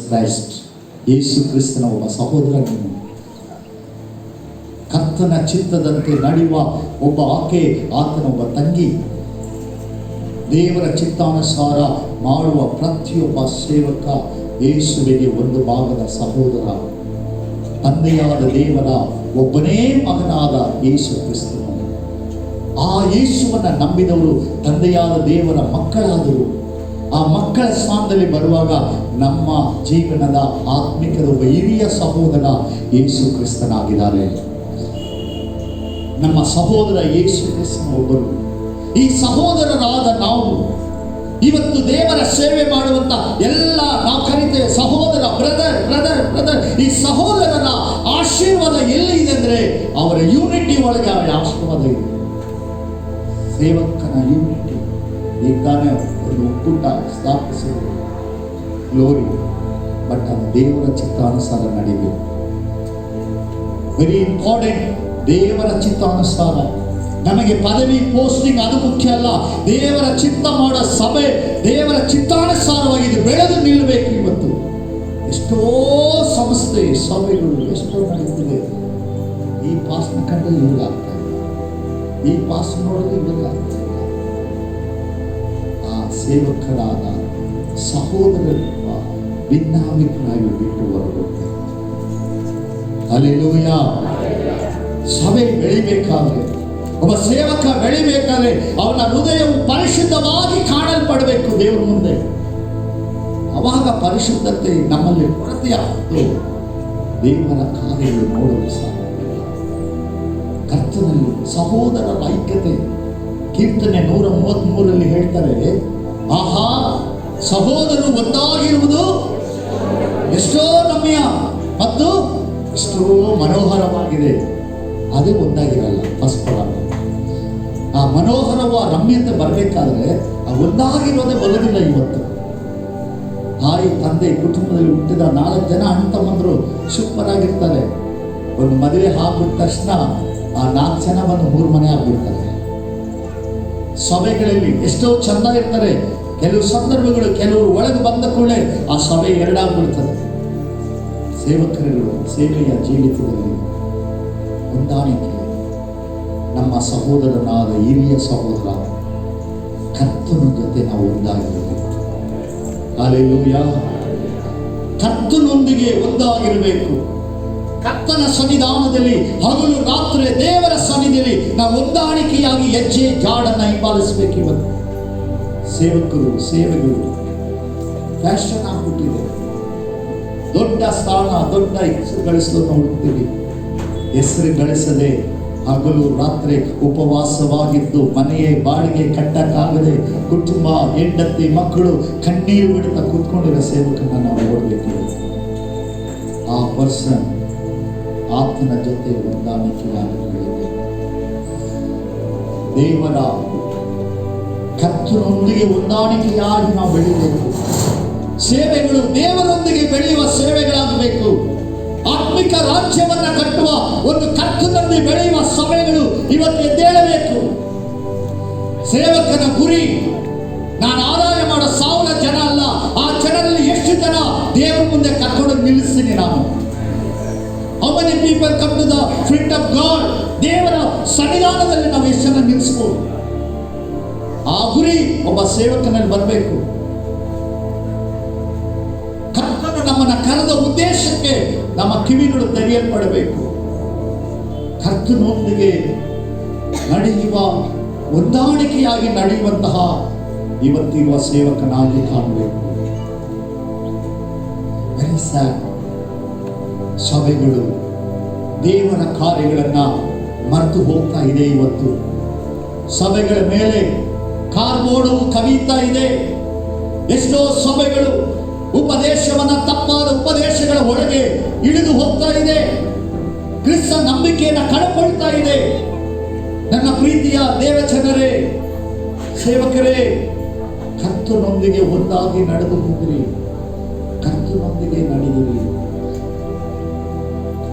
Christ. ಯೇಸು ಕ್ರಿಸ್ತನ ಒಬ್ಬ ಸಹೋದರ ನೀನು. ಕರ್ತನ ಚಿತ್ತದಂತೆ ನಡೆಯುವ ಒಬ್ಬ ಆಕೆ, ಆತನ ಒಬ್ಬ ತಂಗಿ. ದೇವರ ಚಿತ್ತಾನುಸಾರ ಮಾಡುವ ಪ್ರತಿಯೊಬ್ಬ ಸೇವಕ ಯೇಸುವಿಗೆ ಒಂದು ಭಾಗದ ಸಹೋದರ. ತಂದೆಯಾದ ದೇವರ ಒಬ್ಬನೇ ಮಗನಾದ ಯೇಸು ಕ್ರಿಸ್ತನು. ಆ ಯೇಸುವನ್ನು ನಂಬಿದವರು ತಂದೆಯಾದ ದೇವರ ಮಕ್ಕಳಾದರು. ಆ ಮಕ್ಕಳ ಸ್ಥಾನದಲ್ಲಿ ಬರುವಾಗ ನಮ್ಮ ಜೀವನದ ಆತ್ಮಿಕದ ಒಬ್ಬ ಹಿರಿಯ ಸಹೋದರ ಯೇಸು ಕ್ರಿಸ್ತನಾಗಿದ್ದಾರೆ. ನಮ್ಮ ಸಹೋದರ ಯೇಸು ಕ್ರಿಸ್ತನ ಒಬ್ಬರು. ಈ ಸಹೋದರರಾದ ನಾವು ಇವತ್ತು ದೇವರ ಸೇವೆ ಮಾಡುವಂತ ಎಲ್ಲ ನಾವು ಕರೀತೇವೆ ಸಹೋದರ, ಬ್ರದರ್ ಬ್ರದರ್ ಬ್ರದರ್. ಈ ಸಹೋದರರ ಆಶೀರ್ವಾದ ಎಲ್ಲಿ ಇದೆ ಅಂದ್ರೆ ಅವರ ಯೂನಿಟಿ ಒಳಗೆ ಅವರ ಆಶೀರ್ವಾದ ಇದೆ. ಸೇವಕನ ಯೂನಿಟಿ. ಈಗ ತಾನೇ ಒಂದು ಒಕ್ಕೂಟ ಸ್ಥಾಪಿಸಿದ್ರು, ಗ್ಲೋರಿ. ಬಟ್ ಅದು ದೇವರ ಚಿತ್ತಾನುಸಾರ ನಡೀಬೇಕು. Very important. ದೇವರ ಚಿತ್ತಾನುಸಾರ. ನಮಗೆ ಪದವಿ ಪೋಸ್ಟಿಂಗ್ ಅದು ಮುಖ್ಯ ಅಲ್ಲ. ದೇವರ ಚಿತ್ತ ಮಾಡೋ ಸಭೆ ದೇವರ ಚಿತ್ತಾನುಸಾರವಾಗಿ ಬೆಳೆದು ನಿಲ್ಲಬೇಕು. ಇವತ್ತು ಎಷ್ಟೋ ಸಂಸ್ಥೆ ಸಭೆಗಳು ಎಷ್ಟೋ ನಡೀತಿದೆ. ಈ ಪಾಸ್ನ ಕಂಡು ಇವಾಗ ಆಗ್ತಾ ಇದೆ, ಈ ಪಾಸ್ ನೋಡಿದ್ರೆ ಇವಾಗ ಆಗ್ತಾ ಇಲ್ಲ. ಆ ಸೇವಕರಾದ ಸಹೋದರರು ಭಿನ್ನಾಭಿಪ್ರಾಯ ಬಿಟ್ಟು ಹೊರಗೋಗ್ತಾರೆ. ಹಲ್ಲೆಲೂಯಾ. ಸಭೆ ಬೆಳಿಬೇಕಾದ್ರೆ, ಒಬ್ಬ ಸೇವಕ ಬೆಳಿಬೇಕಾದ್ರೆ ಅವನ ಹೃದಯವು ಪರಿಶುದ್ಧವಾಗಿ ಕಾಣಲ್ಪಡಬೇಕು ದೇವರ ಮುಂದೆ. ಅವಾಗ ಪರಿಶುದ್ಧತೆ ನಮ್ಮಲ್ಲಿ ಕೊರತೆಯಾಗುವುದು. ದೇವರ ಕಾರ್ಯಗಳು ನೋಡಲು ಸಾಧ್ಯ. ಕರ್ತನಲ್ಲಿ ಸಹೋದರರ ಐಕ್ಯತೆ. ಕೀರ್ತನೆ 133 ಹೇಳ್ತಾರೆ, ಆಹಾ ಸಹೋದರರು ಒಂದಾಗಿರುವುದು ಎಷ್ಟೋ ರಮ್ಯ ಮತ್ತು ಎಷ್ಟೋ ಮನೋಹರವಾಗಿದೆ. ಅದೇ ಒಂದಾಗಿರಲ್ಲ. ಪರಸ್ಪರ ಆ ಮನೋಹರವ ರಮ್ಯತೆ ಬರಬೇಕಾದ್ರೆ ಆ ಒಂದಾಗಿರೋದೇ ಬರೋದಿಲ್ಲ. ಇವತ್ತು ತಾಯಿ ತಂದೆ ಕುಟುಂಬದಲ್ಲಿ ಹುಟ್ಟಿದ 4 ಜನ ಅಣ್ಣ ತಮ್ಮಂದ್ರು ಸೂಪರ್ ಆಗಿರ್ತಾರೆ. ಒಂದು ಮದುವೆ ಆಗ್ಬಿಟ್ಟ ತಕ್ಷಣ ಆ 4 ಜನ ಬಂದು 3 ಮನೆ ಆಗ್ಬಿಡ್ತಾರೆ. ಸಭೆಗಳಲ್ಲಿ ಎಷ್ಟೋ ಚಂದ ಇರ್ತಾರೆ. ಕೆಲವು ಸಂದರ್ಭಗಳು ಕೆಲವರು ಒಳಗೆ ಬಂದ ಕೂಡಲೇ ಆ ಸಭೆ ಎರಡಾಗ್ಬಿಡ್ತದೆ. ಸೇವಕರುಗಳು ಸೇವೆಯ ಜೀವಿತದಲ್ಲಿ ಹೊಂದಾಣಿಕೆ. ನಮ್ಮ ಸಹೋದರನಾದ ಹಿರಿಯ ಸಹೋದರ ಕರ್ತನ ಜೊತೆ ನಾವು ಒಂದಾಗಿರಬೇಕು. ಹಲ್ಲೆಲೂಯಾ. ಕರ್ತನೊಂದಿಗೆ ಒಂದಾಗಿರಬೇಕು. ಕರ್ತನ ಸನ್ನಿಧಾನದಲ್ಲಿ ಹಗಲು ರಾತ್ರಿ ದೇವರ ಸನ್ನಿಧಿಯಲ್ಲಿ ನಾವು ಹೊಂದಾಣಿಕೆಯಾಗಿ ಹೆಜ್ಜೆ ಜಾಡನ್ನ ಹಿಂಬಾಲಿಸಬೇಕು. ಇವತ್ತು ಸೇವಕರು ಸೇವೆಗಳು ಫ್ಯಾಷನ್ ಆಗ್ಬಿಟ್ಟಿದೆ. ದೊಡ್ಡ ಸ್ಥಾನ, ದೊಡ್ಡ ಹೆಸರು ಗಳಿಸಲು ನೋಡ್ತೀವಿ. ಹೆಸರು ಗಳಿಸದೆ ಹಗಲು ರಾತ್ರಿ ಉಪವಾಸವಾಗಿದ್ದು ಮನೆಯೇ ಬಾಡಿಗೆ ಕಟ್ಟಕ್ಕಾಗದೆ ಕುಟುಂಬ ಹೆಂಡತಿ ಮಕ್ಕಳು ಕಣ್ಣೀರು ಬಿಡುತ್ತಾ ಕೂತ್ಕೊಂಡಿರೋ ಸೇವಕನ್ನ ನಾವು ನೋಡಬೇಕು. ಆ ಪರ್ಸನ್ ಆತನ ಜೊತೆ ಹೊಂದಾಣಿಕೆಯಾಗಿ ಬೆಳೆಯಬೇಕು. ದೇವರ ಕರ್ತನೊಂದಿಗೆ ಹೊಂದಾಣಿಕೆಯಾಗಿ ನಾವು ಬೆಳೆಯಬೇಕು. ಸೇವೆಗಳು ದೇವರೊಂದಿಗೆ ಬೆಳೆಯುವ ಸೇವೆಗಳಾಗಬೇಕು. ಆತ್ಮಿಕ ರಾಜ್ಯವನ್ನ ಕಟ್ಟುವ ಒಂದು ಕರ್ತನಲ್ಲಿ ಬೆಳೆಯುವ ಸಭೆಗಳು ಇವತ್ತು ಎದ್ದೇಳಬೇಕು. ಸೇವಕನ ಗುರಿ ನಾನು ಆದಾಯ ಮಾಡೋ 1000 ಜನ ಅಲ್ಲ, ಆ ಜನರಲ್ಲಿ ಎಷ್ಟು ಜನ ದೇವರ ಮುಂದೆ ಕರ್ಕೊಂಡು ನಿಲ್ಲಿಸ್ತೀನಿ ನಾನು. How many people come to the feet of God? ದೇವರ ಸನ್ನಿಧಾನದಲ್ಲಿ ನಾವು ಎಷ್ಟು ಜನ ನಿಲ್ಲಿಸಬಹುದು? ಆ ಗುರಿ ಒಬ್ಬ ಸೇವಕನಲ್ಲಿ ಬರಬೇಕು. ಕರ್ತನು ನಮ್ಮನ್ನ ಕರೆದ ಉದ್ದೇಶಕ್ಕೆ ನಮ್ಮ ಕಿವಿಗಳು ತೆರೆಯಲ್ಪಡಬೇಕು. ಕರ್ತನೊಂದಿಗೆ ನಡೆಯುವ ಹೊಂದಾಣಿಕೆಯಾಗಿ ನಡೆಯುವಂತಹ ಇವತ್ತಿರುವ ಸೇವಕನಾಗಿ ಕಾಣಬೇಕು. Very sad. ಸಭೆಗಳು ದೇವರ ಕಾರ್ಯಗಳನ್ನ ಮರೆತು ಹೋಗ್ತಾ ಇದೆ. ಇವತ್ತು ಸಭೆಗಳ ಮೇಲೆ ಕಾರ್ಮೋಡವು ಕವಿತಾ ಇದೆ. ಎಷ್ಟೋ ಸಭೆಗಳು ಉಪದೇಶವನ್ನ ತಪ್ಪಾದ ಉಪದೇಶಗಳ ಒಳಗೆ ಇಳಿದು ಹೋಗ್ತಾ ಇದೆ. ಕ್ರಿಸ್ತ ನಂಬಿಕೆಯನ್ನು ಕಳಕೊಳ್ತಾ ಇದೆ. ನನ್ನ ಪ್ರೀತಿಯ ದೇವಜನರೇ, ಸೇವಕರೇ, ಕರ್ತನೊಂದಿಗೆ ಒಂದಾಗಿ ನಡೆದು ಹೋಗಿರಿ. ಕರ್ತನೊಂದಿಗೆ ನಡೆಯಿರಿ.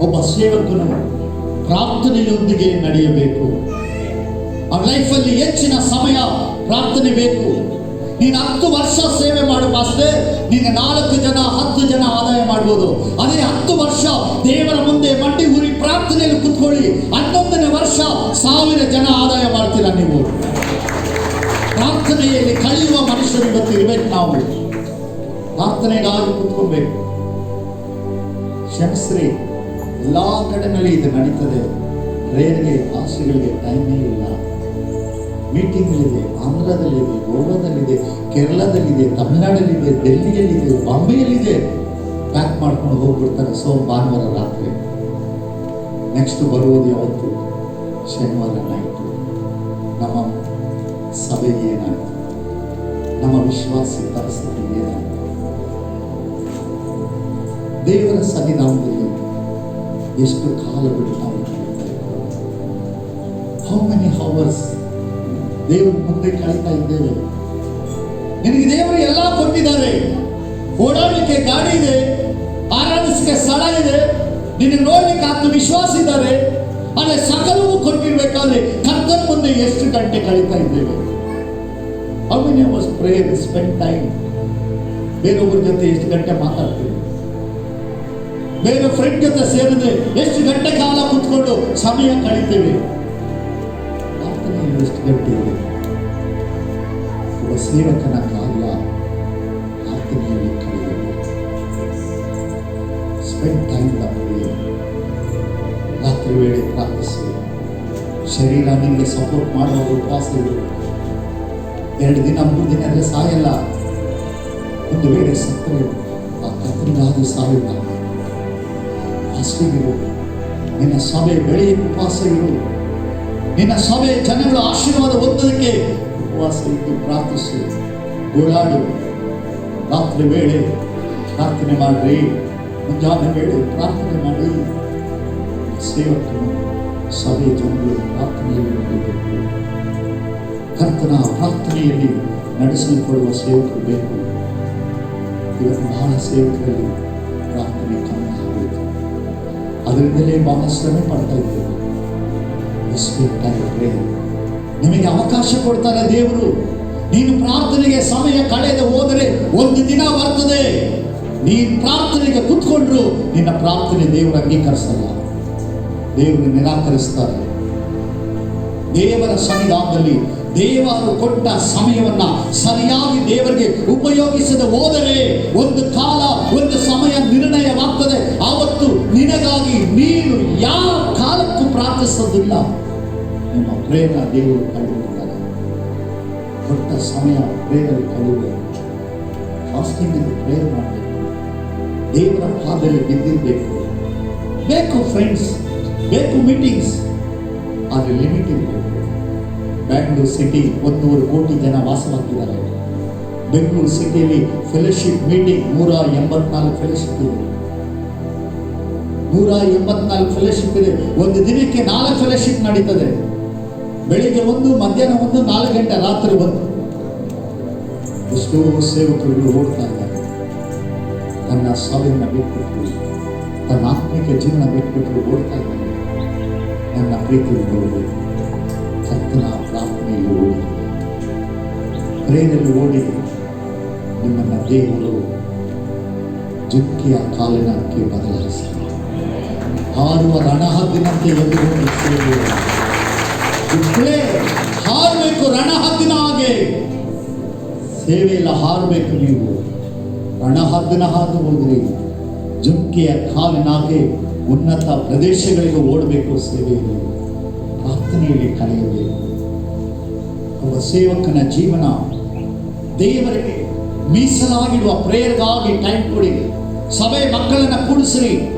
ಒಬ್ಬ ಸೇವಕನು ಪ್ರಾರ್ಥನೆಯೊಂದಿಗೆ ನಡೆಯಬೇಕು. ಆ ಲೈಫಲ್ಲಿ ಹೆಚ್ಚಿನ ಸಮಯ ಪ್ರಾರ್ಥನೆ ಬೇಕು. ನೀನು 10 ವರ್ಷ ಸೇವೆ ಮಾಡು ಪಾಸ್ಟರ್, ನಿನ್ನ 4 ಜನ 10 ಜನ ಆದಾಯ ಮಾಡ್ಬೋದು. ಅದೇ 10 ವರ್ಷ ದೇವರ ಮುಂದೆ ಮಡ್ಡಿ ಊರಿ ಪ್ರಾರ್ಥನೆಯಲ್ಲಿ ಕುತ್ಕೊಳ್ಳಿ, 11ನೇ ವರ್ಷ 1000 ಜನ ಆದಾಯ ಮಾಡ್ತೀರಾ ನೀವು. ಪ್ರಾರ್ಥನೆಯಲ್ಲಿ ಕಳೆಯುವ ಮನುಷ್ಯರು ಇವತ್ತು ಇರಬೇಕು. ನಾವು ಪ್ರಾರ್ಥನೆಗಾಗಿ ಕುತ್ಕೋಬೇಕು. ಕ್ಷಮಿಸ್ರಿ, ಎಲ್ಲಾ ಕಡೆನಲ್ಲಿ ಇದು ನಡೀತದೆ. ಪ್ರೇಯರ್ಗೆ ಭಾಷೆಗಳಿಗೆ ಟೈಮೇ ಇಲ್ಲ. ಮೀಟಿಂಗ್ಗಳಿದೆ, ಆಂಧ್ರದಲ್ಲಿದೆ, ಗೋವಾದಲ್ಲಿದೆ, ಕೇರಳದಲ್ಲಿದೆ, ತಮಿಳುನಾಡಲ್ಲಿದೆ, ಡೆಲ್ಲಿಯಲ್ಲಿದೆ, ಬಾಂಬೆಯಲ್ಲಿದೆ. ಪ್ಯಾಕ್ ಮಾಡ್ಕೊಂಡು ಹೋಗ್ಬಿಡ್ತಾರೆ ಭಾನುವಾರ ರಾತ್ರಿ. ನೆಕ್ಸ್ಟ್ ಬರುವುದು ಯಾವತ್ತು? ಶನಿವಾರ ನೈಟು. ನಮ್ಮ ಸಭೆಗೆ ಏನಾಯ್ತು? ನಮ್ಮ ವಿಶ್ವಾಸಿ ಪರಿಸ್ಥಿತಿ ಏನಾಯ್ತು? ದೇವರ ಸನ್ನಿಧಾನದಲ್ಲಿ ಎಷ್ಟು ಕಾಲ ಬಿಟ್ಟು ನಾವು ಹೌ ಮೆನಿ ಹವರ್ಸ್ ದೇವರ ಮುಂದೆ ಕಳೀತಾ ಇದ್ದೇವೆ. ನಿನಗೆ ದೇವರು ಎಲ್ಲ ಕೊಟ್ಟಿದ್ದಾರೆ. ಓಡಾಡಲಿಕ್ಕೆ ಗಾಡಿ ಇದೆ, ಆರಾಧಿಸಲಿಕ್ಕೆ ಸ್ಥಳ ಇದೆ, ನಿನಗೆ ನೋಡ್ಲಿಕ್ಕೆ ಆತ್ಮವಿಶ್ವಾಸ ಇದ್ದಾರೆ. ಆದರೆ ಸಕಲವೂ ಕೊಟ್ಟಿರ್ಬೇಕಾದ್ರೆ ಕರ್ತನ ಮುಂದೆ ಎಷ್ಟು ಗಂಟೆ ಕಳೀತಾ ಇದ್ದೇವೆ? How many hours prayer, spend time. ಬೇರೊಬ್ಬರ ಜೊತೆ ಎಷ್ಟು ಗಂಟೆ ಮಾತಾಡ್ತೀವಿ? ಬೇರೆ ಫ್ರೆಂಡ್ ಜೊತೆ ಸೇರಿದ್ರೆ ಎಷ್ಟು ಗಂಟೆ ಕಾಲ ಕುತ್ಕೊಂಡು ಸಮಯ ಕಳೀತೀವಿ? ಪ್ರಾರ್ಥನೆಯಲ್ಲಿ ಎಷ್ಟು ಗಂಟೆ ಇದೆ? ಒಬ್ಬ ಸೇವಕನ ಕಾಲ ಪ್ರಾರ್ಥನೆಯಲ್ಲಿ ಕಳೆಯಬೇಕು. Spend time the prayer. ರಾತ್ರಿ ವೇಳೆ ಪ್ರಾರ್ಥಿಸಿ. ಶರೀರ ನಿಮಗೆ ಸಪೋರ್ಟ್ ಮಾಡುವ ಉಪವಾಸ ಇರಬೇಕು. 2 ದಿನ 3 ದಿನ ಅಂದರೆ ಸಾಯಲ್ಲ. ಒಂದು ವೇಳೆ ಸತ್ತರೆ ಆ ಕರ್ತನಿಗಾಗಿ ಸಾವಿಲ್ಲ. ಇರು. ನಿನ್ನ ಸಭೆ ಬೆಳೆಯ ಉಪವಾಸ ಇರು. ನಿನ್ನ ಸಭೆ ಜನಗಳ ಆಶೀರ್ವಾದ ಹೊಂದೋದಕ್ಕೆ ಉಪವಾಸ ಇದ್ದು ಪ್ರಾರ್ಥಿಸಿ, ಓಡಾಡು. ರಾತ್ರಿ ವೇಳೆ ಪ್ರಾರ್ಥನೆ ಮಾಡ್ರಿ, ಮುಂಜಾನೆ ವೇಳೆ ಪ್ರಾರ್ಥನೆ ಮಾಡಿ. ಸೇವಕರು ಸಭೆ ಜನಗಳು ಪ್ರಾರ್ಥನೆಯಲ್ಲಿ ನಡೆಯಬೇಕು. ಕರ್ತನ ಪ್ರಾರ್ಥನೆಯಲ್ಲಿ ನಡೆಸಲ್ಪಡುವ ಸೇವಕರು ಬೇಕು. ಇವತ್ತು ಬಹಳ ಸೇವಕರಲ್ಲಿ ಪ್ರಾರ್ಥನೆ ಕಮ್ಮಿ ಆಗಬೇಕು. ಅದರಿಂದಲೇ ಬಹಳ ಶ್ರಮೆ ಪಡ್ತಾ ಇದ್ದೇವೆ. ನಿಮಗೆ ಅವಕಾಶ ಕೊಡ್ತಾರೆ ದೇವರು. ನೀನು ಪ್ರಾರ್ಥನೆಗೆ ಸಮಯ ಕಳೆದು ಹೋದರೆ ಒಂದು ದಿನ ಬರ್ತದೆ, ನೀನು ಪ್ರಾರ್ಥನೆಗೆ ಕುತ್ಕೊಂಡ್ರು ನಿನ್ನ ಪ್ರಾರ್ಥನೆ ದೇವರು ಅಂಗೀಕರಿಸಲ್ಲ, ದೇವರು ನಿರಾಕರಿಸ್ತಾರೆ. ದೇವರ ಸನ್ನಿಧಾನದಲ್ಲಿ ದೇವರು ಕೊಟ್ಟ ಸಮಯವನ್ನ ಸರಿಯಾಗಿ ದೇವರಿಗೆ ಉಪಯೋಗಿಸದೆ ಹೋದರೆ ಒಂದು ಕಾಲ, ಒಂದು ಸಮಯ ನಿರ್ಣಯವಾಗ್ತದೆ. ಆವತ್ತು ನಿನಗಾಗಿ ನೀನು ಯಾವ ಕಾಲಕ್ಕೂ ಪ್ರಾರ್ಥಿಸೋದಿಲ್ಲ. ನಿಮ್ಮ ಪ್ರೇಮ ದೇವರು ಕಳೆದುಬಿಡ್ತಾರೆ. ಕೊಟ್ಟ ಸಮಯ ಪ್ರೇರಲ್ಲಿ ಕಳೆಯಬೇಕು. ಫಾಸ್ಟಿಂಗ್ ಅಲ್ಲಿ ಪ್ರೇಯರ್ ಮಾಡಬೇಕು. ದೇವರ ಪಾದದಲ್ಲಿ ಬಿದ್ದಿರಬೇಕು. ಬೇಕು ಫ್ರೆಂಡ್ಸ್, ಬೇಕು ಮೀಟಿಂಗ್ಸ್, ಆದರೆ ಲಿಮಿಟ್ ಇರಬೇಕು. ಬ್ಯಾಂಗ್ಳೂರು ಸಿಟಿ 100 ಕೋಟಿ ಜನ ವಾಸವಾಗಿದ್ದಾರೆ. ಬೆಂಗಳೂರು ಸಿಟಿಯಲ್ಲಿ ಫೆಲೋಶಿಪ್ ಮೀಟಿಂಗ್ 184 ಫೆಲೋಶಿಪ್ ಇದೆ. 184 ಫೆಲೋಶಿಪ್ ಇದೆ. ಒಂದು ದಿನಕ್ಕೆ 4 ಫೆಲೋಶಿಪ್ ನಡೀತದೆ. ಬೆಳಿಗ್ಗೆ 1, ಮಧ್ಯಾಹ್ನ 1, 4 ಗಂಟೆ, ರಾತ್ರಿ 1. ಎಷ್ಟೋ ಸೇವಕರು ಓಡ್ತಾ ಇದ್ದಾರೆ. ತನ್ನ ಸಭೆಯನ್ನು ಬಿಟ್ಬಿಟ್ಟು, ತನ್ನ ಆತ್ಮಿಕ ಜೀವನ ಬಿಟ್ಬಿಟ್ಟು ಓಡ್ತಾ ಇದ್ದಾರೆ. ನನ್ನ ಪ್ರೀತಿ ಓಡಬೇಕು. ಕರ್ತನ ಪ್ರಾರ್ಥನೆಯಲ್ಲಿ ಓಡಿ, ಪ್ರೇರಲ್ಲಿ ಓಡಿ. ನಿಮ್ಮನ್ನ ದೇವರು ಜುಕ್ಕಿಯ ಕಾಲಿನಕ್ಕೆ ಬದಲಾಯಿಸಿ ಹಾರುವ ರಣಹದ್ದಿನಂತೆ ಎದುರುಗೊಂಡು ಹಾರಬೇಕು. ರಣಹದ್ದಿನ ಹಾಗೆ ಸೇವೆಯಲ್ಲ ಹಾರಬೇಕು. ನೀವು ರಣಹದ್ದಿನ ಹಾಗೆ ಹೋಗ್ರಿ. ಜುಕ್ಕಿಯ ಕಾಲಿನಾಗೆ ಉನ್ನತ ಪ್ರದೇಶಗಳಿಗೆ ಓಡಬೇಕು. ಸೇವೆಯಲ್ಲಿ ಪ್ರಾರ್ಥನೆಯಲ್ಲಿ ಕಳೆಯಬೇಕು. ಒಬ್ಬ ಸೇವಕನ ಜೀವನ ದೇವರಿಗೆ ಮೀಸಲಾಗಿಡುವ ಪ್ರೇಯರ್ಗಾಗಿ ಟೈಮ್ ಕೊಡಿ. ಸಭೆ ಮಕ್ಕಳನ್ನ ಕೂಡಿಸ್ರಿ.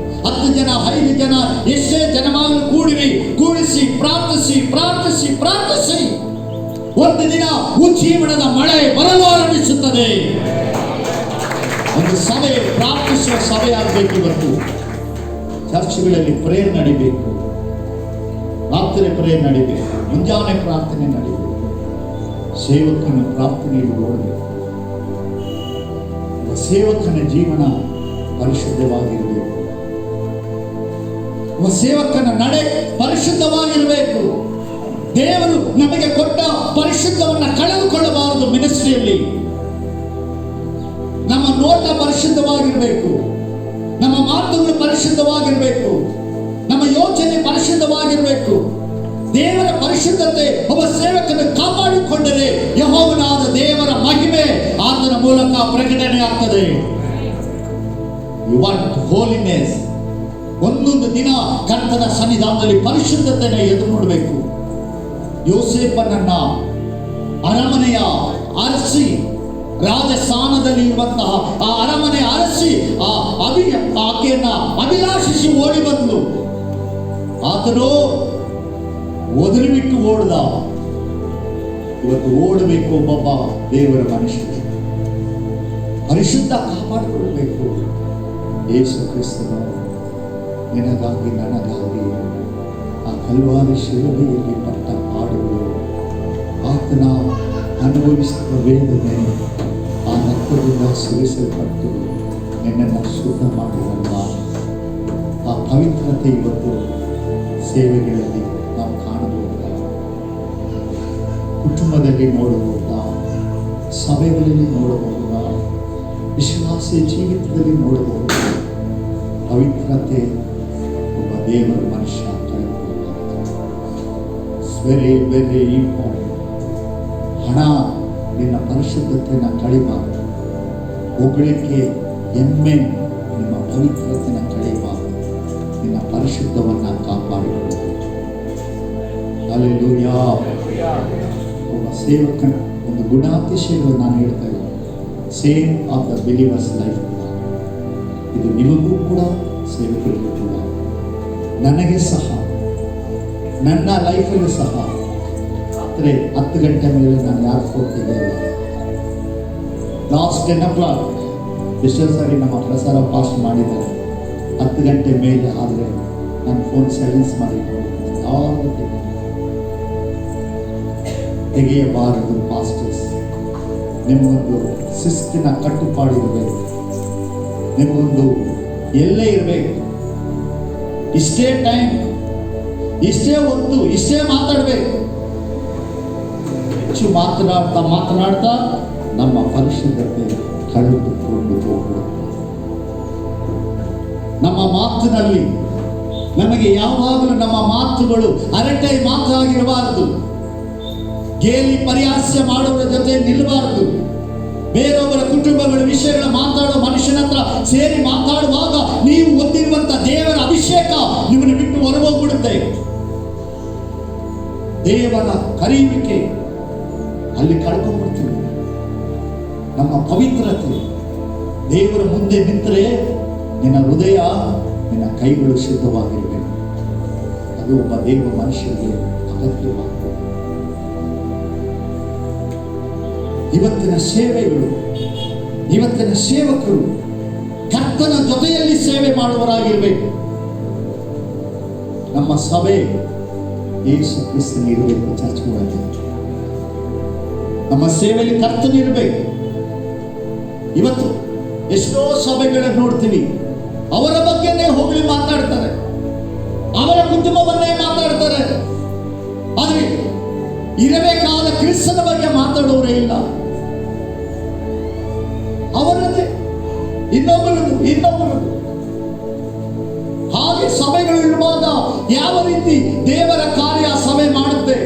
10 ಜನ 5 ಜನ ಎಷ್ಟೇ ಜನವಾಗಿ ಕೂಡಿರಿ. ಕೂಡಿಸಿ ಪ್ರಾರ್ಥಿಸಿ ಪ್ರಾರ್ಥಿಸಿ ಪ್ರಾರ್ಥಿಸಿ. ಒಂದು ದಿನ ಉಜ್ಜೀವನದ ಮಳೆ ಬರಲು ಆರಂಭಿಸುತ್ತದೆ. ಒಂದು ಸಭೆ ಪ್ರಾರ್ಥಿಸುವ ಸಭೆ ಆಗಬೇಕು. ಇವತ್ತು ಚರ್ಚ್ಗಳಲ್ಲಿ ಪ್ರೇಯರ್ ನಡಿಬೇಕು. ರಾತ್ರಿ ಪ್ರೇಯರ್ ನಡಿಬೇಕು. ಮುಂಜಾನೆ ಪ್ರಾರ್ಥನೆ ನಡಿಬೇಕು. ಸೇವಕನ ಪ್ರಾರ್ಥನೆಯಲ್ಲಿ ಓಡಬೇಕು. ಸೇವಕನ ಜೀವನ ಪರಿಶುದ್ಧವಾಗಿರಬೇಕು. ಸೇವಕನ ನಡೆ ಪರಿಶುದ್ಧವಾಗಿರಬೇಕು. ದೇವರು ನಮಗೆ ಕೊಟ್ಟ ಪರಿಶುದ್ಧವನ್ನ ಕಳೆದುಕೊಳ್ಳಬಾರದು. ಮಿನಿಸ್ಟ್ರಿಯಲ್ಲಿ ನಮ್ಮ ನೋಟ ಪರಿಶುದ್ಧವಾಗಿರಬೇಕು. ಪರಿಶುದ್ಧವಾಗಿರಬೇಕು, ನಮ್ಮ ಯೋಚನೆ ಪರಿಶುದ್ಧವಾಗಿರಬೇಕು. ದೇವರ ಪರಿಶುದ್ಧತೆ ಒಬ್ಬ ಸೇವಕನ ಕಾಪಾಡಿಕೊಂಡರೆ ಯೆಹೋವನಾದ ದೇವರ ಮಹಿಮೆ ಆತನ ಮೂಲಕ ಪ್ರಕಟಣೆ ಆಗ್ತದೆ. You want holiness. ಒಂದೊಂದು ದಿನ ಕರ್ತನ ಸನ್ನಿಧಾನದಲ್ಲಿ ಪರಿಶುದ್ಧತೆಯನ್ನು ಎದುರು ನೋಡಬೇಕು. ಯೋಸೇಫನನ್ನ ಅರಮನೆಯ ಅರಸಿ, ರಾಜಸ್ಥಾನದಲ್ಲಿ ಇರುವಂತಹ ಆ ಅರಮನೆ ಅರಸಿ ಆಕೆಯನ್ನ ಅಭಿಲಾಷಿಸಿ ಓಡಿ ಬಂದು ಆತನು ಒದರಿ ಬಿಟ್ಟು ಓಡ್ದ. ಇವತ್ತು ಓಡಬೇಕು ಒಬ್ಬೊಬ್ಬ ದೇವರ ಮನುಷ್ಯರು, ಪರಿಶುದ್ಧ ಕಾಪಾಡಿಕೊಳ್ಳಬೇಕು. ಯೇಸು ಕ್ರಿಸ್ತನು ನಿನಗಾಗಿ ನನಗಾಗಿ ಆ ಕಲ್ವಾರಿ ಶಿಲುಬೆಯಲ್ಲಿ ಪಟ್ಟ ಪಾಡುಗಳು, ಆತನ ಅನುಭವಿಸಿದ ವೇದನೆ, ಆ ರಕ್ತದಿಂದ ಸುರಿಸಲ್ಪಟ್ಟು ನಿನ್ನನ್ನು ಶುದ್ಧ ಮಾಡಿರಲ್ಲ. ಆ ಪವಿತ್ರತೆ ಇವತ್ತು ಸೇವೆಗಳಲ್ಲಿ ನಾವು ಕಾಣಬಹುದ, ಕುಟುಂಬದಲ್ಲಿ ನೋಡಬಹುದ, ಸಭೆಗಳಲ್ಲಿ ನೋಡಬಹುದ, ವಿಶ್ವಾಸಿ ಜೀವಿತದಲ್ಲಿ ನೋಡಬಹುದು. ಪವಿತ್ರತೆ ಒಬ್ಬ ದೇವರ ಮನುಷ್ಯ ವೆರಿ ವೆರಿ ಇಂಪಾರ್ಟೆಂಟ್. ಹಣ ನಿನ್ನ ಪರಿಶುದ್ಧತೆಯನ್ನು ಕಡಿಬಾರದು. ಹೊಗಳಿಕೆ, ಹೆಮ್ಮೆ ನಿಮ್ಮ ಪವಿತ್ರತೆಯನ್ನು ಕಡಿಬಾರದು. ನಿನ್ನ ಪರಿಶುದ್ಧವನ್ನು ಕಾಪಾಡಿಕೊಳ್ಳಬೇಕು. ಹಲ್ಲೆಲೂಯಾ. ಒಬ್ಬ ಸೇವಕನ ಒಂದು ಗುಣಾತಿಶಯಗಳು ನಾನು ಹೇಳ್ತಾ ಇದ್ದೀನಿ. Same of the believers life. ಇದು ನಿಮಗೂ ಕೂಡ, ಸೇವಕರಿಗೂ ಕೂಡ, ನನಗೆ ಸಹ, ನನ್ನ ಲೈಫಲ್ಲಿ ಸಹ. ರಾತ್ರಿ 10 ಗಂಟೆ ಮೇಲೆ ನಾನು ಯಾರು ಹೋಗ್ತಿದ್ದೆ ಅಲ್ಲ. ಲಾಸ್ಟ್ 10 o'clock ಎಷ್ಟೋ ಸಾರಿ ನಮ್ಮ ಪ್ರಸಾರ ಪಾಸ್ಟ್ ಮಾಡಿದ್ದಾರೆ. 10 ಗಂಟೆ ಮೇಲೆ ಆದರೆ ನನ್ನ ಫೋನ್ ಸೈಲೆನ್ಸ್ ಮಾಡಿ ಯಾವುದು ತೆಗೆಯಬಾರದು. ಪಾಸ್ಟರ್ಸ್, ನಿಮಗೊಂದು ಶಿಸ್ತಿನ ಕಟ್ಟುಪಾಡಿರಬೇಕು, ನಿಮಗೊಂದು ಎಲ್ಲೇ ಇರಬೇಕು. ಇಷ್ಟೇ ಟೈಮ್, ಇಷ್ಟೇ ಹೊತ್ತು, ಇಷ್ಟೇ ಮಾತಾಡಬೇಕು. ಹೆಚ್ಚು ಮಾತನಾಡ್ತಾ ನಮ್ಮ ಪರಿಶುದ್ಧತೆ ಕಳೆದುಕೊಂಡು ಹೋಗುವುದು. ನಮ್ಮ ಮಾತಿನಲ್ಲಿ ನಮಗೆ ಯಾವಾಗಲೂ ನಮ್ಮ ಮಾತುಗಳು ಅರಟೆ ಮಾತಾಗಿರಬಾರದು. ಗೇಲಿ ಪರಿಹಾಸ್ಯ ಮಾಡುವವರ ಜೊತೆ ನಿಲ್ಲಬಾರದು. ಬೇರೊಬ್ಬರ ಕುಟುಂಬಗಳ ವಿಷಯಗಳ ಮಾತಾಡೋ ಮನುಷ್ಯನ ಹತ್ರ ಸೇರಿ ಮಾತಾಡುವಾಗ ನೀವು ಹೊಂದಿರುವಂತ ದೇವರ ಅಭಿಷೇಕ ನಿಮ್ಮನ್ನು ಬಿಟ್ಟು ಹೊರಗೋಗ್ಬಿಡುತ್ತೆ. ದೇವರ ಕರೆಯುವಿಕೆ ಅಲ್ಲಿ ಕಳ್ಕೊಂಡ್ಬಿಡ್ತೀವಿ. ನಮ್ಮ ಪವಿತ್ರತೆ ದೇವರ ಮುಂದೆ ನಿಂತರೆ ನಿನ್ನ ಹೃದಯ, ನಿನ್ನ ಕೈಗಳು ಶುದ್ಧವಾಗಿರಬೇಕು. ಅದು ಒಬ್ಬ ದೇವ ಮನುಷ್ಯರಿಗೆ ಅಗತ್ಯವಾಗಿದೆ. ಇವತ್ತಿನ ಸೇವೆಗಳು, ಇವತ್ತಿನ ಸೇವಕರು ಕರ್ತನ ಜೊತೆಯಲ್ಲಿ ಸೇವೆ ಮಾಡುವರಾಗಿರ್ಬೇಕು. ನಮ್ಮ ಸಭೆ ಯೇಸು ಕ್ರಿಸ್ತನ ಇರಬೇಕು. ಚರ್ಚ್ಗಳಲ್ಲಿ ನಮ್ಮ ಸೇವೆಯಲ್ಲಿ ಕರ್ತನ ಇರಬೇಕು. ಇವತ್ತು ಎಷ್ಟೋ ಸಭೆಗಳನ್ನು ನೋಡ್ತೀವಿ, ಅವರ ಬಗ್ಗೆನೇ ಹೋಗಿ ಮಾತಾಡ್ತಾರೆ, ಅವರ ಕುಟುಂಬವನ್ನೇ ಮಾತಾಡ್ತಾರೆ. ಆದರೆ ಇರಬೇಕಾದ ಕ್ರಿಸ್ತನ ಬಗ್ಗೆ ಮಾತಾಡೋರೇ ಇಲ್ಲ. ಅವರದೇ ಇನ್ನೊಬ್ಬರದು. ಹಾಗೆ ಸಭೆಗಳು ಇರುವಾಗ ಯಾವ ರೀತಿ ದೇವರ ಕಾರ್ಯ ಸಭೆ ಮಾಡುತ್ತೆ?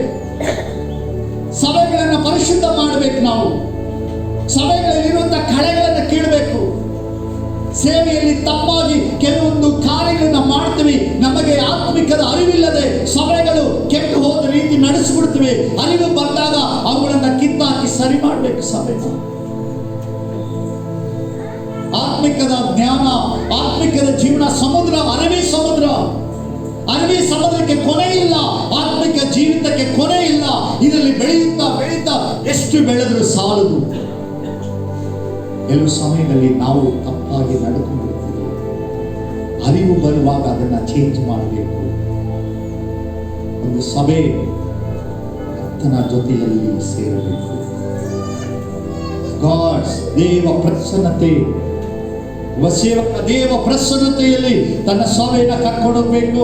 ಸಭೆಗಳನ್ನು ಪರಿಶುದ್ಧ ಮಾಡಬೇಕು. ನಾವು ಸಭೆಗಳಲ್ಲಿರುವಂತಹ ಕಳೆಗಳನ್ನು ಕೀಳಬೇಕು. ಸೇವೆಯಲ್ಲಿ ತಪ್ಪಾಗಿ ಕೆಲವೊಂದು ಕಾರ್ಯಗಳನ್ನು ಮಾಡ್ತೀವಿ, ನಮಗೆ ಆತ್ಮಿಕದ ಅರಿವಿಲ್ಲದೆ ಸಭೆಗಳು ಕೆಟ್ಟು ಹೋದ ರೀತಿ ನಡೆಸಿಬಿಡ್ತೀವಿ. ಅರಿವು ಬಂದಾಗ ಅವುಗಳನ್ನು ಕಿತ್ತಾಕಿ ಸರಿ ಮಾಡಬೇಕು. ಸಭೆ ಆತ್ಮಿಕದ ಜ್ಞಾನ, ಆತ್ಮಿಕದ ಜೀವನ ಸಮುದ್ರ, ಅರಬ್ಬಿ ಸಮುದ್ರಕ್ಕೆ ಕೊನೆ ಇಲ್ಲ. ಆತ್ಮಿಕ ಜೀವಿತಕ್ಕೆ ಕೊನೆ ಇಲ್ಲ. ಇದರಲ್ಲಿ ಬೆಳೆಯುತ್ತಾ ಬೆಳೀತಾ ಎಷ್ಟು ಬೆಳೆದರೂ ಸಾಲದು. ಕೆಲವು ಸಮಯದಲ್ಲಿ ನಾವು ತಪ್ಪಾಗಿ ನಡೆದುಕೊಂಡಿರ್ತೀವಿ. ಅರಿವು ಬರುವಾಗ ಅದನ್ನು ಚೇಂಜ್ ಮಾಡಬೇಕು. ಒಂದು ಸಭೆ ಕರ್ತನ ಜೊತೆಯಲ್ಲಿ ಸೇರಬೇಕು. ಗಾಡ್ಸ್ ದೇವ ಪ್ರಸನ್ನತೆ, ಸೇವಕ ದೇವ ಪ್ರಸನ್ನತೆಯಲ್ಲಿ ತನ್ನ ಸಭೆಯನ್ನು ಕರ್ಕೊಂಡು ಹೋಗಬೇಕು.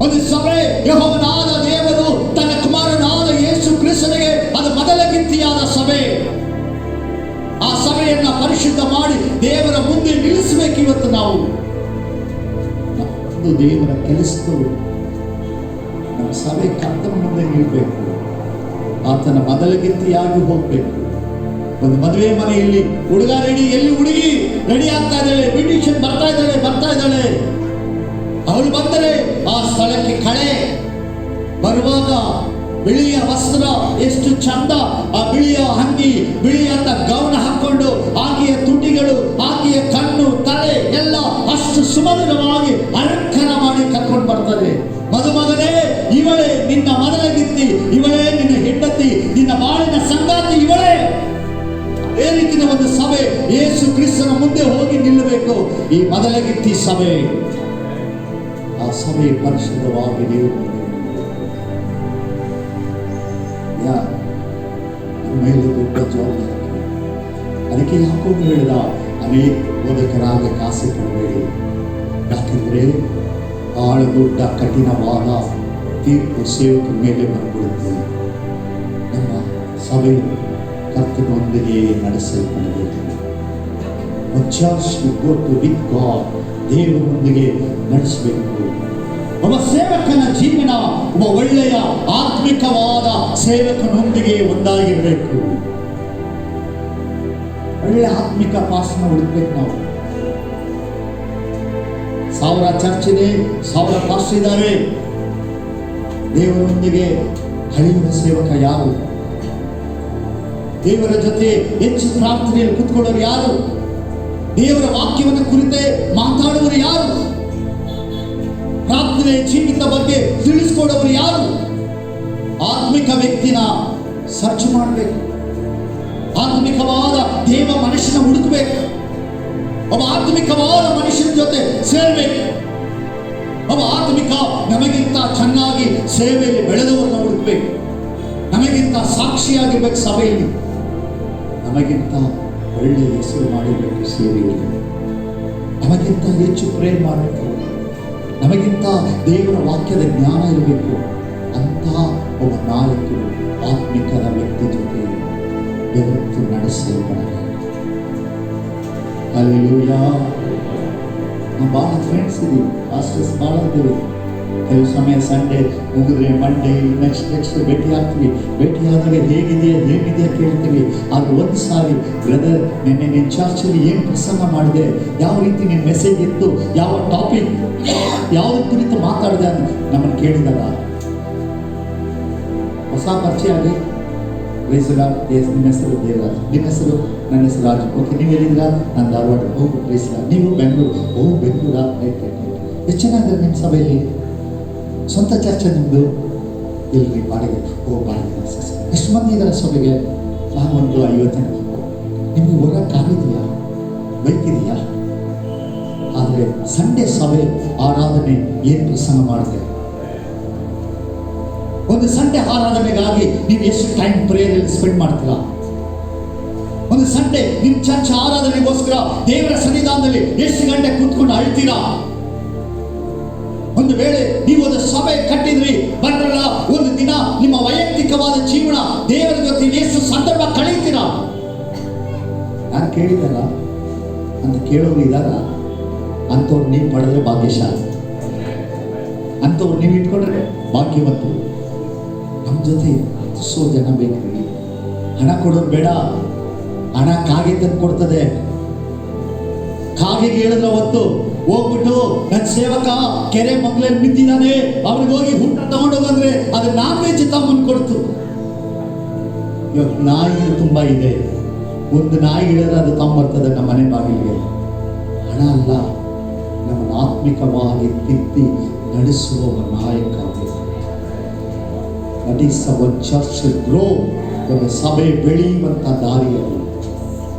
ಒಂದು ಸಭೆ ಯೆಹೋವನಾದ ದೇವರು ತನ್ನ ಕುಮಾರನಾದ ಯೇಸು ಕ್ರಿಸ್ತನಿಗೆ ಅದು ಮೊದಲ ಗಿತ್ತಿಯಾದ ಸಭೆ. ಆ ಸಭೆಯನ್ನ ಪರಿಶುದ್ಧ ಮಾಡಿ ದೇವರ ಮುಂದೆ ನಿಲ್ಲಿಸಬೇಕು. ಇವತ್ತು ನಾವು ಪ್ರತಿಯೊಂದು ದೇವರ ಕೆಲಸದವರು ನಮ್ಮ ಸಭೆ ಕರ್ತನ ಮುಂದೆ ನಿಲ್ಬೇಕು. ಆತನ ಮೊದಲಗಿತ್ತಿಯಾಗಿ ಹೋಗ್ಬೇಕು. ಒಂದು ಮದುವೆ ಮನೆಯಲ್ಲಿ ಹುಡುಗ ರೆಡಿ, ಎಲ್ಲಿ ಹುಡುಗಿ ರೆಡಿ ಆಗ್ತಾ ಇದ್ದಾಳೆ, ಬ್ಯೂಟಿಷಿಯನ್ ಬರ್ತಾ ಇದ್ದಾಳೆ. ಅವಳು ಬಂದರೆ ಆ ಸ್ಥಳಕ್ಕೆ ಕಳೆ ಬರುವಾಗ ಬಿಳಿಯ ವಸ್ತ್ರ ಎಷ್ಟು ಚಂದ, ಆ ಬಿಳಿಯ ಅಂಗಿ, ಬಿಳಿಯಾದ ಗೌನ ಹಾಕೊಂಡು, ಆಕೆಯ ತುಟಿಗಳು, ಆಕೆಯ ಕಣ್ಣು, ತಲೆ ಎಲ್ಲ ಅಷ್ಟು ಸುಮಧುರವಾಗಿ ಅಲಂಕಾರ ಮಾಡಿ ಕರ್ಕೊಂಡು ಬರ್ತಾರೆ. ಮದುಮಗನೇ, ಇವಳೇ ನಿನ್ನ ಮೊದಲಗಿತ್ತಿ, ಇವಳೇ ನಿನ್ನ ಹೆಂಡತಿ, ನಿನ್ನ ಬಾಳಿನ ಸಂಗಾತಿ ಇವಳೇ. ಅದೇ ರೀತಿಯ ಒಂದು ಸಭೆ ಯೇಸು ಕ್ರಿಸ್ತನ ಮುಂದೆ ಹೋಗಿ ನಿಲ್ಲಬೇಕು. ಈ ಮೊದಲಗಿತ್ತಿ ಸಭೆ, ಆ ಸಭೆ ಪರಿಶುದ್ಧವಾಗಿ ದೇವರು ಮೇಲೆ ದೊಡ್ಡ ಜವಾಬ್ದಾರಿ. ಅದಕ್ಕೆ ಯಾಕೋಬ ಹೇಳಿದ, ಅನೇಕ ಬೋಧಕರಾದ ಕಾಸೆ ಪಡಬೇಡಿ, ಯಾಕೆಂದ್ರೆ ಬಹಳ ದೊಡ್ಡ ಕಠಿಣವಾದ ತೀರ್ಪು ಸೇವಕರ ಮೇಲೆ ಬಂದ್ಬಿಡುತ್ತೆ. ನಮ್ಮ ಸಭೆ ಕರ್ತನೊಂದಿಗೆ ನಡೆಸಲ್ಪಡಬೇಕು. ದೇವರೊಂದಿಗೆ ನಡೆಸಬೇಕು. ಒಬ್ಬ ಸೇವಕನ ಜೀವನ ಒಬ್ಬ ಒಳ್ಳೆಯ ಆತ್ಮಿಕವಾದ ಸೇವಕನೊಂದಿಗೆ ಒಂದಾಗಿರಬೇಕು. ಒಳ್ಳೆ ಆತ್ಮಿಕ ಪಾಸ್ನ ಹುಡುಕ್ಬೇಕು. ನಾವು 1000 ಚರ್ಚ್ ಇದೆ, 1000 ಪಾಸ್ಟ್ ಇದ್ದಾರೆ. ದೇವರೊಂದಿಗೆ ಹಳೆಯುವ ಸೇವಕ ಯಾರು? ದೇವರ ಜೊತೆ ಹೆಚ್ಚು ಪ್ರಾರ್ಥನೆಯಲ್ಲಿ ಕೂತ್ಕೊಳ್ಳೋರು ಯಾರು? ದೇವರ ವಾಕ್ಯವನ್ನು ಕುರಿತೇ ಮಾತಾಡುವರು ಯಾರು? ಪ್ರಾರ್ಥನೆ ಜೀವಿತ ಬಗ್ಗೆ ತಿಳಿಸ್ಕೊಡೋರು ಯಾರು? ಆತ್ಮಿಕ ವ್ಯಕ್ತಿನ ಸರ್ಚ್ ಮಾಡಬೇಕು. ಆತ್ಮಿಕವಾದ ದೇವ ಮನುಷ್ಯನ ಹುಡುಕಬೇಕು. ಒಬ್ಬ ಆತ್ಮಿಕವಾದ ಮನುಷ್ಯನ ಜೊತೆ ಸೇರಬೇಕು. ಒಬ್ಬ ಆತ್ಮಿಕ ನಮಗಿಂತ ಚೆನ್ನಾಗಿ ಸೇವೆಯಲ್ಲಿ ಬೆಳೆದವರನ್ನ ಹುಡುಕಬೇಕು. ನಮಗಿಂತ ಸಾಕ್ಷಿಯಾಗಿರ್ಬೇಕು ಸಭೆಯಲ್ಲಿ. ನಮಗಿಂತ ಒಳ್ಳೆಯ ಹೆಸರು ಮಾಡಿರಬೇಕು ಸೇವೆಯಲ್ಲಿ. ನಮಗಿಂತ ಹೆಚ್ಚು ಪ್ರೇಮ್ ಮಾಡಬೇಕು. ನಮಗಿಂತ ದೇವರ ವಾಕ್ಯದ ಜ್ಞಾನ ಇರಬೇಕು. ಅಂತ ಒಬ್ಬ ನಾಯಕರು ಆತ್ಮಿಕದ ವ್ಯಕ್ತಿ ಜೊತೆ ಯಾವತ್ತು ನಡೆಸಲ್ಪಡಬೇಕು. ಹಲ್ಲೆಲೂಯಾ. ನಾವು ಭಾಳ ಫ್ರೆಂಡ್ಸ್ ಇದೀವಿ, ಪಾಸ್ಟರ್ಸ್ ಭಾಳ ಇದ್ದೀವಿ. ಕೆಲವು ಸಮಯ ಸಂಡೇ ಮುಗಿದ್ರೆ ಮಂಡೇ ನೆಕ್ಸ್ಟ್ ಭೇಟಿ ಆಗ್ತೀವಿ. ಭೇಟಿಯಾದಾಗ ಹೇಗಿದೆಯಾ ಕೇಳ್ತೀವಿ. ಆದ್ರೆ ಒಂದು ಸಾರಿ, ಬ್ರದರ್ ನಿನ್ನೆ ನಿನ್ನ ಚರ್ಚಲ್ಲಿ ಏನು ಪ್ರಸಂಗ ಮಾಡಿದೆ, ಯಾವ ರೀತಿ ನಿನ್ನ ಮೆಸೇಜ್ ಇತ್ತು, ಯಾವ ಟಾಪಿಕ್, ಯಾವುದ್ರ ಕುರಿತು ಮಾತಾಡಿದೆ ಅಂತ ನಮ್ಮನ್ನು ಕೇಳಿದಾಗ ಹೊಸ ಪರಿಚಯ ಆಗಿ, ನಿಮ್ಮ ಹೆಸರು ದೇವರಾಜ್, ನಿಮ್ಮ ಹೆಸರು, ನನ್ನ ಹೆಸರು ರಾಜು. ಓಕೆ, ನೀವು ಎಲ್ಲಿದ್ದೀರಾ? ನಾನು ಧಾರವಾಡ. ಹೋಗು ಪ್ರೇಸಲ. ನೀವು ಬೆಂಗಳೂರು? ಬೆಂಗಳೂರಾ? ರೈಟ್. ಎಷ್ಟು ಚೆನ್ನಾಗಿದೆ ನಿಮ್ಮ ಸಭೆಯಲ್ಲಿ. ಸ್ವಂತ ಚರ್ಚೆ ನಿಮ್ಮದು? ಎಲ್ಲಿ ಬಾಡಿಗೆ? ಬಾಡಿಗೆ. ಎಷ್ಟು ಮಂದಿ ಇದ್ದಾರೆ ಸಭೆಗೆ? ನಾನು ಒಂದು 50 ಜನ. ನಿಮಗೆ ಹೋಗೋಕ್ಕಾಗಿದೆಯಾ? ಬೈಕ್ ಇದೆಯಾ? ಆದರೆ ಸಂಡೇ ಸಭೆ ಆರಾಧನೆ ಏನು ಪ್ರಸಂಗ ಮಾಡಿದೆ? ಒಂದು ಸಂಡೇ ಆರಾಧನೆಗಾಗಿ ನೀವು ಎಷ್ಟು ಟೈಮ್ ಪ್ರೇಯರಲ್ಲಿ ಸ್ಪೆಂಡ್ ಮಾಡ್ತೀರಾ? ಒಂದು ಸಂಡೇ ನಿಮ್ಮ ಚರ್ಚ್ ಆರಾಧನೆಗೋಸ್ಕರ ದೇವರ ಸನ್ನಿಧಾನದಲ್ಲಿ ಎಷ್ಟು ಗಂಟೆ ಕೂತ್ಕೊಂಡು ಅಳ್ತೀರಾ? ಒಂದು ವೇಳೆ ನೀವು ಒಂದು ಸಭೆ ಕಟ್ಟಿದ್ರಿ, ಬಂದ್ರಲ್ಲ, ಒಂದು ದಿನ ನಿಮ್ಮ ವೈಯಕ್ತಿಕವಾದ ಜೀವನ ದೇವರ ಜೊತೆ ಎಷ್ಟು ಸಂದರ್ಭ ಕಳೀತೀರಾ? ನಾನು ಕೇಳಿದಲ್ಲ ಅಂತ ಕೇಳೋರು ಇದ್ದಾರ? ಅಂಥವ್ರು ನೀವು ಪಡೆದ್ರೆ ಭಾಗ್ಯಶಾಲಿ. ಅಂಥವ್ರು ನೀವು ಇಟ್ಕೊಂಡ್ರೆ ಭಾಗ್ಯವಂತರು. ನಮ್ಮ ಜೊತೆ ಎಷ್ಟೋ ಜನ ಬೇಕ್ರಿ. ಹಣ ಕೊಡೋರು ಬೇಡ. ಹಣ ಕಾಗೆ ತಂದು ಕೊಡ್ತದೆ. ಕಾಗೆಗೆ ಹೇಳಿದ್ರೆ ಅವತ್ತು ಹೋಗ್ಬಿಟ್ಟು ನನ್ನ ಸೇವಕ ಕೆರೆ ಮಗ್ಲಲ್ಲಿ ಬಿದ್ದಿದ್ದಾನೆ, ಅವ್ರಿಗೆ ಹೋಗಿ ಊಟ ತಗೊಂಡೋಗಂದ್ರೆ ಅದು ನಾನ್ ವೆಜ್ ತಗೊಂಡು ಕೊಡ್ತು. ಇವತ್ತು ನಾಯಿಗಳು ತುಂಬ ಇದೆ. ಒಂದು ನಾಯಿ ಹೇಳಿದ್ರೆ ಅದು ತಗೊಂಬರ್ತದೆ ನಮ್ಮ ಮನೆ ಬಾಗಿಲಿಗೆ. ಹಣ ಅಲ್ಲ, ನಮ್ಮನ್ನು ಆತ್ಮಿಕವಾಗಿ ತಿದ್ದಿ ನಡೆಸುವ ನಾಯಕ. That is our church grow. ಒಂದು ಸಭೆ ಬೆಳೆಯುವಂಥ ದಾರಿಯಲ್ಲಿ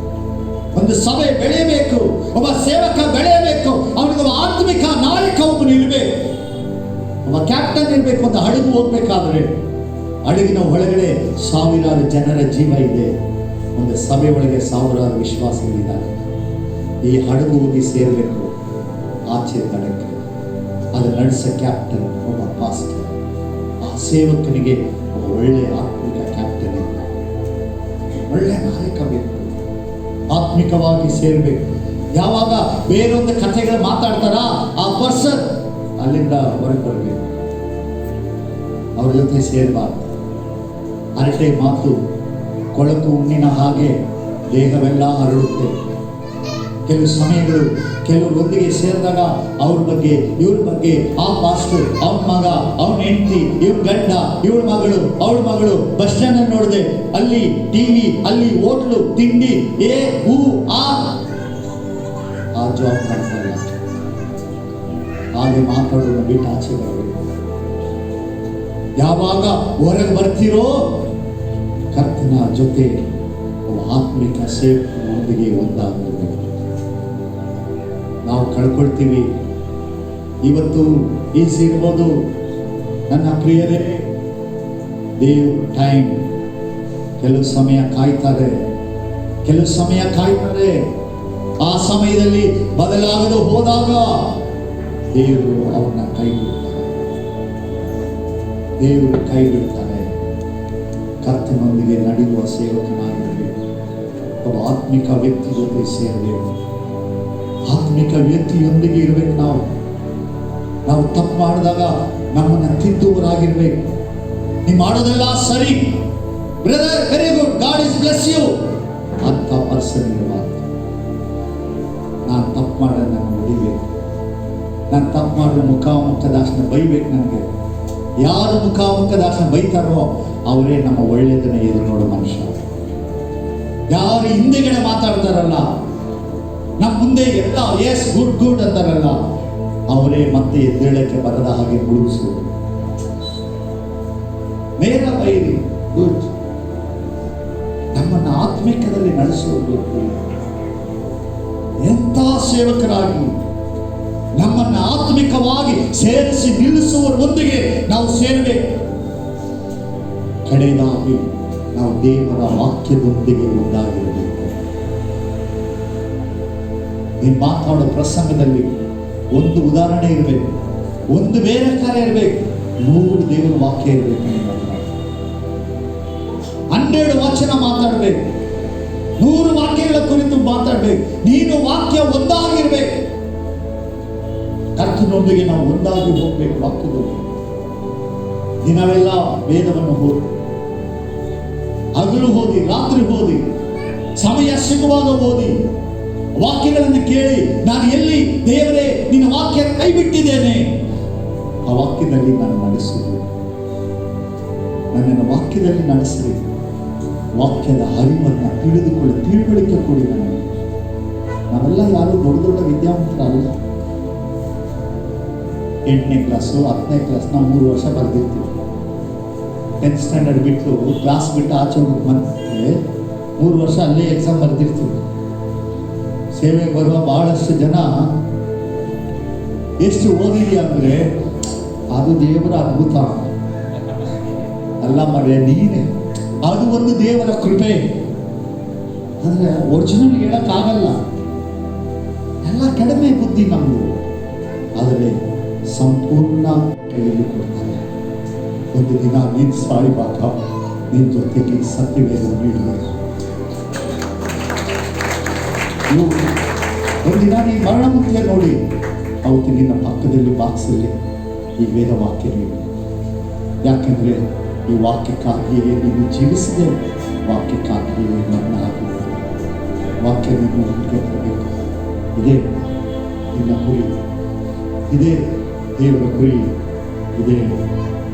ಒಂದು ಸಭೆ ಬೆಳೆಯಬೇಕು. ಒಬ್ಬ ಸೇವಕ ಬೆಳೆಯಬೇಕು. ಅವನಿಗೆ ಆತ್ಮಿಕ ನಾಯಕ ಒಬ್ಬನು ಇರಬೇಕು. ಒಬ್ಬ ಕ್ಯಾಪ್ಟನ್ ಇರಬೇಕು. ಒಂದು ಹಡಗು ಹೋಗ್ಬೇಕಾದ್ರೆ ಹಡಗಿನ ಒಳಗಡೆ ಸಾವಿರಾರು ಜನರ ಜೀವ ಇದೆ. ಒಂದು ಸಭೆ ಒಳಗೆ ಸಾವಿರಾರು ವಿಶ್ವಾಸಿಗಳಿದ್ದಾರೆ. ಈ ಹಡಗು ಹೋಗಿ ಸೇರಬೇಕು ಆಚೆ ತಡಕ್ಕೆ. ಅದು ನಡೆಸೋ ಕ್ಯಾಪ್ಟನ್ ಒಬ್ಬ ಪಾಸ್ಟರ್. ಆ ಸೇವಕನಿಗೆ ಒಬ್ಬ ಒಳ್ಳೆಯ ಆತ್ಮಿಕ ಕ್ಯಾಪ್ಟನ್ ಇದ್ದ, ಒಳ್ಳೆ ನಾಯಕ ಬೇಕು. ಆತ್ಮಿಕವಾಗಿ ಸೇರಬೇಕು. ಯಾವಾಗ ಬೇರೊಂದು ಕಥೆಗಳು ಮಾತಾಡ್ತಾರ, ಆ ಪರ್ಸನ್ ಅಲ್ಲಿಂದ ಹೊರಗೆ ಬರಬೇಕು. ಅವ್ರ ಜೊತೆ ಸೇರಬಾರ್ದು. ಹರಟೆ ಮಾತು ಕೊಳಕು ಹುಣ್ಣಿನ ಹಾಗೆ ದೇಹವೆಲ್ಲ ಹರಡುತ್ತೆ. ಕೆಲವು ಸಮಯಗಳು ಕೆಲವರು ಒಂದಿಗೆ ಸೇರಿದಾಗ ಅವ್ರ ಬಗ್ಗೆ ಇವ್ರ ಬಗ್ಗೆ, ಆ ಪಾಸ್ಟರ್, ಅವನ ಮಗ, ಅವನ ಹೆಂಡತಿ, ಇವ್ರ ಗಂಡ, ಇವಳ ಮಗಳು, ಅವಳ ಮಗಳು, ಬಸ್ ಸ್ಟ್ಯಾಂಡ್ ಅಲ್ಲಿ ನೋಡಿದೆ, ಅಲ್ಲಿ ಟಿವಿ, ಅಲ್ಲಿ ಹೋಟ್ಲು, ತಿಂಡಿ, ಆ ಜಾಬ್ ಮಾಡ್ತಾರಲ್ಲ, ಹಾಗೆ ಮಾತಾಡೋದನ್ನ ಬಿಟ್ಟು ಆಚೆ ಬರಬೇಕು. ಯಾವಾಗ ಹೊರಗೆ ಬರ್ತಿರೋ ಕರ್ತನ ಜೊತೆ ಆತ್ಮಿಕ ಸೇವೆಯೊಂದಿಗೆ ಒಂದಾಗಬೇಕು. ನಾವು ಕಳ್ಕೊಳ್ತೀವಿ. ಇವತ್ತು ಈಸಿ ಇರ್ಬೋದು. ನನ್ನ ಪ್ರಿಯರೇ, ದೇವ್ ಟೈಮ್ ಕೆಲವು ಸಮಯ ಕಾಯ್ತಾರೆ. ಆ ಸಮಯದಲ್ಲಿ ಬದಲಾಗಲು ಹೋದಾಗ ದೇವರು ಅವನ್ನ ಕೈ ಬಿಡ್ತಾರೆ. ಕರ್ತನೊಂದಿಗೆ ನಡೆಯುವ ಸೇವಕನಾಗಿರಬೇಕು. ಒಬ್ಬ ಆತ್ಮಿಕ ವ್ಯಕ್ತಿ ಜೊತೆ ಸೇರಬೇಕು. ಆತ್ಮಿಕ ವ್ಯಕ್ತಿಯೊಂದಿಗೆ ಇರಬೇಕು. ನಾವು ತಪ್ಪು ಮಾಡಿದಾಗ ನಮ್ಮನ್ನ ತಿದ್ದುವರಾಗಿರ್ಬೇಕು. ನೀವು ಮಾಡೋದೆಲ್ಲ ಸರಿ brother, very good, God is bless you ಅಂತ ಪರ್ಸನ್ ಇರಬಾರ್ದು. ನಾನು ತಪ್ಪು ಮಾಡಿದ್ರೆ ನಾನು ಹೊಡಿಬೇಕು. ನಾನು ತಪ್ಪು ಮಾಡಿದ್ರೆ ಮುಖಾಮುಖದಾಸನ ಬೈಬೇಕು. ನನಗೆ ಯಾರು ಮುಖಾಮುಖದಾಸನ ಬೈತಾರೋ ಅವರೇ ನಮ್ಮ ಒಳ್ಳೆಯದನ್ನ ಎದುರು ನೋಡೋ ಮನುಷ್ಯ. ಯಾರು ಹಿಂದೆಗಡೆ ಮಾತಾಡ್ತಾರಲ್ಲ, ನಮ್ಮ ಮುಂದೆ ಎಲ್ಲ ಎಸ್ ಗುಡ್ ಅಂತಾರಲ್ಲ, ಅವರೇ ಮತ್ತೆ ಎದ್ದೇಳಕ್ಕೆ ಬರದ ಹಾಗೆ ಮುಳುಗಿಸು. ನೇರ ಬೈರಿ, ಗುಡ್. ನಮ್ಮನ್ನು ಆತ್ಮಿಕದಲ್ಲಿ ನಡೆಸಬೇಕು. ಎಂಥ ಸೇವಕರಾಗಿ ನಮ್ಮನ್ನು ಆತ್ಮಿಕವಾಗಿ ಸೇರಿಸಿ ನಿಲ್ಲಿಸುವವರೊಂದಿಗೆ ನಾವು ಸೇರಬೇಕು. ಕಡೆಯದಾಗಿ ನಾವು ದೇವರ ವಾಕ್ಯದೊಂದಿಗೆ ಒಂದಾಗಿರಬೇಕು. ನೀವು ಮಾತಾಡೋ ಪ್ರಸಂಗದಲ್ಲಿ ಒಂದು ಉದಾಹರಣೆ ಇರಬೇಕು, ಒಂದು ಬೇರೆ ಕಾರ್ಯ ಇರಬೇಕು, 100 ದೇವರ ವಾಕ್ಯ ಇರಬೇಕು. 100 ವಚನ ಮಾತಾಡಬೇಕು, 100 ವಾಕ್ಯಗಳ ಕುರಿತು ಮಾತಾಡಬೇಕು. ನೀನು ವಾಕ್ಯ ಒಂದಾಗಿರ್ಬೇಕು. ಕರ್ತನೊಂದಿಗೆ ನಾವು ಒಂದಾಗಿ ಹೋಗ್ಬೇಕು. ವಾಕ್ಯದಲ್ಲಿ ದಿನವೆಲ್ಲ ವೇದವನ್ನು ಓದಿ, ಹಗಲು ಓದಿ, ರಾತ್ರಿ ಓದಿ, ಸಮಯ ಸಿಗುವಾಗ ಓದಿ, ವಾಕ್ಯಗಳನ್ನು ಕೇಳಿ, ನಾನು ಎಲ್ಲಿ ದೇವರೇ ನಿನ್ನ ವಾಕ್ಯ ಕೈ ಬಿಟ್ಟಿದ್ದೇನೆ, ಆ ವಾಕ್ಯದಲ್ಲಿ ನಾನು ನಡೆಸುವುದು. ನನ್ನನ್ನು ವಾಕ್ಯದಲ್ಲಿ ನಡೆಸಿ ವಾಕ್ಯದ ಹರಿವನ್ನು ತಿಳುವಳಿಕೆ ಕೊಡಿ. ನಾವೆಲ್ಲ ಯಾರು ದೊಡ್ಡ ವಿದ್ಯಾವಂತರಲ್ಲ. 8ನೇ ಕ್ಲಾಸು 10ನೇ ಕ್ಲಾಸ್ ನಾವು 3 ವರ್ಷ ಬರೆದಿರ್ತೀವಿ. 10th ಸ್ಟ್ಯಾಂಡರ್ಡ್ ಬಿಟ್ಟು ಕ್ಲಾಸ್ ಬಿಟ್ಟು ಆಚೆ ಮತ್ತೆ 3 ವರ್ಷ ಅಲ್ಲೇ ಎಕ್ಸಾಮ್ ಬರೆದಿರ್ತೀವಿ. ಸೇವೆಗೆ ಬರುವ ಬಹಳಷ್ಟು ಜನ ಎಷ್ಟು ಓದಿದೆಯಾ ಅಂದರೆ ಅದು ದೇವರ ಅದ್ಭುತ ಅಲ್ಲ ಮರೆ, ನೀನೆ ಅದು ಒಂದು ದೇವರ ಕೃಪೆ. ಅಂದರೆ ಒರಿಜಿನಲ್ ಹೇಳಕ್ಕಾಗಲ್ಲ. ಎಲ್ಲ ಕಡಿಮೆ ಬುದ್ಧಿ ನಮ್ಮದು. ಆದರೆ ಸಂಪೂರ್ಣ ಕೈಯಲ್ಲಿ ಕೊಡ್ತಾರೆ. ಒಂದು ದಿನ ನೀನು ಸಾಯಿವಾಗ ನಿನ್ನ ಜೊತೆಗೆ ಸತ್ಯವೇದ ನೀಡಬೇಕು. ಒಂದಿನ ನೀನು ಮರಣ ಮುಂಚೆ ನೋಡಿ, ಅವತ್ತು ನಿನ್ನ ಪಕ್ಕದಲ್ಲಿ ಬಾಕ್ಸಲ್ಲಿ ಈ ವೇದ ವಾಕ್ಯ ನೀಡಿ. ಯಾಕೆಂದರೆ ಈ ವಾಕ್ಯಕ್ಕಾಗಿಯೇ ನೀನು ಜೀವಿಸಿದೆ, ವಾಕ್ಯಕ್ಕಾಗಿಯೇ ಮರಣ ಆಗಿದೆ. ವಾಕ್ಯ ನೀನು ಒಟ್ಟಿಗೆ ಬರಬೇಕು. ಇದೇ ನಿನ್ನ ಗುರಿ, ಇದೇ ದೇವರ ಗುರಿ, ಇದೇ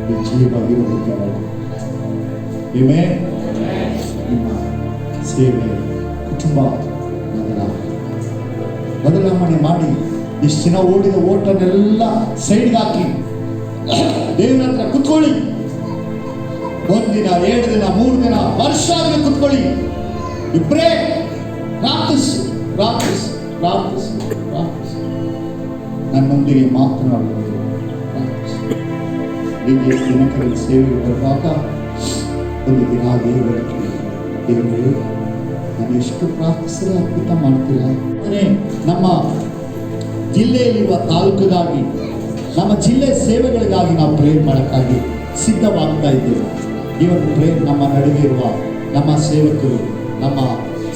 ಈ ಜೀವ ಇರುವುದಕ್ಕೆ ನಿಮ್ಮ ಸೇವೆ ಕುಟುಂಬ ಬದಲಾವಣೆ ಮಾಡಿ ಇಷ್ಟು ದಿನ ಓಡಿದ ಓಟನ್ನೆಲ್ಲ ಸೈಡ್ಗೆ ಹಾಕಿ ದೇವರ ಹತ್ರ ಕುತ್ಕೊಳ್ಳಿ. 1 ದಿನ, 2 ದಿನ, 3 ದಿನ, ವರ್ಷ ಆಗಿ ಕುತ್ಕೊಳ್ಳಿ. ಇಬ್ಬರೇ ಪ್ರಾರ್ಥಿಸು. ನನ್ನೊಂದಿಗೆ ಮಾತನಾಡುವುದು ದಿನಕರಲ್ಲಿ ಸೇವೆಗೆ ಬರುವಾಗ ಒಂದು ದಿನ ದೇವರಿಗೆ ನಾನು ಎಷ್ಟು ಪ್ರಾರ್ಥಿಸಿದ್ರೆ ಅದ್ಭುತ ಮಾಡ್ತಿಲ್ಲ. ಅಂದರೆ ನಮ್ಮ ಜಿಲ್ಲೆಯಲ್ಲಿರುವ ತಾಲೂಕಿಗಾಗಿ, ನಮ್ಮ ಜಿಲ್ಲೆ ಸೇವೆಗಳಿಗಾಗಿ ನಾವು ಪ್ರೇರ್ ಮಾಡೋಕ್ಕಾಗಿ ಸಿದ್ಧವಾಗ್ತಾ ಇದ್ದೇವೆ. ಈ ಒಂದು ಪ್ರೇರ್ ನಮ್ಮ ನಡುವೆ ಇರುವ ನಮ್ಮ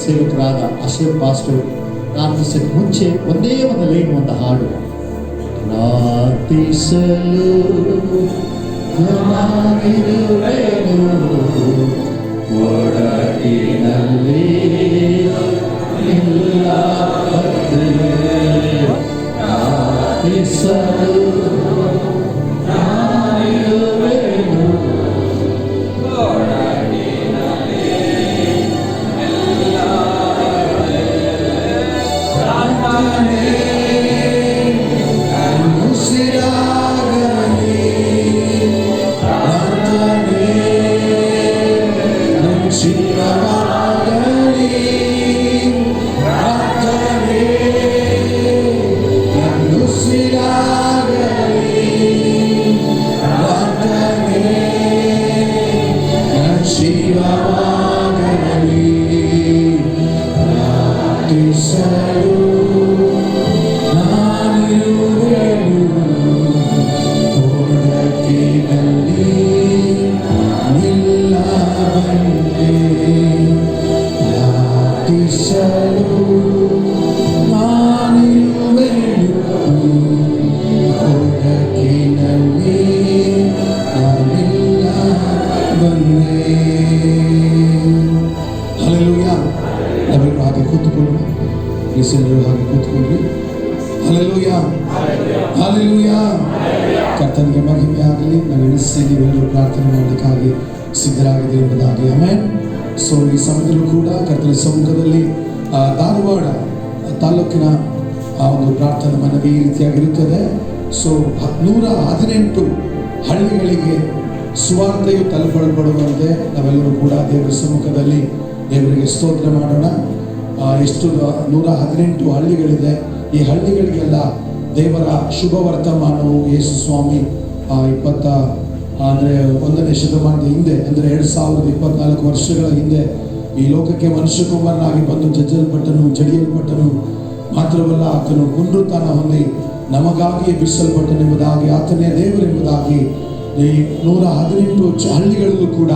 ಸೇವಕರಾದ ಅಶೋಕ್ ಪಾಸ್ಟರ್ ಪ್ರಾರ್ಥಿಸೋಕ್ಕೆ ಮುಂಚೆ ಒಂದೇ ಒಂದು ಲೈನ್, ಒಂದು ಹಾಡು ಪ್ರಾರ್ಥಿಸಲು ನಾನಿರುವೆನು ಒಡಗಿನಲ್ಲಿ ಇಲ್ಲ ಪ್ರಾರ್ಥಿಸಲು ನಾನಿರುವೆನು ಕರ್ತನಿಗೆ ಮಹಿಮೆ ಆಗಲಿ. ನಾನು ಎಣಿಸಿ ನೀವೆಲ್ಲರೂ ಪ್ರಾರ್ಥನೆ ಮಾಡಲಿಕ್ಕಾಗಿ ಸಿದ್ಧರಾಗಿದೆ ಎಂಬುದಾಗಿ. ಆಮೇನ್. ಸೊ ಈ ಸಮಯದಲ್ಲೂ ಕೂಡ ಕರ್ತನ ಸಮ್ಮುಖದಲ್ಲಿ ಧಾರವಾಡ ತಾಲೂಕಿನ ಒಂದು ಪ್ರಾರ್ಥನಾ ಮನವಿ ಈ ರೀತಿಯಾಗಿರುತ್ತದೆ. ಸೊ 118 ಹಳ್ಳಿಗಳಿಗೆ ಸುವಾರ್ತೆಯು ತಲುಪಲ್ಪಡುವಂತೆ ನಾವೆಲ್ಲರೂ ಕೂಡ ದೇವರ ಸಮ್ಮುಖದಲ್ಲಿ ದೇವರಿಗೆ ಸ್ತೋತ್ರ ಮಾಡೋಣ. ಎಷ್ಟು 118 ಹಳ್ಳಿಗಳಿದೆ. ಈ ಹಳ್ಳಿಗಳಿಗೆಲ್ಲ ದೇವರ ಶುಭ ವರ್ತಮಾನವು ಯೇಸು ಸ್ವಾಮಿ 1ನೇ ಶತಮಾನದ ಹಿಂದೆ ಅಂದರೆ 2024 ವರ್ಷಗಳ ಹಿಂದೆ ಈ ಲೋಕಕ್ಕೆ ಮನುಷ್ಯಕುಮಾರನಾಗಿ ಬಂದು ಜಜ್ಜಲ್ಪಟ್ಟನು, ಜಡಿಯಲ್ಪಟ್ಟನು, ಮಾತ್ರವಲ್ಲ ಆತನು ಪುನರುತ್ಥಾನ ಹೊಂದಿ ನಮಗಾಗಿ ಬಿಡಿಸಲ್ಪಟ್ಟನೆಂಬುದಾಗಿ, ಆತನೇ ದೇವರೆಂಬುದಾಗಿ ಈ 118 ಹಳ್ಳಿಗಳಲ್ಲೂ ಕೂಡ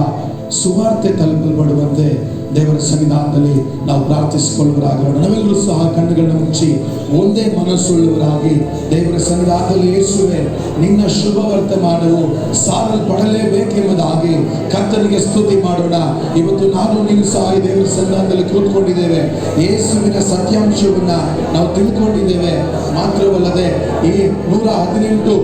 ಸುವಾರ್ತೆ ತಲುಪಲ್ಪಡುವಂತೆ ದೇವರ ಸನ್ನಿಧಾನದಲ್ಲಿ ನಾವು ಪ್ರಾರ್ಥಿಸಿಕೊಳ್ಳುವರಾಗೋಣ. ನಾವೆಲ್ಲರೂ ಸಹ ಕಣ್ಣುಗಳನ್ನು ಮುಚ್ಚಿ ಒಂದೇ ಮನಸ್ಸುಳ್ಳವರಾಗಿ ದೇವರ ಸನ್ನಿಧಾನದಲ್ಲಿ ಯೇಸುವೆ ನಿನ್ನ ಶುಭ ವರ್ತಮಾನವು ಸಾರಲ್ಪಡಲೇಬೇಕೆಂಬುದಾಗಿ ಕರ್ತನಿಗೆ ಸ್ತುತಿ ಮಾಡೋಣ. ಇವತ್ತು ನಾನು ನೀನು ಸಹ ಈ ದೇವರ ಸನ್ನಿಧಾನದಲ್ಲಿ ಕೂತ್ಕೊಂಡಿದ್ದೇವೆ. ಯೇಸುವಿನ ಸತ್ಯಾಂಶವನ್ನು ನಾವು ತಿಳ್ಕೊಂಡಿದ್ದೇವೆ. ಮಾತ್ರವಲ್ಲದೆ ಈ 118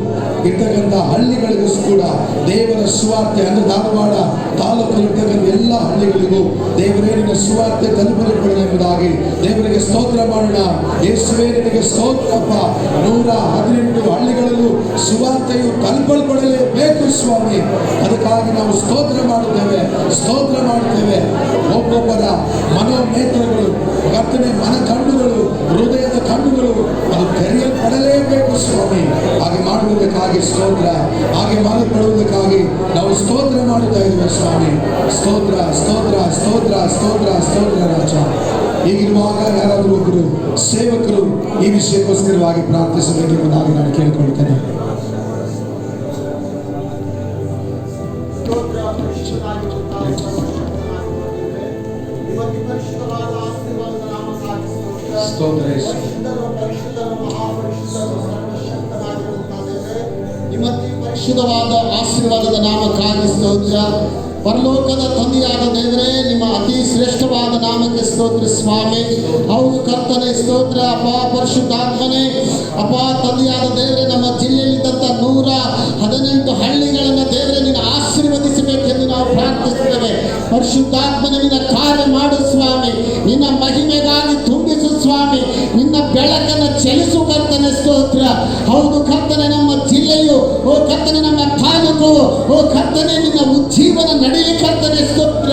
ಇರ್ತಕ್ಕಂಥ ಹಳ್ಳಿಗಳಿಗೂ ಕೂಡ ದೇವರ ಸುವಾರ್ತೆ ಅಂದರೆ ಧಾರವಾಡ ತಾಲೂಕಲ್ಲಿರ್ತಕ್ಕಂಥ ಎಲ್ಲ ಹಳ್ಳಿಗಳಿಗೂ ದೇವರೇ ನಿನ್ನ ಸುವಾರ್ತೆ ತಲುಪಲ್ಪಡಲೆಂಬುದಾಗಿ ದೇವರಿಗೆ ಸ್ತೋತ್ರ ಮಾಡೋಣ. ಯೇಸುವೇ ನಿನಗೆ ಸ್ತೋತ್ರಪ್ಪ. 118 ಹಳ್ಳಿಗಳಲ್ಲೂ ಸುವಾರ್ತೆಯು ತಲುಪಲ್ಪಡಲೇಬೇಕು ಸ್ವಾಮಿ. ಅದಕ್ಕಾಗಿ ನಾವು ಸ್ತೋತ್ರ ಮಾಡುತ್ತೇವೆ. ಒಬ್ಬೊಬ್ಬರ ಮನೋನೇತ್ರಗಳು, ಕರ್ತನೆ ಮನ ಕಣ್ಣುಗಳು, ಹೃದಯದ ಕಣ್ಣುಗಳು ಅದು ತೆರೆಯಲ್ಪಡಲೇಬೇಕು ಸ್ವಾಮಿ. ಹಾಗೆ ಮಾಡುವುದಕ್ಕಾಗಿ ಸ್ತೋತ್ರ, ಹಾಗೆ ಮಾಡಲ್ಪಡುವುದಕ್ಕಾಗಿ ನಾವು ಸ್ತೋತ್ರ ಮಾಡುತ್ತಾ ಇದ್ದೇವೆ ಸ್ವಾಮಿ. ಸ್ತೋತ್ರ ಸ್ತೋತ್ರ ಸ್ತೋತ್ರ ಸ್ತೋತ್ರ ಸ್ತೋತ್ರ ರಾಜ. ಹೀಗಿರುವಾಗ ಯಾರಾದರೂ ಒಬ್ಬರು ಸೇವಕರು ಈ ವಿಷಯಕ್ಕೋಸ್ಕರವಾಗಿ ಪ್ರಾರ್ಥಿಸಬೇಕೆಂಬುದಾಗಿ ನಾನು ಕೇಳಿಕೊಳ್ತೇನೆ. ಪರಿಶುದ್ಧವಾದ ಆಶೀರ್ವಾದದ ನಾಮಕ್ಕಾಗಿ ಸ್ತೋತ್ರ. ಪರಲೋಕದ ತಂದೆಯಾದ ದೇವರೇ, ನಿಮ್ಮ ಅತಿ ಶ್ರೇಷ್ಠವಾದ ನಾಮಕ್ಕೆ ಸ್ತೋತ್ರ ಸ್ವಾಮಿ. ಹೌದು ಕರ್ತನೆ, ಸ್ತೋತ್ರ ಅಪ್ಪ. ಪರಿಶುದ್ಧಾತ್ಮನೆ ಅಪ್ಪ, ತಂದೆಯಾದ ದೇವರೇ, ನಮ್ಮ ಜಿಲ್ಲೆಯಲ್ಲಿದ್ದಂಥ 118 ಹಳ್ಳಿಗಳನ್ನು ದೇವರೇ ನೀನು ಆಶೀರ್ವದಿಸಬೇಕೆಂದು ನಾವು ಪ್ರಾರ್ಥಿಸುತ್ತೇವೆ. ಪರಿಶುದ್ಧಾತ್ಮನೆ ನಿನ್ನ ಕಾರ್ಯ ಮಾಡು ಸ್ವಾಮಿ. ನಿನ್ನ ಮಹಿಮೆಗಾಗಿ ತುಂಬಿಸು ಸ್ವಾಮಿ. ನಿನ್ನ ಬೆಳಕನ್ನು ಚೆಲಿಸು ಕರ್ತನೆ, ಸ್ತೋತ್ರ. ಹೌದು ಕರ್ತನೆ, ನಮ್ಮ ಜಿಲ್ಲೆಯು, ಓ ಕರ್ತನೆ, ನಮ್ಮ ತಾಲೂಕು, ಓ ಕರ್ತನೆ, ನಿನ್ನ ಉಜ್ಜೀವನ ನಡೀಲಿ ಕರ್ತನೆ, ಸ್ತೋತ್ರ.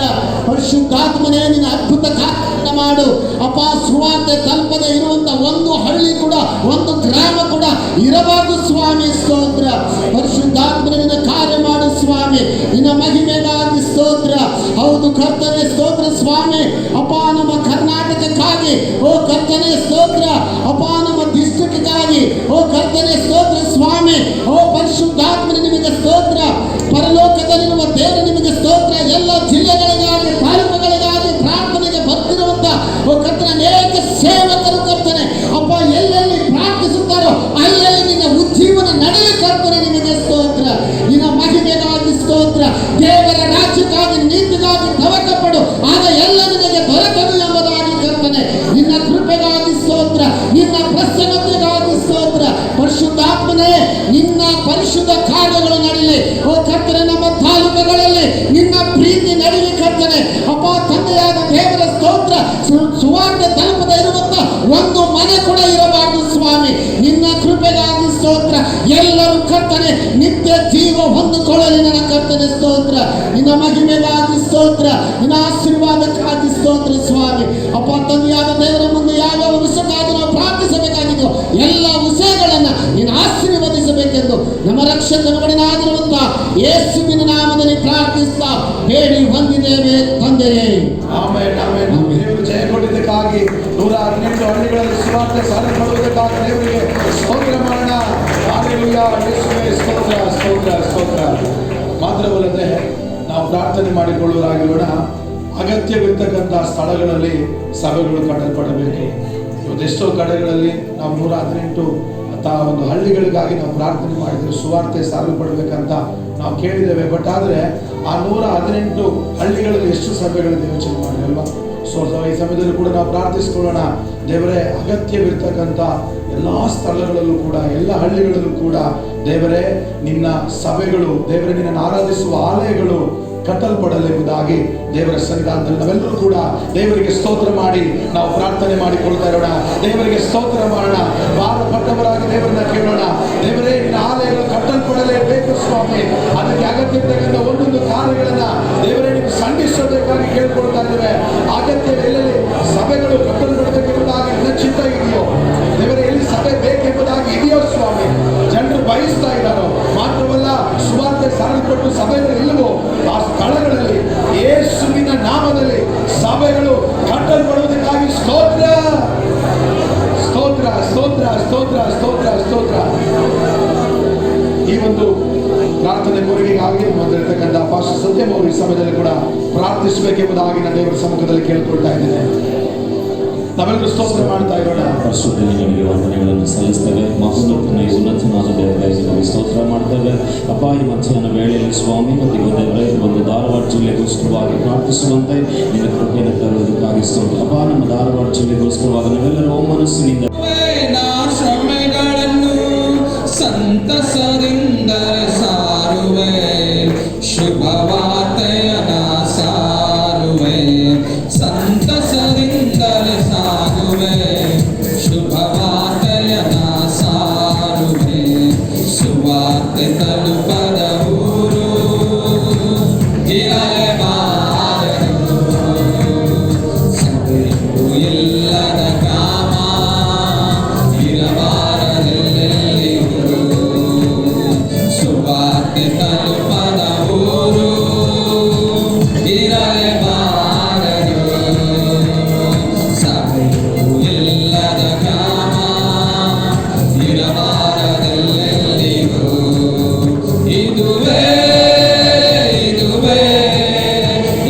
ಪರಿಶುದ್ಧಾತ್ಮನೇ ನಿನ್ನ ಅದ್ಭುತ ಕಾರ್ಯ ಮಾಡು ಅಪ್ಪ. ಸುವಾರ್ತೆ ತಲುಪದೆ ಇರುವಂತ ಒಂದು ಹಳ್ಳಿ ಕೂಡ, ಒಂದು ಗ್ರಾಮ ಕೂಡ ಇರಬಾರದು ಸ್ವಾಮಿ, ಸ್ತೋತ್ರ. ಪರಿಶುದ್ಧಾತ್ಮನೇ ನಿನ್ನ ಕಾರ್ಯ ಮಾಡು ಸ್ವಾಮಿ. ನಿನ್ನ ಮಹಿಮೆಗಾಗಿ ಸ್ತೋತ್ರ. ಹೌದು ಕರ್ತನೆ, ಸ್ತೋತ್ರ ಸ್ವಾಮಿ. ಅಪ್ಪ, ನಮ್ಮ ಕರ್ನಾಟಕಕ್ಕಾಗಿ ಓ ಕರ್ತನೆ ಸ್ತೋತ್ರ. ಅಪ್ಪ, ನಮ್ಮ ಡಿಸ್ಟ್ರಿಕ್ಟ್ಗಾಗಿ ಓ ಕರ್ತನೆ ಸ್ತೋತ್ರ ಸ್ವಾಮಿ. ಓ ಪರಿಶುದ್ಧಾತ್ಮನೇ ನಿಮಗೆ ಸ್ತೋತ್ರ. ಪರಲೋಕದಲ್ಲಿರುವ ದೇವರು ನಿಮಗೆ ಸ್ತೋತ್ರ. ಎಲ್ಲ ಜಿಲ್ಲೆಗಳಿಗಾಗಿ, ತಾಲೂಕುಗಳಿಗಾಗಿ ಪ್ರಾರ್ಥನೆಗೆ ಬರ್ತಿರುವಂತ ಓ ಕರ್ತನೆ ಅನೇಕ ಸೇವಕರು ಕರ್ತನೆ ಅಪ್ಪ, ಎಲ್ಲೆಲ್ಲಿ ಪ್ರಾರ್ಥಿಸುತ್ತಾರೋ ಅಲ್ಲೆಲ್ಲಿ ನಿನ್ನ ಉಜ್ಜೀವ ಜೀವನ ನಡೆಯಲು ಕರ್ತನೆ ನಿಮಗೆ ಸ್ತೋತ್ರ. ನಿನ್ನ ಮಹಿಮೆಗಾಗಿ ಸ್ತೋತ್ರ. ದೇವರ ರಾಜ್ಯಕ್ಕಾಗಿ ನೀತಿಗಾಗಿ ತವಕ ಪಡು, ಆಗ ಎಲ್ಲ ನಿನಗೆ ದೊರಕದು ಎಂಬುದಾಗಿ ಕರ್ತನೆ ನಿನ್ನ ಕೃಪೆಗಾಗಿ ಸ್ತೋತ್ರ. ನಿನ್ನ ಪ್ರಸನ್ನತೆಗಾಗಿ ಸ್ತೋತ್ರ. ಪರಿಶುದ್ಧಾತ್ಮನೇ, ನಿನ್ನ ಪರಿಶುದ್ಧ ಕಾರ್ಯಗಳು ನಡೀಲಿ. ಓ ಕರ್ತನೆ, ನಮ್ಮ ತಾಲೂಕುಗಳಲ್ಲಿ ನಿನ್ನ ಪ್ರೀತಿ ನಡೀಲಿ ಕರ್ತನೆ. ಅಪ್ಪ ತಂದೆಯಾದ ದೇವರ ಸ್ತೋತ್ರ. ಸುವಾರ್ತೆ ತಲುಪದ ಇರುವಂತ ಒಂದು ಮನೆ ಕೂಡ ಇರಬಾರದು ಸ್ವಾಮಿ. ನಿನ್ನ ಕೃಪೆಗಾಗಿ ಸ್ತೋತ್ರ. ಎಲ್ಲರೂ ಕರ್ತನೆ ನಿತ್ಯ ಜೀವ ಹೊಂದಿಕೊಳ್ಳಲಿ ನನ್ನ ಕರ್ತನೆ ಸ್ತೋತ್ರ. ನಿನ್ನ ಮಹಿಮೆಗಾಗಿ ಸ್ತೋತ್ರ. ನಿನ್ನ ಆಶೀರ್ವಾದಕ್ಕಾಗಿ ಸ್ತೋತ್ರ ಸ್ವಾಮಿ. ಅಪ್ಪ ತಂದೆಯಾದ ದೇವರ ಮುಂದೆ ಯಾವ್ಯಾವ ವಿಷಯಕ್ಕಾಗಿ ನಾವು ಪ್ರಾರ್ಥಿಸಬೇಕಾಗಿದ್ದು ಎಲ್ಲ ವಿಷಯಗಳನ್ನ ನೀನು ಆಶೀರ್ವದಿಸಬೇಕೆಂದು ನಮ್ಮ ರಕ್ಷಕನಾಗಿರುವಂತ ಯೇಸುವಿನ ನಾಮದಲ್ಲಿ ಪ್ರಾರ್ಥಿಸ್ತಾ ಬೇಡಿ ಹೊಂದಿದ್ದೇವೆ ತಂದೆಯೇ. Amen, amen. ದೇವರು ಜಯ ಕೊಟ್ಟಿದ್ದಕ್ಕಾಗಿ 118 ಹಳ್ಳಿಗಳಲ್ಲಿ ಸುವಾರ್ತೆ ಸಾಧನೆ ಮಾಡುವುದಕ್ಕಾಗಿ ದೇವರಿಗೆ ಸ್ತೋತ್ರ ಮಾಡೋಣ. ಹಾಲೆಲೂಯಾ, ಯೇಸುವೇ ಸ್ತೋತ್ರ, ಸ್ತೋತ್ರ, ಸ್ತೋತ್ರ. ಮಾತ್ರವಲ್ಲದೆ ನಾವು ಪ್ರಾರ್ಥನೆ ಮಾಡಿಕೊಳ್ಳುವರಾಗಿರೋಣ. ಅಗತ್ಯವಿರ್ತಕ್ಕಂಥ ಸ್ಥಳಗಳಲ್ಲಿ ಸಭೆಗಳು ಕಟ್ಟಲ್ಪಡಬೇಕು. ಇವತ್ತೆಷ್ಟೋ ಕಡೆಗಳಲ್ಲಿ ನಾವು 118 ಒಂದು ಹಳ್ಳಿಗಳಿಗಾಗಿ ನಾವು ಪ್ರಾರ್ಥನೆ ಮಾಡಿದರೆ ಸುವಾರ್ತೆ ಸಾರಲ್ಪಡಬೇಕಂತ ನಾವು ಕೇಳಿದ್ದೇವೆ. ಬಟ್ ಆದರೆ ಆ 118 ಹಳ್ಳಿಗಳಲ್ಲಿ ಎಷ್ಟು ಸಭೆಗಳಿದೆ ಯೋಚನೆ ಮಾಡಿ ಅಲ್ವಾ? ಸೊ ಈ ಸಮಯದಲ್ಲೂ ಕೂಡ ನಾವು ಪ್ರಾರ್ಥಿಸ್ಕೊಳ್ಳೋಣ. ದೇವರೇ, ಅಗತ್ಯವಿರ್ತಕ್ಕಂಥ ಎಲ್ಲ ಸ್ಥಳಗಳಲ್ಲೂ ಕೂಡ, ಎಲ್ಲ ಹಳ್ಳಿಗಳಲ್ಲೂ ಕೂಡ ದೇವರೇ ನಿನ್ನ ಸಭೆಗಳು, ದೇವರೇ ನಿನ್ನನ್ನು ಆರಾಧಿಸುವ ಆಲಯಗಳು ಕಟ್ಟಲ್ಪಡಲೆಂಬುದಾಗಿ ದೇವರ ಸನ್ನಿಧಾನದಲ್ಲಿ ನಾವೆಲ್ಲರೂ ಕೂಡ ದೇವರಿಗೆ ಸ್ತೋತ್ರ ಮಾಡಿ ನಾವು ಪ್ರಾರ್ಥನೆ ಮಾಡಿಕೊಳ್ತಾ ಇರೋಣ. ದೇವರಿಗೆ ಸ್ತೋತ್ರ ಮಾಡೋಣ. ಭಾರಪಟ್ಟವರಾಗಿ ದೇವರನ್ನ ಕೇಳೋಣ. ದೇವರೇ, ನಿನ್ನ ಆಲಯಗಳು ಕಟ್ಟಲ್ಪಡಲೇಬೇಕು ಸ್ವಾಮಿ. ಅದಕ್ಕೆ ಅಗತ್ಯವಿರ್ತಕ್ಕಂಥ ಒಂದೊಂದು ಕಾರ್ಯಗಳನ್ನ ದೇವರೇ ನೀವು ಸಂಧಿಸಬೇಕಾಗಿ ಕೇಳ್ಕೊಳ್ತಾ ಇದ್ದೇವೆ. ಅಗತ್ಯವೆಲ್ಲಲ್ಲಿ ಸಭೆಗಳು ಕಟ್ಟಲ್ಪಡಬೇಕೆಂಬುದಾಗಿ ನಿನ್ನ ಚಿಂತೆ ಇದೆಯೋ ದೇವರೇ? ಎಲ್ಲಿ ಸಭೆ ಬೇಕೆಂಬುದಾಗಿ ಇದೆಯೋ ಸ್ವಾಮಿ? ಜನರು ಬಯಸ್ತಾ ಇದ್ದಾರೋ? ಮಾತ್ರವಲ್ಲ, ಸುವಾರ್ತೆ ಸಾರಲ್ಪಟ್ಟು ಸಭೆಗಳು ಇಲ್ಲವೋ ಆ ಸ್ಥಳಗಳಲ್ಲಿ ಯೇಸುವಿನ ನಾಮದಲ್ಲಿ ಸಭೆಗಳು ಕಟ್ಟಲ್ಪಡುವುದಕ್ಕಾಗಿ ಸ್ತೋತ್ರ, ಸ್ತೋತ್ರ, ಸ್ತೋತ್ರ, ಸ್ತೋತ್ರ, ಸ್ತೋತ್ರ, ಸ್ತೋತ್ರ. ಈ ಒಂದು ಪ್ರಾರ್ಥನೆ ಕೋರಿಕೆಗಾಗಿ ಬಂದಿರತಕ್ಕಂಥ ಪಾಸ್ಟರ್ ಸತ್ಯಂ ಅವರು ಈ ಸಮಯದಲ್ಲಿ ಕೂಡ ಪ್ರಾರ್ಥಿಸಬೇಕೆಂಬುದಾಗಿ ನಾನು ದೇವರ ಸಮ್ಮುಖದಲ್ಲಿ ಕೇಳ್ಕೊಳ್ತಾ ಇದ್ದೇನೆ. ನಾವೆಲ್ಲರೂ ಸ್ತೋತ್ರ ಮಾಡ್ತಾ ಇರೋಣ. ಪರಿಶುದ್ಧನಿಗೆ ವಂದನೆಗಳನ್ನು ಸಲ್ಲಿಸ್ತೇವೆ. ಮಹೋನ್ನತನ ಉನ್ನತನಾದ ದೇವರಿಗೆ ಸ್ತೋತ್ರ ಮಾಡ್ತೇವೆ. ಅಪ್ಪ, ಈ ಮಧ್ಯಾಹ್ನ ವೇಳೆಯಲ್ಲಿ ಸ್ವಾಮಿ ಮತ್ತು ದೇವರೇ, ಒಂದು ಧಾರವಾಡ ಜಿಲ್ಲೆಗೋಸ್ಕರವಾಗಿ ಪ್ರಾರ್ಥಿಸುವಂತೆ ನಿನ್ನ ಕೃಪೆಯನ್ನು ತರುವುದಕ್ಕಾಗಿ ಸ್ತೋತ್ರ. ಅಪ್ಪ, ನಮ್ಮ ಧಾರವಾಡ ಜಿಲ್ಲೆಗೋಸ್ಕರವಾಗಿ ನಾವೆಲ್ಲರೂ ಮನಸ್ಸಿನಿಂದ ಶ್ರಮೆಗಳನ್ನು ಸಂತಸದಿಂದ ಸಾರುವೆ, ಶುಭವಾರ್ತೆಯನ ಸಾರುವೆ, ಸಂತಸದಿಂದಲೇ ಸಾರುವೆ, ಶುಭವಾರ್ತೆಯನ ಸಾರುವೆ. ಸುವಾರ್ತೆ ತಲುಪದ ಊರು ಇರಲೇಬಾರದು, ಸಭೆಯೂ ಇಲ್ಲದ ಗ್ರಾಮ ಇರಬಾರದೆಲ್ಲೆಲ್ಲಿಯೂ. ಸುವಾರ್ತೆ ತಲುಪದ ಊರು ಇರಲೇಬಾರದು, ಸಭೆಯೂ ಇಲ್ಲದ ಗ್ರಾಮ ಇರಬಾರದೆಲ್ಲೆಲ್ಲಿಯೂ. ಇದುವೇ ಇದುವೇ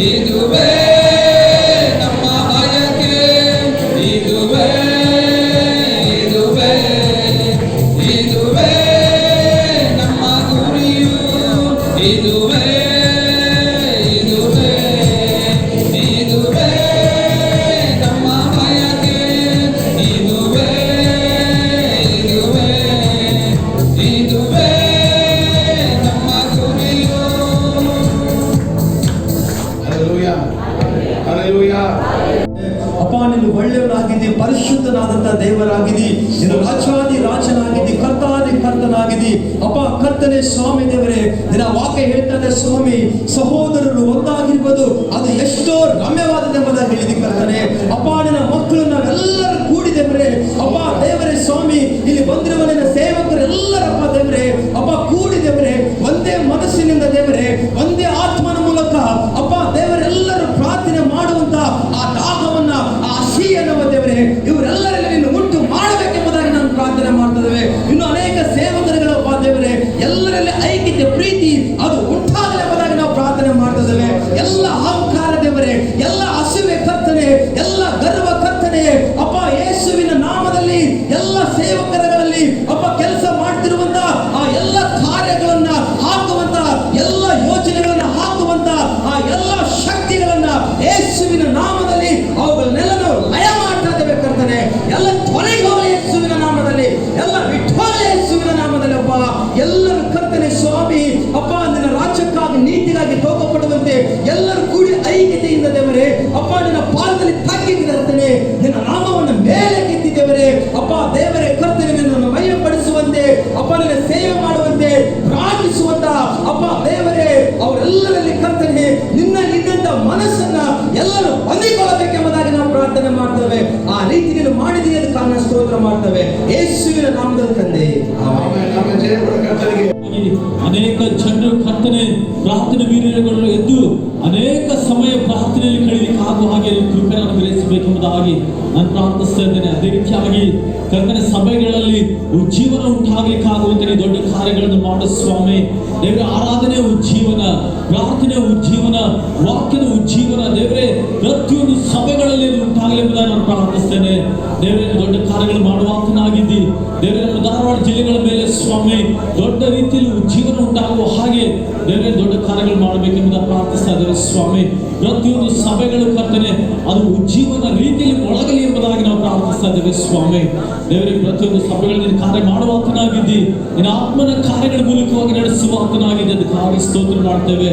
ಇದುವೇ ನಮ್ಮ ಬಯಕೆ, ಇದುವೇ ಇದುವೇ ಇದುವೇ ನಮ್ಮ ಗುರಿಯು, ಇದುವೇ ಇದುವೇ ಇದುವೇ ನಮ್ಮ ಬಯಕೆ, ಇದುವೇ ಇದುವೇ ಇದುವೇ ನಮ್ಮ ಗುರಿಯು. Hallelujah, hallelujah. ಅಪ್ಪ, ನೀನು ಒಳ್ಳೆಯವನಾಗಿದ್ದಿ, ಪರಿಶುದ್ಧನಾದಂತ ದೇವರಾಗಿದ್ದಿ, ನೀನು ರಾಜಾದಿ ರಾಜನಾಗಿದ್ದಿ, ಕರ್ತಾದಿ ಕರ್ತನಾಗಿದ್ದಿ. ಅಪ್ಪ ಕರ್ತನೆ ಸ್ವಾಮಿ ದೇವರೇ, ನಿನ್ನ ವಾಕ್ಯ ಹೇಳ್ತಾನೆ ಸ್ವಾಮಿ, ಸಹೋದರರು ಒಂದಾಗಿರ್ಬೋದು, ಅದು ಎಷ್ಟೋ ರಮ್ಯವಾದದೆಂಬುದಾಗಿ ಹೇಳಿದಿ ಕರ್ತನೆ. ಅಪ್ಪ, ನಿನ್ನ ಮಕ್ಕಳು ನಾವೆಲ್ಲರೂ ಕೂಡಿದೇವರೇ, ಅಪ್ಪ ದೇವರೇ ಸ್ವಾಮಿ, ಇಲ್ಲಿ ಬಂದಿರುವ ನಿನ್ನ ಸೇವಕರೆಲ್ಲರಪ್ಪ ದೇವರೇ, ಅಪ್ಪ ಕೂಡಿದೇವರೇ, ಒಂದೇ ಮನಸ್ಸಿನಿಂದ ದೇವರೇ, ಒಂದೇ ಆತ್ಮನ ಮೂಲಕ ಅಪ್ಪ ದೇವರೆಲ್ಲರೂ ಪ್ರಾರ್ಥನೆ ಮಾಡುವಂತ ಆ ದಾಹವನ್ನ, ಆ ಹಸಿಯನ್ನವ ದೇವರೇ, ಇವರೆಲ್ಲರಲ್ಲಿ ನೀನು ಉಂಟು ಮಾಡಬೇಕೆಂಬುದಾಗಿ ನಾನು ಪ್ರಾರ್ಥನೆ ಮಾಡ್ತಿದ್ದೇವೆ. ಇನ್ನು ಅನೇಕ ಸೇವಕರುಗಳಪ್ಪ ದೇವರೇ, ಎಲ್ಲರಲ್ಲಿ ಐಕ್ಯತೆ ಪ್ರೀತಿ ಅದು ಉಂಟಾಗಲೆಂಬುದಾಗಿ ನಾವು ಪ್ರಾರ್ಥನೆ ಮಾಡ್ತಿದ್ದೇವೆ. ಎಲ್ಲ ಅಹಂಕಾರ ದೇವರೇ, ಎಲ್ಲ ಹಸಿವೆ ಕರ್ತನೆ, ಎಲ್ಲ ಎಲ್ಲರೂ ಕರ್ತನೆ ಸ್ವಾಮಿ ಅಪ್ಪ ನಿನ್ನ ರಾಜ್ಯಕ್ಕಾಗಿ ನೀತಿಗಾಗಿ ತೋಗಪಡುವಂತೆ ಎಲ್ಲರೂ ಕೂಡಿ ಐಕ್ಯತೆಯಿಂದ ದೇವರೇ ಅಪ್ಪ ನಿನ್ನ ಪಾದದಲ್ಲಿ ತಗ್ಗಿರ್ತೇನೆ, ನಿನ್ನ ನಾಮವನ್ನು ಮೇಲೆ ಕೆತ್ತಿದ್ದೇವರೇ ಅಪ್ಪ ದೇವರೇ ಕರ್ತನೆ ನಿನ್ನನ್ನು ಮಹಿಮೆಪಡಿಸುವಂತೆ ಅಪ್ಪ ನಿನ್ನ ಸೇವೆ ಮಾಡುವಂತೆ ಪ್ರಾರ್ಥಿಸುವಂತ ಅಪ್ಪ ದೇವರೇ ಅವರೆಲ್ಲರಲ್ಲಿ ಕರ್ತನೆ ನಿನ್ನಲ್ಲಿದ್ದಂತ ಮನಸ್ಸನ್ನ ಎಲ್ಲರೂ ಹೊಂದಿಕೊಳ್ಳಬೇಕೆಂಬುದಾಗಿ ನಾವು ಪ್ರಾರ್ಥನೆ ಮಾಡ್ತೇವೆ. ಆ ರೀತಿ ನೀನು ಮಾಡಿದೀಯ ಕಾರಣ ಸ್ತೋತ್ರ ಮಾಡ್ತೇವೆ ಯೇಸುವಿನ ನಾಮದಲ್ಲಿ ತಂದೆ ಆಮೆನ್. ಆಮೆನ್. ಜಯ ಕೊಡು ಕರ್ತನಿಗೆ. ಅನೇಕ ಜನರು ಕರ್ತನೆ ಪ್ರಾರ್ಥನೆ ವೀರ್ಯಗಳು ಎದ್ದು ಅನೇಕ ಸಮಯ ಪ್ರಾರ್ಥನೆಯಲ್ಲಿ ಕಳೀಲಿಕ್ಕೆ ಆಗುವ ಹಾಗೆ ಕೃಪೆ ಅನುಗ್ರಹಿಸಬೇಕೆಂಬುದಾಗಿ ನಾನು ಪ್ರಾರ್ಥಿಸ್ತಾ ಇದ್ದೇನೆ. ಅದೇ ರೀತಿಯಾಗಿ ಕರ್ತನೆ ಸಭೆಗಳಲ್ಲಿ ಉಜ್ಜೀವನ ಉಂಟಾಗಲಿಕ್ಕಾಗುವಂತೆ ನೀವು ದೊಡ್ಡ ಕಾರ್ಯಗಳನ್ನು ಮಾಡು ಸ್ವಾಮಿ. ದೇವರ ಆರಾಧನೆ ಉಜ್ಜೀವನ, ಪ್ರಾರ್ಥನೆ ಉಜ್ಜೀವನ, ವಾಕ್ಯದ ಉಜ್ಜೀವನ ದೇವರೇ ಪ್ರತಿಯೊಂದು ಸಭೆಗಳಲ್ಲಿ ಉಂಟಾಗಲಿ ಎಂಬುದಾಗಿ ನಾನು ಪ್ರಾರ್ಥಿಸ್ತೇನೆ. ದೇವರೇ ದೊಡ್ಡ ಕಾರ್ಯಗಳು ಮಾಡುವಾತನಾಗಿದ್ದಿ ದೇವರೇ ನಮ್ಮ ಧಾರವಾಡ ಜಿಲ್ಲೆಗಳ ಮೇಲೆ ಸ್ವಾಮಿ ದೊಡ್ಡ ರೀತಿಯಲ್ಲಿ ಉಜ್ಜೀವನ ಉಂಟಾಗುವ ಹಾಗೆ ದೇವರೇ ದೊಡ್ಡ ಕಾರ್ಯಗಳು ಮಾಡಬೇಕೆಂಬುದಾಗಿ ಪ್ರಾರ್ಥಿಸ್ತಾ ಇದ್ದೇವೆ ಸ್ವಾಮಿ. ಪ್ರತಿಯೊಂದು ಸಭೆಗಳು ಕರ್ತನೆ ಅದು ಉಜ್ಜೀವನ ರೀತಿಯಲ್ಲಿ ಒಳಗಲಿ ಎಂಬುದಾಗಿ ನಾವು ಪ್ರಾರ್ಥಿಸ್ತಾ ಇದ್ದೇವೆ ಸ್ವಾಮಿ. ದೇವರೇ ಪ್ರತಿಯೊಂದು ಸಭೆಗಳಲ್ಲಿ ನೀನು ಕಾರ್ಯ ಮಾಡುವಾತನಾಗಿದ್ದಿ, ನಿನ್ನ ಆತ್ಮನ ಕಾರ್ಯಗಳ ಮೂಲಕವಾಗಿ ನಡೆಸುವಾತನಾಗಿದ್ದೆ, ಅದಕ್ಕಾಗಿ ಸ್ತೋತ್ರ ಮಾಡ್ತೇವೆ.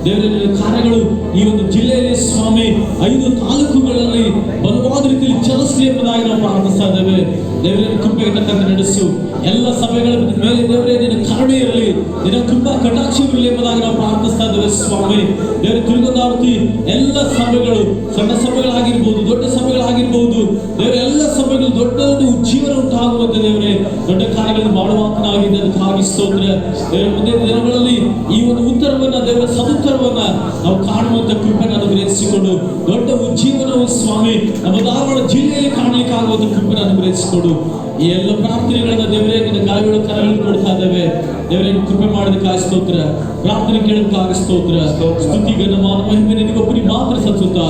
ದೇವರೇ ನಿನ್ನ ಕಾರ್ಯಗಳು ಈ ಒಂದು ಜಿಲ್ಲೆಯಲ್ಲಿ ಸ್ವಾಮಿ 5 ತಾಲೂಕುಗಳಲ್ಲಿ ಬಲವಾದ ರೀತಿಯಲ್ಲಿ ಚಲಿಸಲಿ ಎಂಬುದಾಗಿ ನಾವು ಪ್ರಾರ್ಥಿಸ್ತಾ ಇದ್ದೇವೆ. ದೇವರೇ ಕೃಪೆಗೆ ತಕ್ಕಂತೆ ನಡೆಸು. ಎಲ್ಲ ಸಭೆಗಳ ಮೇಲೆ ದೇವರೇ ನಿನ್ನ ಕರುಣೆ ಇರಲಿ, ನಿನ್ನ ಕೃಪಾ ಕಟಾಕ್ಷ ಇರಲಿ ಎಂಬುದಾಗಿ ನಾವು ಪ್ರಾರ್ಥಿಸ್ತಾ ಇದ್ದೇವೆ ಸ್ವಾಮಿ. ದೇವರೇ ತಿರುಗದಾವತಿ ಎಲ್ಲ ಸಭೆಗಳು, ಸಣ್ಣ ಸಭೆಗಳಾಗಿರ್ಬೋದು, ದೊಡ್ಡ ಸಭೆಗಳಾಗಿರ್ಬೋದು, ದೇವರ ಎಲ್ಲ ಸಭೆಗಳು ದೊಡ್ಡ ದೊಡ್ಡ ಉಜ್ಜೀವನ ಉಂಟಾಗುವಂತೆ ದೇವರೇ ದೊಡ್ಡ ಕಾರ್ಯಗಳನ್ನು ಮಾಡುವಾತನಾಗಿದೆ, ಅದಕ್ಕಾಗಿ ಸ್ತೋತ್ರ. ದೇವರ ಮುಂದಿನ ದಿನಗಳಲ್ಲಿ ಈ ಒಂದು ಉತ್ತರವನ್ನ ದೇವರ ಸದುತ್ತರವನ್ನ ನಾವು ಕಾಣುವಂತ ಕೃಪೆಯನ್ನು ಅನುಗ್ರಹಿಸಿಕೊಡು. ದೊಡ್ಡ ಉಜ್ಜೀವನವು ಸ್ವಾಮಿ ನಮ್ಮ ಧಾರವಾಡ ಜಿಲ್ಲೆಯಲ್ಲಿ ಕಾಣಲಿಕ್ಕೆ ಆಗುವಂತ ಕೃಪೆಯನ್ನು ಅನುಗ್ರಹಿಸಿಕೊಡು. ಈ ಎಲ್ಲ ಪ್ರಾರ್ಥನೆಗಳನ್ನ ದೇವರೇ ನಿನ್ನ ಗಾಯಗಳು ಕರಗಳು ಕೊಡ್ತಾ ಇದ್ದೇವೆ. ದೇವರೇ ಕೃಪೆ ಮಾಡೋದಕ್ಕಾಗಿ ಸ್ತೋತ್ರ, ಪ್ರಾರ್ಥನೆ ಕೇಳೋದಕ್ಕಾಗಿ ಸ್ತೋತ್ರ. ಸ್ತುತಿಗೆ ನಮ್ಮ ಮಹಿಮೆ ನಿನಗೊಬ್ಬರಿಗೆ ಮಾತ್ರ ಸಲ್ಲಿಸುತ್ತಾ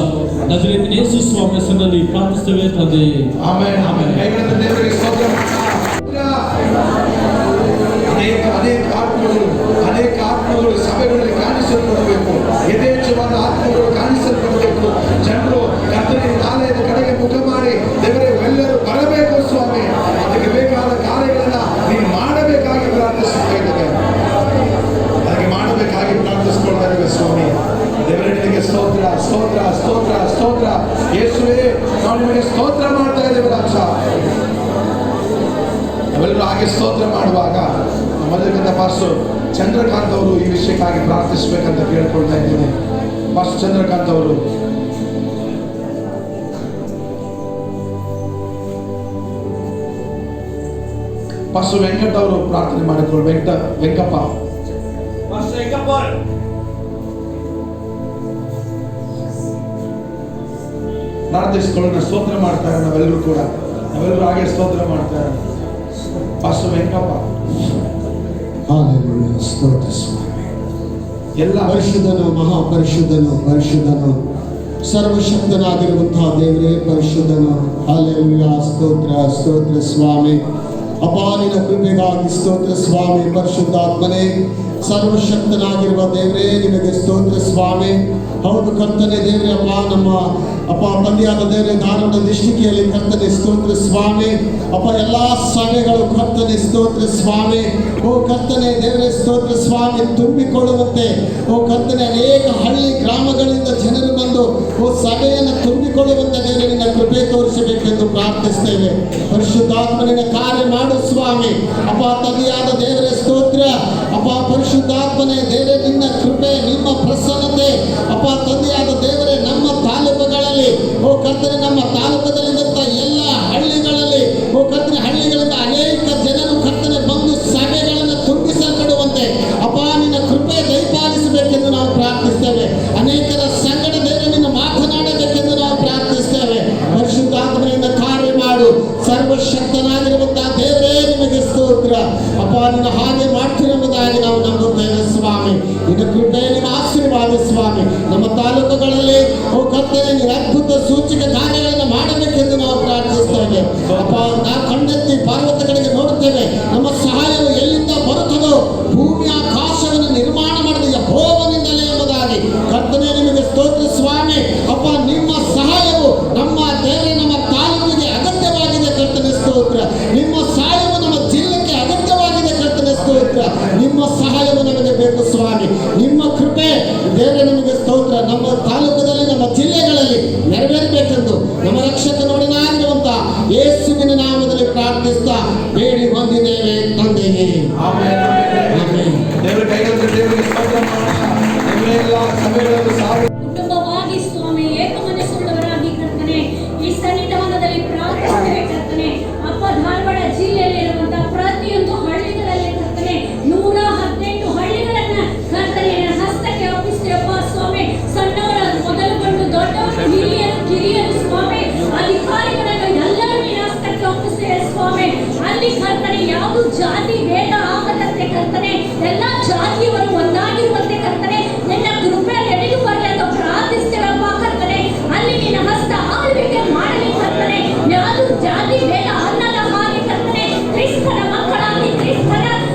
ನಜರೇತಿನ ಯೇಸು ಸ್ವಾಮಿ ಹೆಸರಿನಲ್ಲಿ ಪ್ರಾರ್ಥಿಸ್ತೇವೆ ತಂದೆ. ಆಮೆನ್. ಆಮೆನ್. ಕೈಗಳನ್ನು ದೇವರಿಗೆ ಸ್ತೋತ್ರ. ಅನೇಕ ಆತ್ಮಗಳು ಸಭೆಗಳಲ್ಲಿ ಕಾಣಿಸಲ್ಪಡಬೇಕು. ಯಥೇಚ್ಛವಾದ ಆತ್ಮಗಳು ಕಾಣಿಸಲ್ಪಡಬೇಕು. ಜನರು ಕರ್ತನಿಗೆ ಆಲಯದ ಕಡೆಗೆ ಮುಖ ಮಾಡಿ ದೇವರೇ ಎಲ್ಲರೂ ಬರಬೇಕು ಸ್ವಾಮಿ. ಅದಕ್ಕೆ ಬೇಕಾದ ಕಾರ್ಯಗಳನ್ನ ನೀನು ಮಾಡಬೇಕಾಗಿ ಪ್ರಾರ್ಥಿಸ್ತಾ ಇದ್ದೇವೆ. ಹಾಗೆ ಮಾಡಬೇಕಾಗಿ ಪ್ರಾರ್ಥಿಸ್ಕೊಳ್ತಾ ಇದ್ದೇವೆ ಸ್ವಾಮಿ. ದೇವರೇ ನಿನಗೆ ಸ್ತೋತ್ರ, ಸ್ತೋತ್ರ, ಸ್ತೋತ್ರ, ಸ್ತೋತ್ರ. ಯೇಸುವೇ ನಾವು ನಿಮಗೆ ಸ್ತೋತ್ರ ಮಾಡ್ತಾ ಇದ್ದೇವೆ ರಾಜ. ನಾವೆಲ್ಲರೂ ಹಾಗೆ ಸ್ತೋತ್ರ ಮಾಡುವಾಗ ನಮ್ಮಲ್ಲಿರ್ತಕ್ಕಂಥ ಪಾಸ್ಟರ್ ಚಂದ್ರಕಾಂತ್ ಅವರು ಈ ವಿಷಯಕ್ಕಾಗಿ ಪ್ರಾರ್ಥಿಸಬೇಕಂತ ಕೇಳ್ಕೊಳ್ತಾ ಇದ್ದೀನಿ. ಪಾಸ್ಟರ್ ಚಂದ್ರಕಾಂತ್ ಅವರು. ಪಾಸ್ಟರ್ ವೆಂಕಟ್ ಅವರು ಪ್ರಾರ್ಥನೆ ಮಾಡಿಕೊಳ್ಳು. ವೆಂಕಪ್ಪ ಪ್ರಾರ್ಥಿಸಿಕೊಳ್ಳೋಣ. ಸ್ತೋತ್ರ ಮಾಡ್ತಾರೆ ನಾವೆಲ್ಲರೂ ಕೂಡ, ನಾವೆಲ್ಲರೂ ಹಾಗೆ ಸ್ತೋತ್ರ ಮಾಡ್ತಾರೆ. ಪಾಸ್ಟರ್ ವೆಂಕಪ್ಪ. ಹಾಲೆಲೂಯಾ. ಸ್ತೋತ್ರ ಸ್ವಾಮಿ. ಎಲ್ಲ ಪರಿಶುದ್ಧನು, ಮಹಾಪರಿಶುದ್ಧನು, ಪರಿಶುದ್ಧನು, ಸರ್ವಶಕ್ತನಾಗಿರುವಂತಹ ದೇವರೇ ಪರಿಶುದ್ಧನು. ಹಾಲೆಲೂಯಾ. ಸ್ತೋತ್ರ, ಸ್ತೋತ್ರ ಸ್ವಾಮಿ. ಅಪಾನಿನ ಕೃಪೆಗಾಗಿ ಸ್ತೋತ್ರ ಸ್ವಾಮಿ. ಪರಿಶುದ್ಧಾತ್ಮನೇ, ಸರ್ವಶಕ್ತನಾಗಿರುವ ದೇವರೇ ನಿಮಗೆ ಸ್ತೋತ್ರ ಸ್ವಾಮಿ. ಹೌದು ಕರ್ತನೆ ದೇವರೇ, ಅಪ್ಪ ತಂದೆಯಾದ ದೇವರೇ ಧಾರವಾಡ ಡಿಸ್ಟಿಕ್ಕಿಯಲ್ಲಿ ಕರ್ತನೆ ಸ್ತೋತ್ರ ಸ್ವಾಮಿ. ಅಪ್ಪ ಎಲ್ಲ ಸಭೆಗಳು ಕರ್ತನೆ ಸ್ತೋತ್ರ ಸ್ವಾಮಿ. ಓ ಕರ್ತನೆ ದೇವರೇ ಸ್ತೋತ್ರ ಸ್ವಾಮಿ. ತುಂಬಿಕೊಳ್ಳುವಂತೆ ಓ ಕರ್ತನೆ ಅನೇಕ ಹಳ್ಳಿ ಗ್ರಾಮಗಳಿಂದ ಜನರು ಬಂದು ಓ ಸಭೆಯನ್ನು ತುಂಬಿಕೊಳ್ಳುವಂತೆ ದೇವರೇ ನಿನ್ನ ಕೃಪೆ ತೋರಿಸಬೇಕೆಂದು ಪ್ರಾರ್ಥಿಸ್ತೇವೆ. ಪರಿಶುದ್ಧಾತ್ಮನಿನ ಕಾರ್ಯ ಮಾಡು ಸ್ವಾಮಿ. ಅಪ್ಪ ತಂದೆಯಾದ ದೇವರೇ ಸ್ತೋತ್ರ. ಅಪ್ಪ ಪರಿಶುದ್ಧಾತ್ಮನೇ ದೇವರೇ ನಿನ್ನ ಕೃಪೆ, ನಿಮ್ಮ ಪ್ರಸನ್ನತೆ ಅಪ್ಪ ತಂದೆಯಾದ ದೇವರೇ ನಮ್ಮ ತಾಲೂಕುಗಳಲ್ಲಿ ಓ ಕರ್ತನೆ, ನಮ್ಮ ತಾಲೂಕದಲ್ಲಿದ್ದಂಥ ಎಲ್ಲ ಹಳ್ಳಿಗಳಲ್ಲಿ ಓ ಕರ್ತನೆ ಹಳ್ಳಿಗಳಿಂದ ಅನೇಕ ಜನರು ಕರ್ತನೆ ಬಂದು ಸಭೆಗಳನ್ನು ತುಂಬಿಸಲ್ಪಡುವಂತೆ ಅಪ್ಪ ನಿನ್ನ ಕೃಪೆ ದಯಪಾಲಿಸಬೇಕೆಂದು ನಾವು ಪ್ರಾರ್ಥಿಸ್ತೇವೆ. ಅನೇಕರ ಸಂಗಡ ದೇವರೇ ನಿನ್ನ ಮಾತನಾಡಬೇಕೆಂದು ನಾವು ಪ್ರಾರ್ಥಿಸ್ತೇವೆ. ಪರಿಶುದ್ಧಾತ್ಮನಿಂದ ಕಾರ್ಯ ಮಾಡು. ಸರ್ವಶಕ್ತನಾಗಿರುವಂತಹ ದೇವರೇ ನಿಮಗೆ ಸ್ತೋತ್ರ. ಅಪ್ಪ ನಿನ್ನ ಹಾಗೆ ಮಾಡ್ತಿರುವುದಾಗಿ ನಾವು ನಂಬುತ್ತೇವೆ ಸ್ವಾಮಿ. ನಿನ್ನ ಕೃಪೆ, ನಿಮ್ಮ ಆಶೀರ್ವಾದ ಸ್ವಾಮಿ ನಮ್ಮ ತಾಲೂಕುಗಳಲ್ಲಿ ಓ ಕರ್ತನೆ ನೀನು ಅದ್ಭುತ ಸೂಚಕ ಕಾರ್ಯಗಳನ್ನು ಮಾಡಬೇಕೆಂದು ನಾವು ಪ್ರಾರ್ಥಿಸ್ತೇವೆ. ಅಪ್ಪ ನಾವು ಕಣ್ಣೆತ್ತಿ ಪರ್ವತ ಕಡೆಗೆ ನೋಡುತ್ತೇವೆ. ನಮ್ಮ ಸಹಾಯವು ಎಲ್ಲಿಂದ ಬರುತ್ತದೋ, ಭೂಮಿ ಆಕಾಶವನ್ನು ನಿರ್ಮಾಣ ಮಾಡಿದ ಯೆಹೋವನಿಂದಲೇ ಎಂಬುದಾಗಿ ಕರ್ತನೆ ನಿಮಗೆ ಸ್ತೋತ್ರ ಸ್ವಾಮಿ. ಅಪ್ಪ ನಿಮ್ಮ ಸಹಾಯವು ನಮ್ಮ ದೇವರೇ ನಮ್ಮ ತಾಲೂಕಿಗೆ ಅಗತ್ಯವಾಗಿದೆ ಕರ್ತನೆ ಸ್ತೋತ್ರ. ನಿಮ್ಮ ಸಹಾಯವು ನಮ್ಮ ಜಿಲ್ಲೆಗೆ ಅಗತ್ಯವಾಗಿದೆ ಕರ್ತನೆ ಸ್ತೋತ್ರ. ಸ್ತೋತ್ರ. ನಿಮ್ಮ ಸಹಾಯವು ನಮಗೆ ಬೇಕು ಸ್ವಾಮಿ. ನಿಮ್ಮ ಕೃಪೆ ದೇವರೇ ನಿಮಗೆ ಸ್ತೋತ್ರ. ನಮ್ಮ ತಾಲೂಕದಲ್ಲಿ, ನಮ್ಮ ಜಿಲ್ಲೆಗಳಲ್ಲಿ ನೆರವೇರಬೇಕೆಂದು ನಮ್ಮ ರಕ್ಷಕನಾಗಿರುವಂತ ಯೇಸುವಿನ ನಾಮದಲ್ಲಿ ಪ್ರಾರ್ಥಿಸ್ತಾ ಬೇಡಿ ಹೊಂದಿದ್ದೇವೆ ತಂದೆಯೇ. ಆಮೆನ್. ದೇವರ ಕೈಗಳಲ್ಲಿ ದೇವರಿಗೆ ಸ್ತೋತ್ರ ಮಾಡೋಣ. ಎಲ್ಲ ಸಭೆಗಳನ್ನು ಕುಟುಂಬವಾಗಿ ಸ್ವಾಮಿ ಏಕ ಮನಸ್ಸುಳ್ಳವರಾಗಿ ಕರ್ತನೆ ಈ ಸನ್ನಿಧಾನದಲ್ಲಿ ಪ್ರಾರ್ಥಿಸುತ್ತೇವೆ ಕರ್ತನೆ. ಅಪ್ಪ, ಧಾರವಾಡ ಜಿಲ್ಲೆಯಲ್ಲಿರುವಂತಹ ಪ್ರತಿಯೊಂದು ಹಳ್ಳಿಗಳಲ್ಲಿ ಕರ್ತನೆ 118 ಹಳ್ಳಿಗಳನ್ನ ಕರ್ತನೆ ಹಸ್ತಕ್ಕೆ ಒಪ್ಪಿಸ್ತೇವಪ್ಪ ಸ್ವಾಮಿ. ಸಣ್ಣವರ ಮೊದಲುಗೊಂಡು ದೊಡ್ಡವರು, ಹಿರಿಯರು, ಕಿರಿಯರು ಸ್ವಾಮಿ, ಅಧಿಕಾರಿಗಳನ್ನು ಎಲ್ಲರೂ ನಿನ್ನ ಹಸ್ತಕ್ಕೆ ಒಪ್ಪಿಸ್ತೇವೆ ಸ್ವಾಮಿ. ಅಲ್ಲಿ ಕರ್ತನೆ ಯಾವುದು ಜಾತಿ ಭೇದ ಆಗದಂತೆ ಕರ್ತನೆ ಎಲ್ಲ ಜಾತಿಯವರು ಒಂದಾಗಿರುವಂತೆ ಕರ್ತನೆ ನಿನ್ನ ಕೃಪೆಯಲ್ಲಿ ಎಳೆದು ಬರಲಿ ಅಂತ ಪ್ರಾರ್ಥಿಸ್ತೇವಪ್ಪ ಕರ್ತನೆ. ಅಲ್ಲಿ ನಿನ್ನ ಹಸ್ತ ಆಳ್ವಿಕೆ ಮಾಡಲಿ ಕರ್ತನೆ. ಯಾವುದು ಜಾತಿ ಭೇದ ಅನ್ನದ ಹಾಗೆ ಕರ್ತನೆ ಕ್ರಿಸ್ತನ ಮಕ್ಕಳಾಗಿ, ಕ್ರಿಸ್ತನ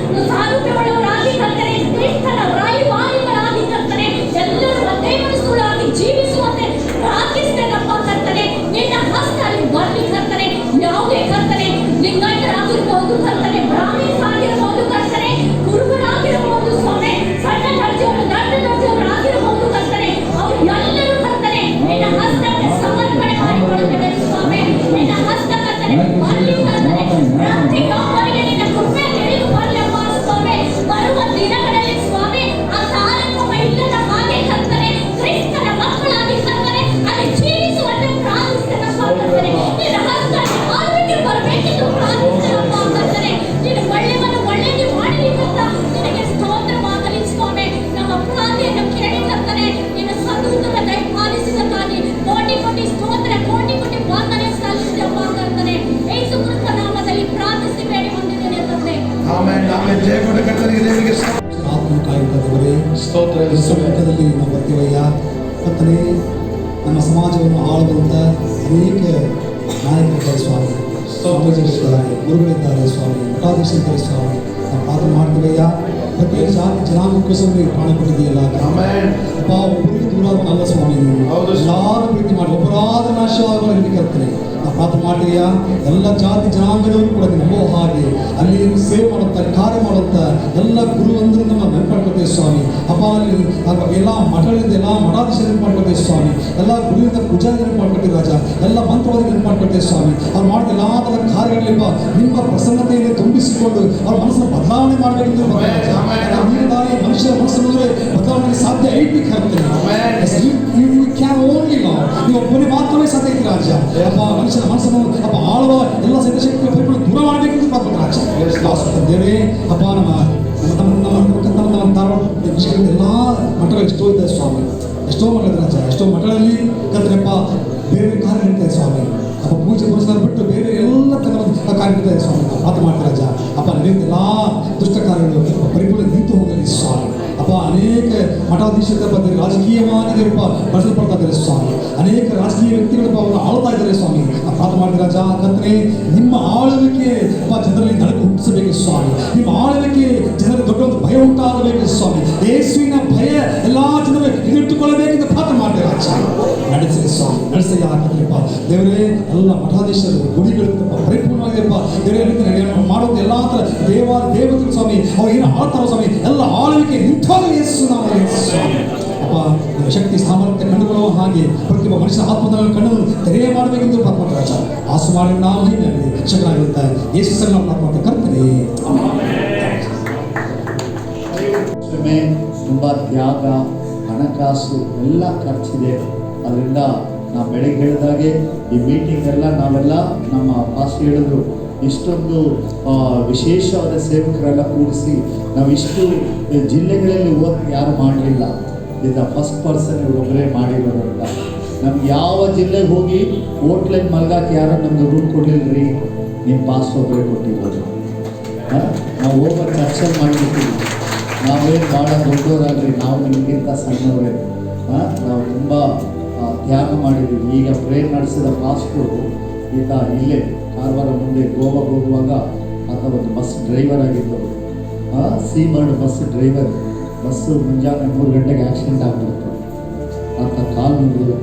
ಸಾರೂಪ್ಯವುಳ್ಳವರಾಗಿ ಕರ್ತನೆ, ಕ್ರಿಸ್ತನ ರಾಯಭಾರಿಗಳಾಗಿ ಕರ್ತನೆ ಎಲ್ಲರೂ ಒಂದೇ ಮನಸ್ಸುಗಳಾಗಿ ಜೀವಿಸುವಂತೆ ಪ್ರಾರ್ಥಿಸ್ತೇನಪ್ಪ ಕರ್ತನೆ. ನಿನ್ನ ಹಸ್ತ ಅಲ್ಲಿ ಬರಲಿ ಕರ್ತನೆ. ಯಾವುದೇ ಕರ್ತನೆ ಲಿಂಗಾಯತರಾಗಿರ್ಬೋದು ಕರ್ತನೆ, ಬ್ರಾಹ್ಮೀಸ್ ಆಗಿರಬಹುದು ಕರ್ತನೆ, ಕುರುಬರಾಗಿರಬಹುದು ಸ್ವಾಮಿ, ಸಣ್ಣ ದರ್ಜೆಯವರು, ದೊಡ್ಡ ದರ್ಜೆಯವರು ಆಗಿರಬಹುದು ಕರ್ತನೆ, ಅವರು ಎಲ್ಲರೂ ಕರ್ತನೆ ನಿನ್ನ ಹಸ್ತಕ್ಕೆ ಸಮರ್ಪಣೆ ಮಾಡಿಕೊಳ್ಳುತ್ತೇವೆ ಸ್ವಾಮಿ. ನಿನ್ನ ಹಸ್ತ ಕರ್ತನೆ ಬರಲಿ ಕರ್ತನೆ. ಪ್ರತಿಯೊಬ್ಬರಿಗೆ ನಿನ್ನ ಕೃಪೆಯನ್ನು ಇಳಿದು ಬರಲಪ್ಪ ಸ್ವಾಮಿ. ಬರುವ ದಿನಗಳಲ್ಲಿ ಸ್ವಾಮಿ ಆ ತಾರತಮ್ಯ ಇಲ್ಲದ ಹಾಗೆ ಕರ್ತನೆ ಕ್ರಿಸ್ತನ ಮಕ್ಕಳಾಗಿ ಕರ್ತನೆ ಅಲ್ಲಿ ಜೀವಿಸುವಂತೆ ಪ್ರಾರ್ಥಿಸ್ತೇನಪ್ಪ ಕರ್ತನೆ. ನಿನ್ನ ಹಸ್ತ ಆಳ್ವಿಕೆ ಬರಬೇಕೆಂದು ಪ್ರಾರ್ಥಿಸ್ತೇನಪ್ಪ ಕರ್ತನೆ. ನಿನ್ನ ಒಳ್ಳೆಯವನ್ನು ಒಳ್ಳೆಯದು ಮಾಡಲಿ ಕರ್ತ. ನಿನಗೆ ಸ್ತೋತ್ರವಾಗಲಿ ಸ್ವಾಮಿ. ನಮ್ಮ ಪ್ರಾರ್ಥನೆಯನ್ನು ಕೇಳಿ ಕರ್ತನೆ ನಿನ್ನ ಸದ್ಗುಣದ ದಯಪಾಲಿಸಿದಕ್ಕಾಗಿ ಕೋಟಿ ಕೋಟಿ ಸ್ತೋತ್ರ, ಕೋಟಿ ಕೋಟಿ ವಂದನೆ ಸಲ್ಲಿಸ್ತೇವಪ್ಪ ಕರ್ತನೆ. ಯೇಸು ಕ್ರಿಸ್ತ ನಾಮದಲ್ಲಿ ಪ್ರಾರ್ಥಿಸಿ ಬೇಡಿ ಹೊಂದಿದ್ದೇನೆ ತಂದೆ. ಆಮೆನ್. ಆಮೆನ್. ಜಯ ಕೊಡ ಕರ್ತನಿಗೆ ದೇವರಿಗೆ ಆತ್ಮ ಕಾಯುತ್ತದವರೇ ಸ್ತೋತ್ರ. ಲೋಕದಲ್ಲಿ ನಾವು ಬರ್ತೀವಯ್ಯ ಕರ್ತನೇ. ನಮ್ಮ ಸಮಾಜವನ್ನು ಆಳುವಂಥ ಅನೇಕ ನಾಯಕರಿದ್ದಾರೆ ಸ್ವಾಮಿ, ಸ್ವಾಮೀಜಿಗಳಿದ್ದಾರೆ, ಗುರುಗಳಿದ್ದಾರೆ ಸ್ವಾಮಿ, ಮಠಾಧೀಶರಿದ್ದಾರೆ ಸ್ವಾಮಿ. ನಾವು ಪ್ರಾರ್ಥನೆ ಮಾಡ್ತೀವಯ್ಯ. ಪ್ರತಿ ಜಾತಿ ಜನಾಂಗಕ್ಕೋಸ್ಕರ ಪ್ರಾಣ ಕೊಟ್ಟಿದೆಯಲ್ಲ ಆಮೆನ್. ಅಪ್ಪ, ಒಬ್ಬರಿಗೆ ದೂರವನ್ನಲ್ಲ ಸ್ವಾಮಿ. ನೀವು ಹೌದು. ಎಲ್ಲರೂ ಪ್ರೀತಿ ಮಾಡಿ ಒಬ್ಬರಾದ ನಾಶವಾಗುವ ಕರ್ತನೆ ನಾವು ಪ್ರಾರ್ಥನೆ ಮಾಡ್ತೀಯ. ಎಲ್ಲ ಜಾತಿ ಜನಾಂಗದವರು ಕೂಡ ನಂಬೋ ಹಾಗೆ ಅಲ್ಲಿ ಸೇವೆ ಮಾಡುತ್ತಾ, ಕಾರ್ಯ ಮಾಡುತ್ತಾ ಎಲ್ಲ ಗುರುವಂದರನ್ನು ನಾವು ನೆನಪಾಡ್ಕೊಳ್ತೇವೆ ಸ್ವಾಮಿ. ಅಪ್ಪ, ಅಲ್ಲಿ ಎಲ್ಲ ಮಠಗಳಿಂದ ಎಲ್ಲ ಮಠಾಧೀಶರು ನೆನಪಾಡ್ಕೊಳ್ತೇವೆ ಸ್ವಾಮಿ. ಎಲ್ಲ ಗುರುವಿಂದ ಪೂಜಾರಿ ನೆನಪಾಡ್ಕೊಳ್ತೀವಿ ರಾಜ. ಎಲ್ಲ ಮಂತ್ರವಾದಿ ನೆನಪಾಡ್ಕೊಳ್ತೇವೆ ಸ್ವಾಮಿ. ಅವ್ರು ಮಾಡಿದ ಎಲ್ಲ ಥರ ಕಾರ್ಯಗಳಿಂದ ನಿಮ್ಮ ಪ್ರಸನ್ನತೆಯನ್ನು ತುಂಬಿಸಿಕೊಂಡು ಅವ್ರ ಮನಸ್ಸನ್ನು ಬದಲಾವಣೆ ಮಾಡಬೇಕೆಂದು ಮನುಷ್ಯರ ಮನಸ್ಸನ್ನು ಬದಲಾವಣೆ ಸಾಧ್ಯ ಐತಿ ಕರ್ತೇನೆ. ಕ್ಯಾನ್ ಓನ್ಲಿ ಲಾರ್ಡ್, ನೀವು ಒಬ್ಬನೇ ಮಾತ್ರವೇ ಸಾಧ್ಯ ಐತಿ ರಾಜ. ಅಪ್ಪ, ಮನುಷ್ಯನ ಮನಸ್ಸನ್ನು ಅಪ್ಪ ಆಳುವ ಎಲ್ಲ ಶಕ್ತಿಯ ಪರಿಪೂರ್ಣ ದೂರ ಮಾಡಬೇಕೆಂದು ಪ್ರಾರ್ಥನೆ ರಾಜ. ದೇವರೇ ಅಪ್ಪ, ನಮ್ಮ ಧಾರವಾಡ ವಿಷಯಗಳಿಂದ ಎಲ್ಲ ಮಠಗಳು ಎಷ್ಟೋ ಇದ್ದಾರೆ ಸ್ವಾಮಿ. ಎಷ್ಟೋ ಮಠಗಳಿದೆ ರಾಜ. ಎಷ್ಟೋ ಮಠಗಳಲ್ಲಿ ಕರ್ತನೆಪ್ಪ ಬೇರೆ ಕಾರ್ಯ ನಡೀತಾರೆ ಸ್ವಾಮಿ. ಅಪ್ಪ, ಪೂಜೆ ಪುರಸ್ಕಾರ ಬಿಟ್ಟು ಬೇರೆ ಎಲ್ಲ ತನ್ನ ಕಾರ್ಯ ನಡೀತಾರೆ ಸ್ವಾಮಿ. ನಾವು ಪ್ರಾರ್ಥನೆ ಮಾಡ್ತಾರೆ ರಾಜ. ಅಪ್ಪ, ನಡೆಯುತ್ತ ಎಲ್ಲ ದುಷ್ಟ ಕಾರ್ಯಗಳು ಪರಿಪೂರ್ಣ ನಿಂತು ಹೋಗಲಿ ಸ್ವಾಮಿ. ಅಪ್ಪ, ಅನೇಕ ಮಠಾಧೀಶರ ಬಗ್ಗೆ ರಾಜಕೀಯವಾಗಿ ಬಳಸಲ್ಪಡ್ತಾ ಇದ್ದಾರೆ ಸ್ವಾಮಿ. ಅನೇಕ ರಾಜಕೀಯ ವ್ಯಕ್ತಿಗಳು ಅವರು ಆಳ್ತಾ ಇದ್ದಾರೆ ಸ್ವಾಮಿ. ನಾವು ಪ್ರಾರ್ಥನೆ ಮಾಡಿದ ರಾಜ ಕರ್ತನೆ, ನಿಮ್ಮ ಆಳ್ವಿಕೆ ಅಪ್ಪ ಜನರಲ್ಲಿ ನಡಕು ಹುಟ್ಟಿಸಬೇಕು ಸ್ವಾಮಿ. ನಿಮ್ಮ ಆಳ್ವಿಕೆ ಜನರಿಗೆ ದೊಡ್ಡ ಒಂದು ಭಯ ಉಂಟಾಗಬೇಕು ಸ್ವಾಮಿ. ಯೇಸುವಿನ ಭಯ ಎಲ್ಲ ಜನರು ಹಿಡಿದಿಟ್ಟುಕೊಳ್ಳಬೇಕೆಂದು ಪ್ರಾರ್ಥನೆ ಮಾಡಿದೆ ರಾಜ. ನಡೆಸಿ ಸ್ವಾಮಿ, ನಡೆಸಿ ಯಾಕಂದ್ರಪ್ಪ ದೇವರೇ ಎಲ್ಲ ಮಠಾಧೀಶರು ಗುಡಿಗಳಿಂದಪ್ಪ ಪರಿಪೂರ್ಣವಾಗಿದೆಪ್ಪ ದೇವರೇ ಮಾಡೋದು ಎಲ್ಲ ಥರ ದೇವತೆಗಳು ಸ್ವಾಮಿ. ಅವ್ರು ಏನು ಆಳ್ತಾರೋ ಸ್ವಾಮಿ, ಎಲ್ಲ ಆಳ್ವಿಕೆ ನಿಂತೋಗಲಿ ಯೇಸು ನಾಮದಲ್ಲಿ ಸ್ವಾಮಿ. ಅಪ್ಪ, ನಿಮ್ಮ ಶಕ್ತಿ ಸಾಮರ್ಥ್ಯ ಕಂಡುಕೊಳ್ಳುವ ಹಾಗೆ ಪ್ರತಿಯೊಬ್ಬ ಮನುಷ್ಯನ ಆತ್ಮದ ಕಣ್ಣನ್ನು ತೆರೆಯ ಮಾಡಬೇಕೆಂದು ಪ್ರಾರ್ಥನೆ ರಾಜ. ಆಸು ಮಾಡಿ ನಾವು ಹಿಂದೆ ಶಿಕ್ಷಕರಾಗಿರುತ್ತೆ ಯೇಸು ಸಹ ನಾವು ಪ್ರಾರ್ಥನೆ ಕರ್ತೇನೆ. ತುಂಬ ತ್ಯಾಗ, ಹಣಕಾಸು ಎಲ್ಲ ಖರ್ಚಿದೆ. ಅದರಿಂದ ನಾವು ಬೆಳಗ್ಗೆ ಹೇಳಿದಾಗೆ ಈ ಮೀಟಿಂಗ್ ಎಲ್ಲ ನಾವೆಲ್ಲ ನಮ್ಮ ಪಾಸ್ಟ್ ಹೇಳಿದ್ರು ಇಷ್ಟೊಂದು ವಿಶೇಷವಾದ ಸೇವಕರೆಲ್ಲ ಕೂಡಿಸಿ ನಾವು ಇಷ್ಟು ಜಿಲ್ಲೆಗಳಲ್ಲಿ ಯಾರು ಮಾಡಲಿಲ್ಲ. ಇದು ಫಸ್ಟ್ ಪರ್ಸನ್ ಒಬ್ಬರೇ ಮಾಡಿರೋದು ಅಂತ. ನಮ್ಗೆ ಯಾವ ಜಿಲ್ಲೆಗೆ ಹೋಗಿ ಹೋಟ್ಲಲ್ಲಿ ಮಲ್ಗಾಕಿ ಯಾರೋ ನಮ್ಗೆ ರೂಮ್ ಕೊಡಲಿಲ್ಲ ರೀ, ನಿಮ್ಮ ಪಾಸ್ ಒಬ್ಬರೇ ಕೊಟ್ಟಿರೋದು. ನಾವು ಹೋಗೋ ಚರ್ಚಲ್ಲಿ ಮಾಡಿಬಿಡ್ತೀವಿ. ನಾವೇನು ಭಾಳ ದೊಡ್ಡವರಾಗ್ರಿ, ನಾವು ನಿಮಗಿಂತ ಸಣ್ಣವರೇ. ನಾವು ತುಂಬ ತ್ಯಾಗ ಮಾಡಿದ್ದೀವಿ. ಈಗ ಪ್ರೇರ್ ನಡೆಸಿದ ಪಾಸ್ಟರು ಈತ ಇಲ್ಲೇ ಕಾರವಾರ ಮುಂದೆ ಗೋವಾಗೆ ಹೋಗುವಾಗ ಆತ ಒಂದು ಬಸ್ ಡ್ರೈವರ್ ಆಗಿದ್ದವರು. ಸೀಮರ್ಡ್ ಬಸ್ ಡ್ರೈವರ್. ಬಸ್ಸು ಮುಂಜಾನೆ 3 ಗಂಟೆಗೆ ಆಕ್ಸಿಡೆಂಟ್ ಆಗಿಬಿಡ್ತು. ಆತ ಕಾಲು ಮುಗಿದು,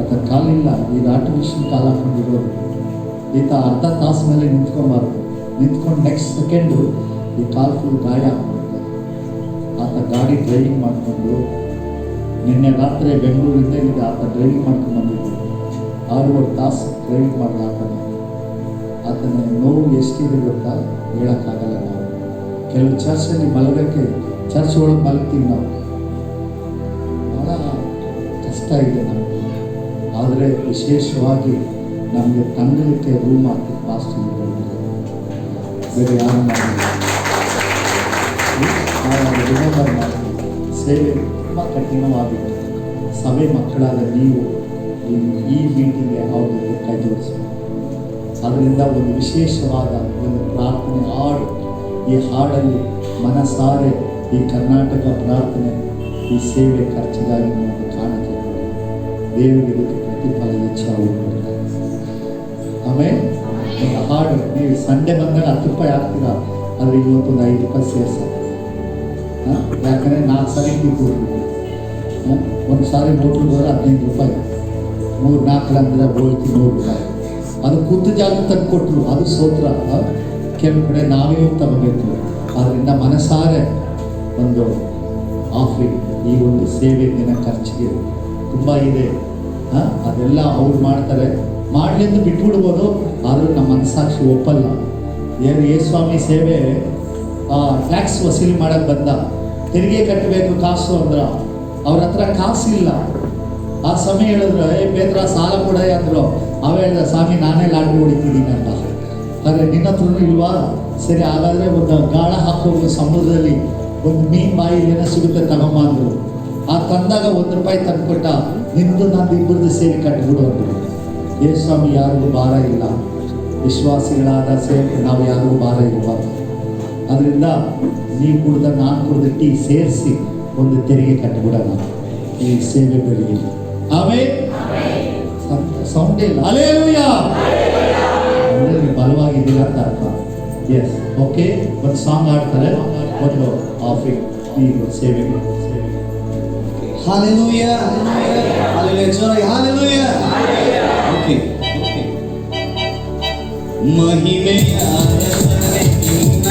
ಆತ ಕಾಲಿಲ್ಲ, ಈಗ ಆರ್ಟಿಫಿಷಿಯಲ್ ಕಾಲು ಹಾಕೊಂಡಿರೋದು. ಈತ ಅರ್ಧ ತಾಸು ಮೇಲೆ ನಿಂತ್ಕೊಂಬಾರ್ದು. ನಿಂತ್ಕೊಂಡು ನೆಕ್ಸ್ಟ್ ಸೆಕೆಂಡು ಈ ಕಾಲು ಫುಲ್ ಗಾಯ ಆಗ್ಬಿಡುತ್ತೆ. ಆತ ಗಾಡಿ ಡ್ರೈವಿಂಗ್ ಮಾಡಿಕೊಂಡು ನಿನ್ನೆ ರಾತ್ರಿ ಬೆಂಗಳೂರಿಂದ ಇದೆ ಆತ ಡ್ರೈವಿಂಗ್ ಮಾಡ್ಕೊಂಡು ಬಂದಿದ್ದು 6 ತಾಸು ಡ್ರೈವಿಂಗ್ ಮಾಡಿದ ಆತನ ನೋವು ಎಷ್ಟಿದೆ ಗೊತ್ತಾ, ಹೇಳೋಕ್ಕಾಗಲ್ಲ. ನಾವು ಕೆಲವು ಚರ್ಚಲ್ಲಿ ಮಲಗಕ್ಕೆ ಚರ್ಚ್ ಒಳಗೆ ಮಲಗ್ತೀವಿ, ನಾವು ಭಾಳ ಕಷ್ಟ ಇದೆ ನಮಗೆ. ಆದರೆ ವಿಶೇಷವಾಗಿ ನಮಗೆ ತಂಗಲಿಕ್ಕೆ ರೂಮ್ ಹಾಕಿ ಪಾಸ್ಟಿಂಗ್ ಬೇರೆ ಯಾರು ಮಾಡಿಲ್ಲ. ರಿಮೆಂಬರ್ ಮಾಡಿ ಸೇವೆ ತುಂಬ ಕಠಿಣವಾಗಿದೆ. ಸಭೆ ಮಕ್ಕಳಾದ ನೀವು ಈ ಮೀಟಿಂಗ್ಗೆ ಅವ್ರಿಗೆ ಕೈ ಜೋಡಿಸಬೇಕು. ಅದರಿಂದ ಒಂದು ವಿಶೇಷವಾದ ಒಂದು ಪ್ರಾರ್ಥನೆ ಹಾಡು, ಈ ಹಾಡಲ್ಲಿ ಮನಸಾರೆ ಈ ಕರ್ನಾಟಕ ಪ್ರಾರ್ಥನೆ ಈ ಸೇವೆ ಖರ್ಚಿಗಾಗಿ ನಮಗೆ ಕಾಣಿಕೆ ಕೊಡಿ. ದೇವರಿಗೆ ಇದಕ್ಕೆ ಪ್ರತಿಫಲ ಹೆಚ್ಚಾಗುತ್ತದೆ. ಆಮೇಲೆ ಒಂದು ಹಾಡು ನೀವು ಸಂಡೆ ಬಂದಾಗ 10 ರೂಪಾಯಿ ಹಾಕ್ತೀರಾ, ಆದರೆ ಇವತ್ತೊಂದು 5 ರೂಪಾಯಿ ಸೇರಿಸ. ಯಾಕಂದರೆ 4 ಸಾರಿ ಟೀ ಕೊಡ್ಬೇಕು. ಒಂದು ಸಾರಿ ಹೋಟ್ಲಿಗೆ ಹೋದ್ರೆ 15 ರೂಪಾಯಿ, 3-4 ಅಂದರೆ ಹೋಳ್ತಿ 100 ರೂಪಾಯಿ. ಅದು ಕೂತು ಜಾಗ ತಂದು ಕೊಟ್ಟರು, ಅದು ಸ್ತೋತ್ರ. ಕೆಲವು ಕಡೆ ನಾವೇ ತಗೋಬೇಕು. ಆದ್ದರಿಂದ ಮನಸಾರೆ ಒಂದು ಆಫರಿಂಗ್, ಈ ಒಂದು ಸೇವೆ ದಿನ ಖರ್ಚಿಗೆ ತುಂಬ ಇದೆ. ಅದೆಲ್ಲ ಅವ್ರು ಮಾಡ್ತಾರೆ, ಮಾಡಲೆಂದು ಬಿಟ್ಬಿಡ್ಬೋದು. ಆದರೂ ನಮ್ಮ ಮನಸ್ಸಾಕ್ಷಿ ಒಪ್ಪಲ್ಲ. ಯೇಸ್ವಾಮಿ ಸೇವೆ ಟ್ಯಾಕ್ಸ್ ವಸೂಲಿ ಮಾಡೋಕ್ಕೆ ಬಂದ, ತೆರಿಗೆ ಕಟ್ಟಬೇಕು ಕಾಸು ಅಂದ್ರೆ ಅವ್ರ ಹತ್ರ ಕಾಸಿಲ್ಲ. ಆ ಸಮಯ ಹೇಳಿದ್ರು, ಬೇದ್ರ ಸಾಲ ಕೊಡ ಅಂದರು. ಅವ ಹೇಳಿದ, ಸ್ವಾಮಿ ನಾನೇ ಲಾಟ್ರಿ ಹೊಡಿತಿದ್ದೀನಿ ಅಂತ. ಆದರೆ ನಿನ್ನ ಹತ್ರನೂ ಇಲ್ವಾ? ಸರಿ, ಹಾಗಾದರೆ ಒಂದು ಗಾಳ ಹಾಕೋದು ಸಮುದ್ರದಲ್ಲಿ ಒಂದು ಮೀನು ಬಾಯಿಲಿ ಏನೋ ಸಿಗುತ್ತೆ ತಗೊಂಬ ಅಂದರು. ಆ ತಂದಾಗ 1 ರೂಪಾಯಿ ತಂದುಕೊಟ್ಟ. ನಿಂದು ನಂದು ಇಬ್ಬರದ್ದು ಸೇರಿ ಕಟ್ಬಿಡು ಅಂದರು. ಯೇಸ್ವಾಮಿ ಯಾರಿಗೂ ಭಾರ ಇಲ್ಲ, ವಿಶ್ವಾಸಿಗಳಾದ ಸೇವೆ ನಾವು ಯಾರಿಗೂ ಭಾರ ಇರಬಾರ್ದು. ಅದರಿಂದ ನೀವು ಕುಡ್ದ ನಾನು ಕುಡ್ದ ಟೀ ಸೇರಿಸಿ ಒಂದು ತೆರಿಗೆ ಕಟ್ಟಿಬಿಡೋಣ ಈ ಸೇವೆ ಬೆಳಿಗ್ಗೆ. ಆಮೇಲೆ ಸೌಂಡ್ ಇಲ್ಲ, ಹಲ್ಲೆಲೂಯಾ ಅಂದರೆ ನೀವು ಬಲವಾಗಿದ್ದೀರ ಅಂತ ಅರ್ಥ. S, okay. ಒಂದು ಸಾಂಗ್ ಆಡ್ತಾರೆ, ಒಂದು ಆಫರಿಂಗ್ ಈ ಸೇವೆಗೆ. Hallelujah. Hallelujah. Joy. Hallelujah. Okay. ಮಹಿಮೆಯ ಅರಸನೇ ನಿನ್ನ,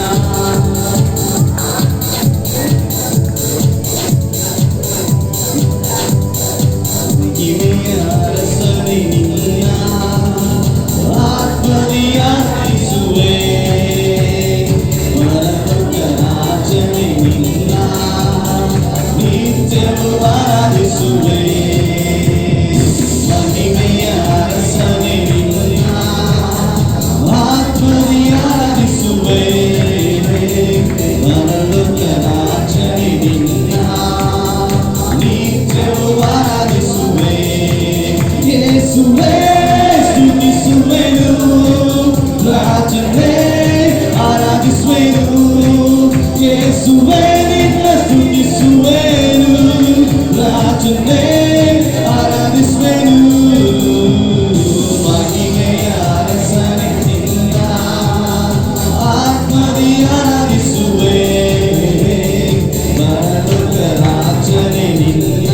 ಮಹಿಮೆಯ ಅರಸನೇ ನಿನ್ನ ಆತ್ಮನಿಯಾಗಿಸುವೆ. ಪರಲೋಕ ರಾಜನೇ ನಿನ್ನ ನಿತ್ಯವೂ ಆರಾಧಿಸುವೆ. ಮಹಿಮೆಯ ಅರಸನೇ ನಿನ್ನ ಆತ್ಮನಿಯಾಗಿಸುವೆ. ಪರಲೋಕ ರಾಜನೇ ನಿನ್ನ ನಿತ್ಯವೂ ಆರಾಧಿಸುವೆ. ಯೇಸುವೇ ಸ್ತುತಿಸುವೆನು, ರಾಜನೇ ಆರಾಧಿಸುವೆನು. ಯೇಸುವೇ ನಿನ್ನ ಸ್ತುತಿಸುವೆನು, ರಾಜನೇ ಆರಾಧಿಸುವೆನು. ಮಹಿಮೆಯ ಅರಸನೇ ನಿನ್ನ ಆತ್ಮದಿ ಆರಾಧಿಸುವೆ. ಪರಲೋಕ ರಾಜನೇ ನಿನ್ನ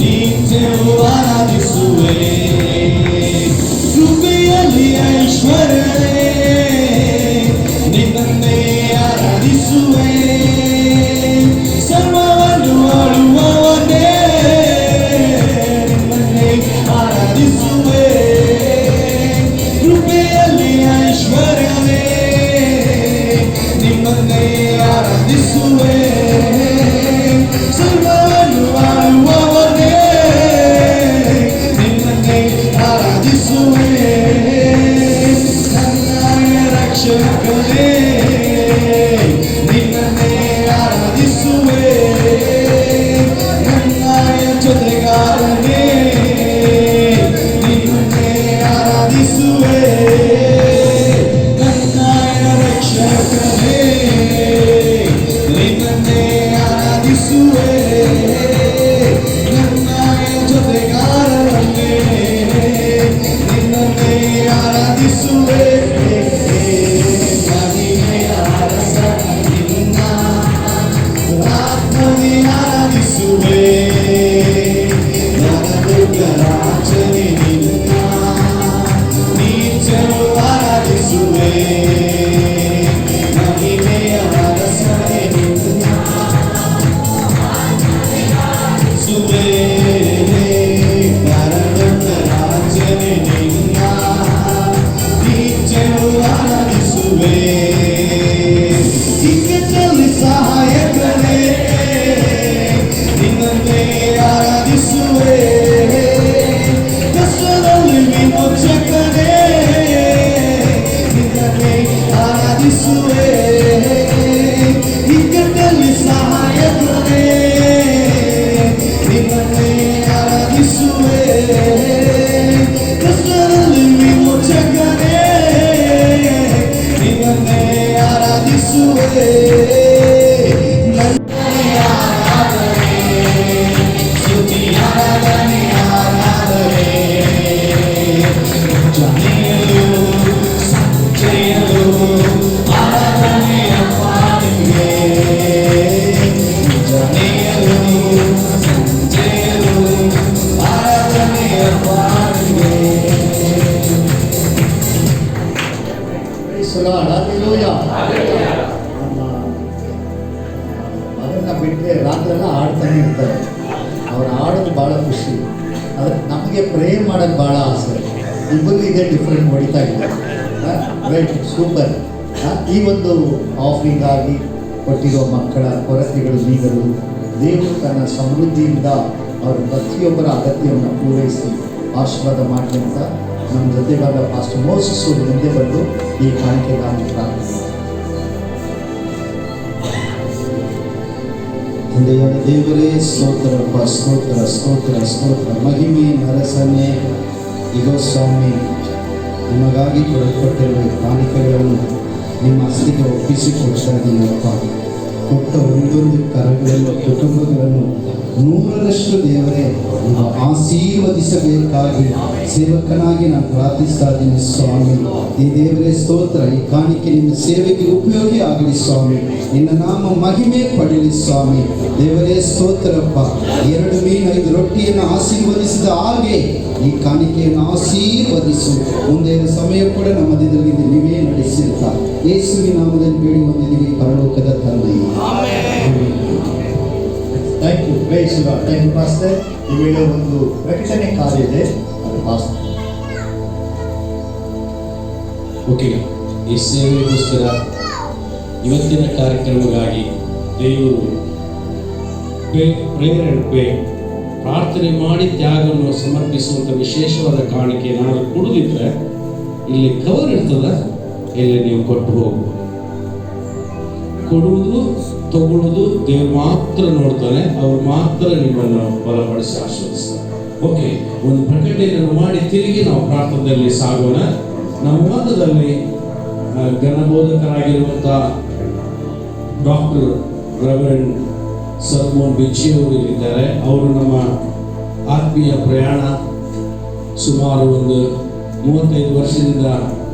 ನಿತ್ಯವೂ ಆರಾಧಿಸುವೆ. ಕೃಪೆಯಲ್ಲಿ ಐಶ್ವರ್ಯವೇ ನಿನ್ನನ್ನೇ ಆರಾಧಿಸುವೆ. ಸರ್ವವನ್ನು ಆಳುವವನೇ ನಿನ್ನನ್ನೇ ಆರಾಧಿಸುವೆ. ಕೃಪೆಯಲ್ಲಿ ಐಶ್ವರ್ಯವೇ ನಿನ್ನನ್ನೇ ಆರಾಧಿಸುವೆ. ಸರ್ವವನ್ನು ಆಳುವವನೇ ನಿನ್ನನ್ನೇ ಆರಾಧಿಸುವೆ. ನನ್ನ ರಕ್ಷಕನೇ ನಿನ್ನನ್ನೇ ಆರಾಧಿಸುವೆ. ನನ್ನ ಜೊತೆಗಾರನೇ ನಿನ್ನನ್ನೇ ಆರಾಧಿಸುವೆ. ನನ್ನ ರಕ್ಷಕನೇ ನಿನ್ನನ್ನೇ ಆರಾಧಿಸುವೆ. ನನ್ನ ಜೊತೆಗಾರನೇ ನಿನ್ನನ್ನೇ ಆರಾಧಿಸುವೆ. ಮಹಿಮೆಯ ಅರಸನೇ ನಿನ್ನ ಆತ್ಮದಿ ಆರಾಧಿಸುವೆ. ಪರಲೋಕ ರಾಜನೇ ನಿನ್ನ ನಿತ್ಯವೂ ಆರಾಧಿಸುವೆ. ಮಹಿಮೆಯ ಇಕ್ಕಟ್ಟಲ್ಲಿ ಸಹಾಯಕನೇ ನಿನ್ನನ್ನೇ ಆರಾಧಿಸುವೆ ಕಷ್ಟದಲ್ಲಿ ವಿಮೋಚಕನೇ ನಿನ್ನನ್ನೇ ಆರಾಧಿಸುವೆ ಇಕ್ಕಟ್ಟಲ್ಲಿ ಸಹಾಯಕನೇ ನಿನ್ನನ್ನೇ ಆರಾಧಿಸುವೆ ಕಷ್ಟದಲ್ಲಿ ವಿಮೋಚಕನೇ ನಿನ್ನನ್ನೇ ಆರಾಧಿಸುವೆ ಸ್ತುತಿ ಆರಾಧನೆ ಆರಾಧನೆ ಜನೆಯಲು ಸಂಜೆಯಲು ಆರಾಧನೆಯ ಪಾಲಿಗೆ ಜನೆಯಲು ಸಂಜೆಯಲು ಆರಾಧನೆಯ ಪಾಲಿಗೆ Praise the Lord. Hallelujah. ಅದನ್ನ ಬಿಟ್ಟರೆ ರಾತ್ರೆಲ್ಲ ಆಡ್ತಾನೆ ಇರ್ತಾರೆ. ಅವ್ರು ಆಡೋದು ಭಾಳ ಖುಷಿ. ಅದಕ್ಕೆ ನಮಗೆ ಪ್ರೇ ಮಾಡೋದು ಭಾಳ ಆಸೆ. ಇಬ್ಬರು ಇದೇ ಡಿಫ್ರೆಂಟ್ ಹೊಡಿತಾ ಇದ್ದಾರೆ. Right, super. ಈ ಒಂದು ಆಫರಿಂಗ್ ಆಗಿ ಕೊಟ್ಟಿರೋ ಮಕ್ಕಳ ಕೊರತೆಗಳು ನೀಗಲು ದೇವರು ತನ್ನ ಸಮೃದ್ಧಿಯಿಂದ ಅವರ ಪ್ರತಿಯೊಬ್ಬರ ಅಗತ್ಯವನ್ನು ಪೂರೈಸಿ ಆಶೀರ್ವಾದ ಮಾಡಲಿ ಅಂತ ನಮ್ಮ ಜೊತೆಗಾದ ಪಾಸ್ಟರ್ ಮೋಸಸ್ ಅವರು ಮುಂದೆ ಬಂದು ಈ ಕಾಣಿಕೆಗಾಗಿ ಪ್ರಾರ್ಥನೆ. ತಂದೆಯಾದ ದೇವರೇ ಸ್ತೋತ್ರಪ್ಪ, ಸ್ತೋತ್ರ ಸ್ತೋತ್ರ ಸ್ತೋತ್ರ, ಮಹಿಮೆ ನರಸನ್ನೇ ಇಗೋ ಸ್ವಾಮಿ, ನಿಮಗಾಗಿ ಕೊಡಲ್ಪಟ್ಟಿರುವ ಕಾಣಿಕೆಗಳನ್ನು ನಿಮ್ಮ ಹಸ್ತಿಗೆ ಒಪ್ಪಿಸಿಕೊಡ್ತಾ ಇದ್ದೀನಪ್ಪ. ಕೊಟ್ಟ ಒಂದೊಂದು ಕರಗಳನ್ನು ಕುಟುಂಬಗಳನ್ನು 100ರಷ್ಟು ದೇವರೇ ನೀವು ಆಶೀರ್ವದಿಸಬೇಕಾಗಿ ಸೇವಕನಾಗಿ ನಾನು ಪ್ರಾರ್ಥಿಸ್ತಾ ಇದ್ದೀನಿ ಸ್ವಾಮಿ. ಈ ದೇವರೇ ಸ್ತೋತ್ರ, ಈ ಕಾಣಿಕೆ ನಿಮ್ಮ ಸೇವೆಗೆ ಉಪಯೋಗಿ ಆಗಲಿ ಸ್ವಾಮಿ. ನಿನ್ನ ನಾಮ ಮಹಿಮೆ ಪಡೀಲಿ ಸ್ವಾಮಿ. ದೇವರೇ ಸ್ತೋತ್ರಪ್ಪ, 2 ಮೀನು 5 ರೊಟ್ಟಿಯನ್ನು ಆಶೀರ್ವದಿಸಿದ ಹಾಗೆ ಈ ಕಾಣಿಕೆಯನ್ನು ಆಶೀರ್ವದಿಸು. ಮುಂದೆ ಸಮಯ ಕೂಡ ನಮ್ಮ ಮಧ್ಯದಲ್ಲಿ ನೀವೇ ನಡೆಸಿರ್ತಾ ಯೇಸುವಿನ ನಾಮದಲ್ಲಿ ಬೇಡಿ ಹೊಂದಿದ್ದೀವಿ ಪರಲೋಕದ ತಂದೆ. Thank you. Praise the Lord. Thank you pastor. ಈ ವೇಳೆ ಒಂದು ಪ್ರಕಟಣೆ ಕಾರ್ಯ ಇದೆ, ಅದು ಪಾಸ್ಟರ್. ಓಕೆ, ಈ ಸೇವೆಗೋಸ್ಕರ ಇವತ್ತಿನ ಕಾರ್ಯಕ್ರಮಕ್ಕಾಗಿ ದೇವರು ಪ್ರೇಯರ್ ಅಂಡ್ ಪೇ ಪ್ರಾರ್ಥನೆ ಮಾಡಿ ತ್ಯಾಗವನ್ನು ಸಮರ್ಪಿಸುವಂಥ ವಿಶೇಷವಾದ ಕಾಣಿಕೆ ನಾವು ಕೊಡದಿದ್ರೆ ಇಲ್ಲಿ ಕವರ್ ಇರ್ತದ, ಇಲ್ಲಿ ನೀವು ಕೊಟ್ಟು ಹೋಗು. ಕೊಡುವುದು ತಗೊಳ್ಳೋದು ದೇವ್ರು ಮಾತ್ರ ನೋಡ್ತಾನೆ, ಅವ್ರು ಮಾತ್ರ ನಿಮ್ಮನ್ನು ಬಲಪಡಿಸಿ ಆಶೀರ್ವದಿಸ್ತಾರೆ. ಓಕೆ, ಒಂದು ಪ್ರಕಟಣೆಯನ್ನು ಮಾಡಿ ತಿರುಗಿ ನಾವು ಪ್ರಾರ್ಥನೆಯಲ್ಲಿ ಸಾಗೋಣ. ನಮ್ಮ ವಾದದಲ್ಲಿ ಘನಬೋಧಕರಾಗಿರುವಂಥ ಡಾಕ್ಟರ್ ರೆವರೆಂಡ್ ಸರ್ಮೋನ್ ಬಿಚ್ಚಿ ಅವರು ಇಲ್ಲಿದ್ದಾರೆ. ಅವರು ನಮ್ಮ ಆತ್ಮೀಯ ಪ್ರಯಾಣ ಸುಮಾರು ಒಂದು 35 ವರ್ಷದಿಂದ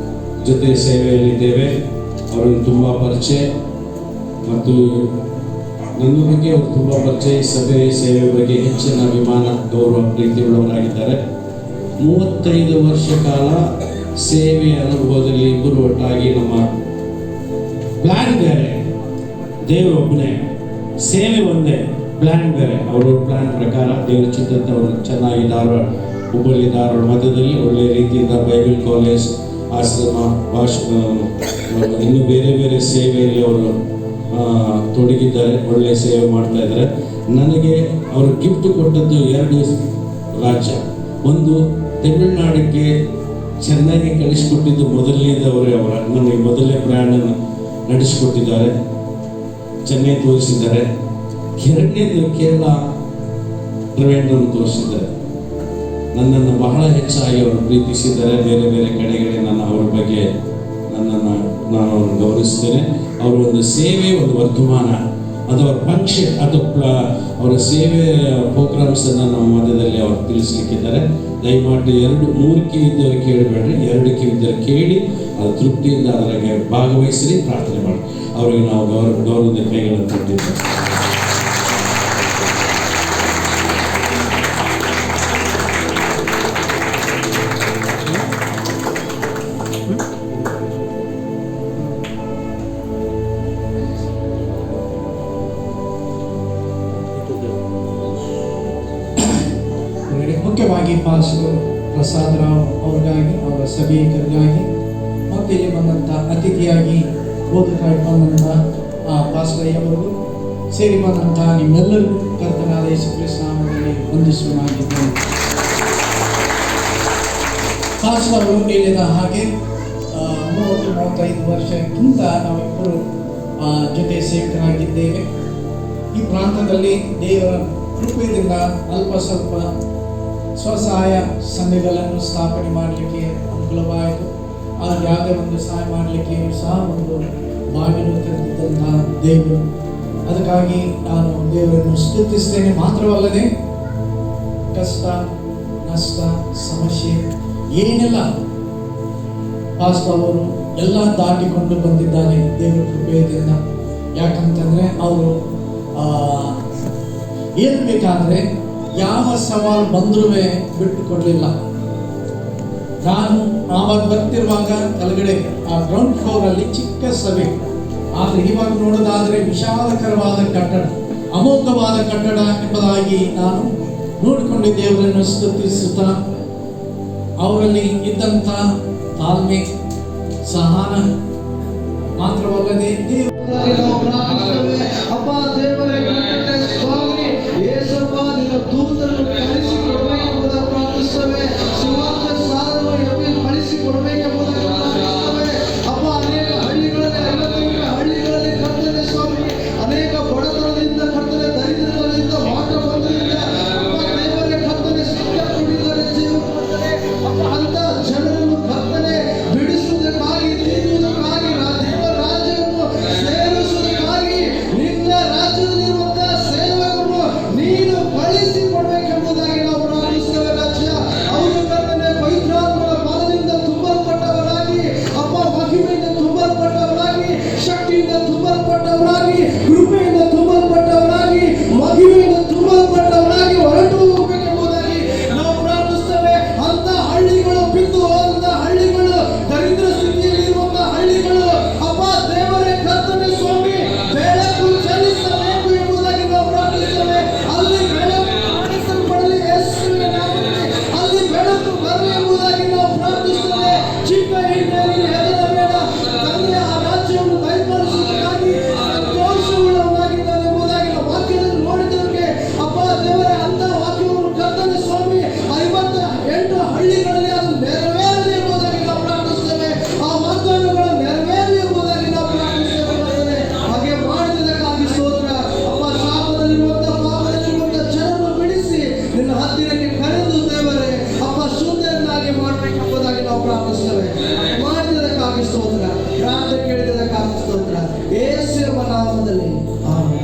ಜೊತೆ ಸೇವೆಯಲ್ಲಿದ್ದೇವೆ. ಅವರನ್ನು ತುಂಬ ಪರಿಚಯ ಮತ್ತು ನನ್ನ ಬಗ್ಗೆ ಅವರು ತುಂಬ ಪರಿಚಯ, ಸಭೆ ಸೇವೆ ಬಗ್ಗೆ ಹೆಚ್ಚಿನ ಅಭಿಮಾನ ಗೌರವ ಪ್ರೀತಿಯುಳ್ಳವರಾಗಿದ್ದಾರೆ. 35 ವರ್ಷ ಕಾಲ ಸೇವೆಯ ಅನುಭವದಲ್ಲಿ ಇಬ್ಬರು ಒಟ್ಟಾಗಿ ನಮ್ಮ ಪ್ಲ್ಯಾನ್ ಬೇರೆ, ದೇವರೊಬ್ಬನೇ, ಸೇವೆ ಒಂದೇ, ಪ್ಲ್ಯಾನ್ ಬೇರೆ. ಅವರ ಪ್ಲ್ಯಾನ್ ಪ್ರಕಾರ ದೇವರ ಚಿತ್ತಂತೆ ಅವರು ಚೆನ್ನಾಗಿ ಹುಬ್ಬಳ್ಳಿ ಧಾರವಾಡ ಮಧ್ಯದಲ್ಲಿ ಒಳ್ಳೆಯ ರೀತಿಯಿಂದ ಬೈಬಲ್ ಕಾಲೇಜ್, ಆಶ್ರಮ, ಇನ್ನು ಬೇರೆ ಬೇರೆ ಸೇವೆಯಲ್ಲಿ ಅವರು ತೊಡಗಿದ್ದಾರೆ, ಒಳ್ಳೆಯ ಸೇವೆ ಮಾಡ್ತಾ ಇದ್ದಾರೆ. ನನಗೆ ಅವರು ಗಿಫ್ಟ್ ಕೊಟ್ಟದ್ದು 2 ರಾಜ್ಯ. ಒಂದು ತಮಿಳುನಾಡಿಗೆ ಚೆನ್ನೈಗೆ ಕಳಿಸಿಕೊಟ್ಟಿದ್ದು ಮೊದಲನೇದವರೇ ನನಗೆ ಮೊದಲನೇ ಪ್ರಯಾಣ ನಡೆಸಿಕೊಟ್ಟಿದ್ದಾರೆ, ಚೆನ್ನೈ ತೋರಿಸಿದ್ದಾರೆ. 2ನೇದು ಕೇರಳ ತ್ರಿವೇಂದ್ರವನ್ನು ತೋರಿಸಿದ್ದಾರೆ. ನನ್ನನ್ನು ಬಹಳ ಹೆಚ್ಚಾಗಿ ಅವರು ಪ್ರೀತಿಸಿದ್ದಾರೆ. ಬೇರೆ ಬೇರೆ ಕಡೆಗಳಿಗೆ ಅವರ ಬಗ್ಗೆ ನಾನು ಅವ್ರನ್ನ ಗೌರವಿಸ್ತೇನೆ. ಅವರ ಒಂದು ಸೇವೆ, ಒಂದು ವರ್ತಮಾನ, ಅದು ಅವರ ಫಂಕ್ಷನ್, ಅದು ಅವರ ಸೇವೆ ಪ್ರೋಗ್ರಾಮ್ಸನ್ನು ನಮ್ಮ ಮಧ್ಯದಲ್ಲಿ ಅವರು ತಿಳಿಸ್ಲಿಕ್ಕಿದ್ದಾರೆ. ದಯಮಾಡಿ 3 ಕಿವಿದ್ದವರು ಕೇಳಬೇಡ್ರಿ, 2 ಕಿವಿದ್ದವರು ಕೇಳಿ ಅದು ತೃಪ್ತಿಯಿಂದ ಅದರಾಗೆ ಭಾಗವಹಿಸಿ ಪ್ರಾರ್ಥನೆ ಮಾಡಿ. ಅವರಿಗೆ ನಾವು ಗೌರವದ ಕೈಗಳನ್ನು ಕೊಟ್ಟಿದ್ದೇವೆ. ಮುಖ್ಯವಾಗಿ ಪಾಸ್ಟರ್ ಪ್ರಸಾದ್ ರಾವ್ ಅವ್ರಿಗಾಗಿ, ಅವರ ಸಭಿಕರಿಗಾಗಿ ಮತ್ತು ಇಲ್ಲಿ ಬಂದಂಥ ಅತಿಥಿಯಾಗಿ ಬೋಧಕರಾಗಿ ಬಂದಂಥ ಅವರಿಗೂ ಸೇರಿ ಬಂದಂತಹ ನಿಮ್ಮೆಲ್ಲರಿಗೂ ಕರ್ತನಾದ ಯೇಸು ಕ್ರಿಸ್ತ ನಾಮದಲ್ಲಿ ವಂದಿಸುವನಾಗಿದ್ದೇನೆ. ಪಾಸ್ಟರ್ ಅವರು ಹೇಳಿದ ಹಾಗೆ 30-35 ವರ್ಷಕ್ಕಿಂತ ನಾವಿಬ್ಬರು ಜೊತೆ ಸೇವಕರಾಗಿದ್ದೇವೆ. ಈ ಪ್ರಾಂತದಲ್ಲಿ ದೇವರ ಕೃಪೆಯಿಂದ ಅಲ್ಪ ಸ್ವಲ್ಪ ಸ್ವಸಹಾಯ ಸಂಘಗಳನ್ನು ಸ್ಥಾಪನೆ ಮಾಡಲಿಕ್ಕೆ ಅನುಕೂಲವಾಯಿತು. ಆಗ ಯಾವುದೇ ಒಂದು ಸಹಾಯ ಮಾಡಲಿಕ್ಕೆ ಸಹ ಒಂದು ಬಾಗಿಲು ತೆರೆದಿದ್ದಂತಹ ದೇವರು. ಅದಕ್ಕಾಗಿ ನಾನು ದೇವರನ್ನು ಸ್ತುತಿಸ್ತೇನೆ. ಮಾತ್ರವಲ್ಲದೆ ಕಷ್ಟ ನಷ್ಟ ಸಮಸ್ಯೆ ಏನೆಲ್ಲ ಪಾಸ್ಟರ್ ಅವರು ಎಲ್ಲ ದಾಟಿಕೊಂಡು ಬಂದಿದ್ದಾನೆ ದೇವರ ಕೃಪೆಯಿಂದ. ಯಾಕಂತಂದರೆ ಅವರು ಹೇಳ್ಬೇಕಾದ್ರೆ ಯಾವ ಸವಾಲು ಬಂದರೂ ಬಿಟ್ಟು ಕೊಡಲಿಲ್ಲ. ನಾನು ಆವಾಗ ಬರ್ತಿರುವಾಗ ಕೆಳಗಡೆ ಆ ಗ್ರೌಂಡ್ ಫ್ಲೋರಲ್ಲಿ ಚಿಕ್ಕ ಸಭೆ, ಆದರೆ ಇವಾಗ ನೋಡೋದಾದರೆ ವಿಶಾಲಕರವಾದ ಕಟ್ಟಡ, ಅಮೋಘವಾದ ಕಟ್ಟಡ ಎಂಬುದಾಗಿ ನಾನು ನೋಡಿಕೊಂಡು ದೇವರನ್ನು ಸ್ತುತಿಸುತ್ತಾ ಅವರಲ್ಲಿ ಇದ್ದಂಥ ತಾಳ್ಮೆ ಸಹನ ಮಾತ್ರವಲ್ಲದೆ ಅಪ್ಪ ದೇವರೇ ಸ್ವಾಮಿ ಯೇಸಪ್ಪ ನಿನ್ನ ದೂತರನ್ನು ಕಳಿಸಿಕೊಡಬೇಕೆಂಬುದನ್ನು ಪ್ರಾರ್ಥಿಸುತ್ತೇವೆ. ಸುವಾರ್ತೆ ಸಾರವನ್ನು ಕಳಿಸಿಕೊಡಬೇಕೆಂಬುದನ್ನು ಪ್ರಾರ್ಥಿಸುತ್ತೇವೆ. ಅಪ್ಪ ಅನೇಕ ಹಳ್ಳಿಗಳಲ್ಲಿ 58 ಹಳ್ಳಿಗಳಲ್ಲಿ ಕರ್ತನೆ ಸ್ವಾಮಿ ಅನೇಕ ಬಡತನದಿಂದ ಕರ್ತನೆ ದರಿದ್ರದಿಂದ ಮಾಟ ಬಂದರಿಂದ ಅಪ್ಪ ದೇವರೇ ಕರ್ತನೆ ಸಿಕ್ಕ ಕುಡಿದರೆ ಜೀವ ಕರ್ತನೆ ಅಪ್ಪ ಅಂತ ಜನರನ್ನು ಕರ್ತನೆ ಬಿಡಿಸುವುದಕ್ಕಾಗಿ ತೀರುವುದಕ್ಕಾಗಿ ದೇವರ ರಾಜ್ಯವನ್ನು ಸೇರಿಸುವುದಕ್ಕಾಗಿ ನಿನ್ನ ರಾಜ್ಯದಲ್ಲಿರುವಂತಹ ಸೇವಕರನ್ನು ನೀನು ಕಳಿಸಿಕೊಡಬೇಕೆಂಬುದಾಗಿ ನಾವು ಪ್ರಾರ್ಥಿಸುತ್ತೇವೆ. ರಾಜ್ಯ ಅವರು ಕರ್ತನೆ ಪವಿತ್ರಾತ್ಮನ ಬಲದಿಂದ ತುಂಬಲ್ಪಟ್ಟವರಾಗಿ ಅಪ್ಪ ಮಹಿಮೆಯಿಂದ ತುಂಬಲ್ಪಟ್ಟವರಾಗಿ ಶಕ್ತಿಯಿಂದ ತುಂಬಲ್ಪಟ್ಟವರಾಗಿ ಕೃಪೆಯಿಂದ ತುಂಬಲ್ಪಟ್ಟವರಾಗಿ ಮಹಿಮೆಯಿಂದ ತುಂಬಲ್ಪಟ್ಟವರಾಗಿ ಹೊರಟು ಹೋಗಬೇಕೆಂಬುದಾಗಿ ನಾವು ಪ್ರಾರ್ಥಿಸುತ್ತೇವೆ. ಅಂತ ಹಳ್ಳಿಗಳು ಬಿದ್ದು ಅಂತ ಹಳ್ಳಿಗಳು ದರಿದ್ರ ಸ್ಥಿತಿಯಲ್ಲಿರುವಂತಹ ಹಳ್ಳಿಗಳು ಅಪ್ಪ ದೇವರೇ ಕರ್ತನೆ ಸ್ವಾಮಿ ಬೆಳಕು ಚಲಿಸಬೇಕು ಎಂಬುದಾಗಿ ನಾವು ಪ್ರಾರ್ಥಿಸುತ್ತೇವೆ. ಅಲ್ಲಿ ಬೆಳಕು ಕಾಣಿಸಲ್ಪಡಲಿ ಯೇಸುವಿನ ನಾಮದಲ್ಲಿ ಅಲ್ಲಿ ಬೆಳಕು ಬರಲಿ ಎಂಬುದಾಗಿ ನಾವು ಪ್ರಾರ್ಥಿಸುತ್ತೇವೆ. ಚಿಕ್ಕ ಹಿಂಡಲ್ಲಿ ಹೆದರಬೇಡ, ತಂದೆ ಆ ರಾಜ್ಯವನ್ನು ದಯಪಾಲಿಸುವುದಕ್ಕಾಗಿ ಸಂತೋಷವುಳ್ಳವನಾಗಿದ್ದಾನೆ ಎಂಬುದಾಗಿ ನಾವು ವಾಕ್ಯದಲ್ಲಿ ನೋಡಿದವರಿಗೆ ಅಪ್ಪ ದೇವರೇ ಅಂತ ವಾಕ್ಯವನ್ನು ಕರ್ತನೆ ಸ್ವಾಮಿ 58 ಹಳ್ಳಿಗಳಲ್ಲಿ ಅದು ನೆರವೇರಲಿ ಎಂಬುದಾಗಿ ನಾವು ಪ್ರಾರ್ಥಿಸುತ್ತೇವೆ. ಆ ವಾಗ್ದಾನಗಳು ನೆರವೇರಲಿ ಎಂಬುದಾಗಿ ನಾವು ಪ್ರಾರ್ಥಿಸುತ್ತೇವೆ. ಹಾಗೆ ಮಾಡಿದ್ದಕ್ಕಾಗಿ ಸ್ತೋತ್ರ. ಅಪ್ಪ ಶಾಪದಲ್ಲಿರುವಂತಹ ಪಾಪದಲ್ಲಿರುವಂತಹ ಜನರನ್ನು ಬಿಡಿಸಿ ನಿನ್ನ ಹತ್ತಿರಕ್ಕೆ ಕರೆದು ದೇವರೇ ಅಪ್ಪ ಶುದ್ಧರನ್ನಾಗಿ ಮಾಡಬೇಕೆಂಬುದಾಗಿ ನಾವು ಪ್ರಾರ್ಥಿಸುತ್ತೇವೆ. ಮಾಡಿದ್ದಕ್ಕಾಗಿ ಸ್ತೋತ್ರ. ಪ್ರಾರ್ಥನೆ ಕೇಳಿದ್ದಕ್ಕಾಗಿ ಸ್ತೋತ್ರ. ಯೇಸುವಿನ ನಾಮದಲ್ಲಿ ಆಮೆನ್.